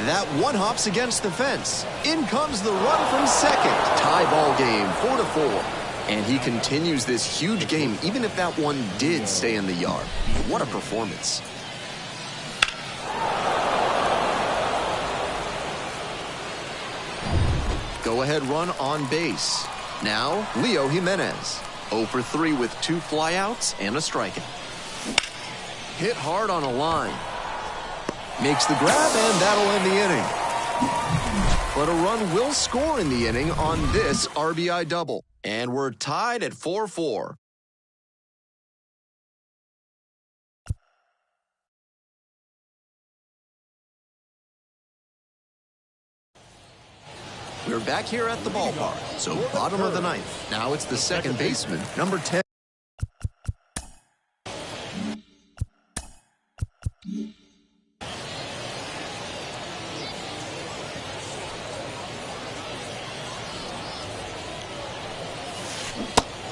That one hops against the fence. In comes the run from second. Tie ball game, 4-4. And he continues this huge game, even if that one did stay in the yard. What a performance. Go-ahead run on base. Now, Leo Jimenez. 0 for 3 with 2 flyouts and a strikeout. Hit hard on a line. Makes the grab, and that'll end the inning. But a run will score in the inning on this RBI double. And we're tied at 4-4. We're back here at the ballpark, so bottom of the ninth. Now it's the second baseman, number 10.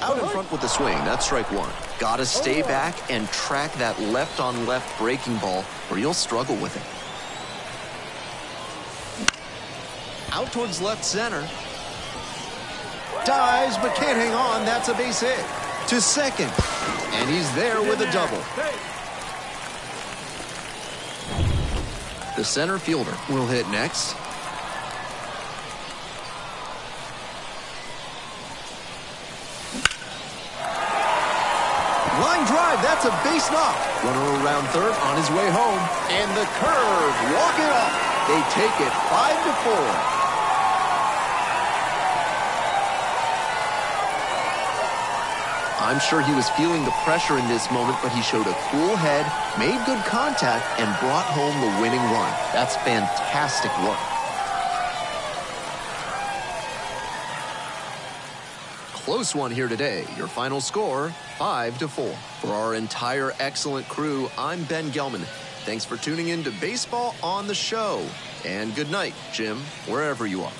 Out in front with the swing, that's strike 1. Gotta stay back and track that left-on-left breaking ball, or you'll struggle with it. Out towards left center. Dives, but can't hang on. That's a base hit. To second. And he's there with a double. The center fielder will hit next. Line drive, that's a base knock. Runner around third on his way home. And the curve, walk it off. They take it 5-4. I'm sure he was feeling the pressure in this moment, but he showed a cool head, made good contact, and brought home the winning run. That's fantastic work. Close one here today. Your final score, 5-4. For our entire excellent crew, I'm Ben Gelman. Thanks for tuning in to Baseball on the Show. And good night, Jim, wherever you are.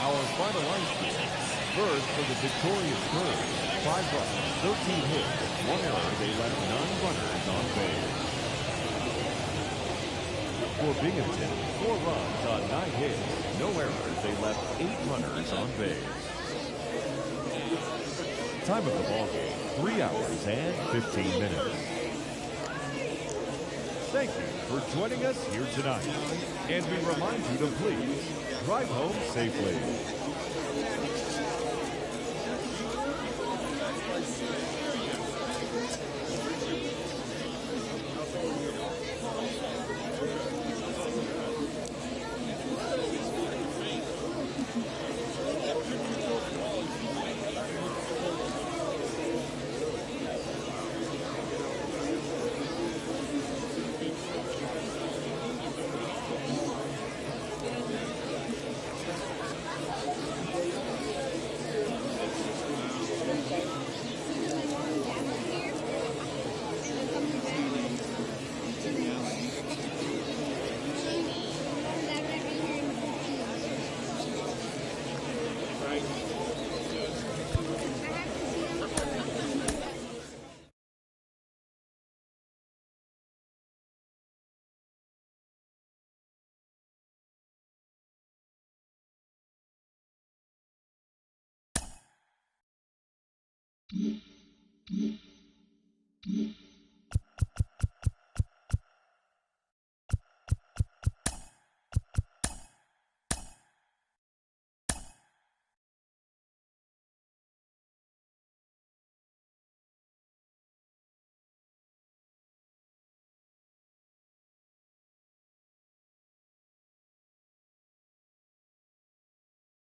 Our final ice game. First, for the victorious Birds, 5 runs, 13 hits, 1 error. They left 9 runners on base. For Binghamton, 4 runs on 9 hits, no errors. They left 8 runners on base. Time of the ball game, 3 hours and 15 minutes. Thank you for joining us here tonight. And we remind you to please drive home safely.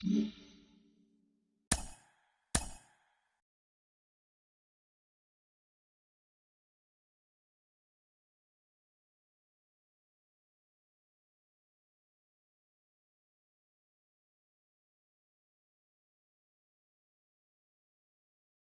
Mm-hmm.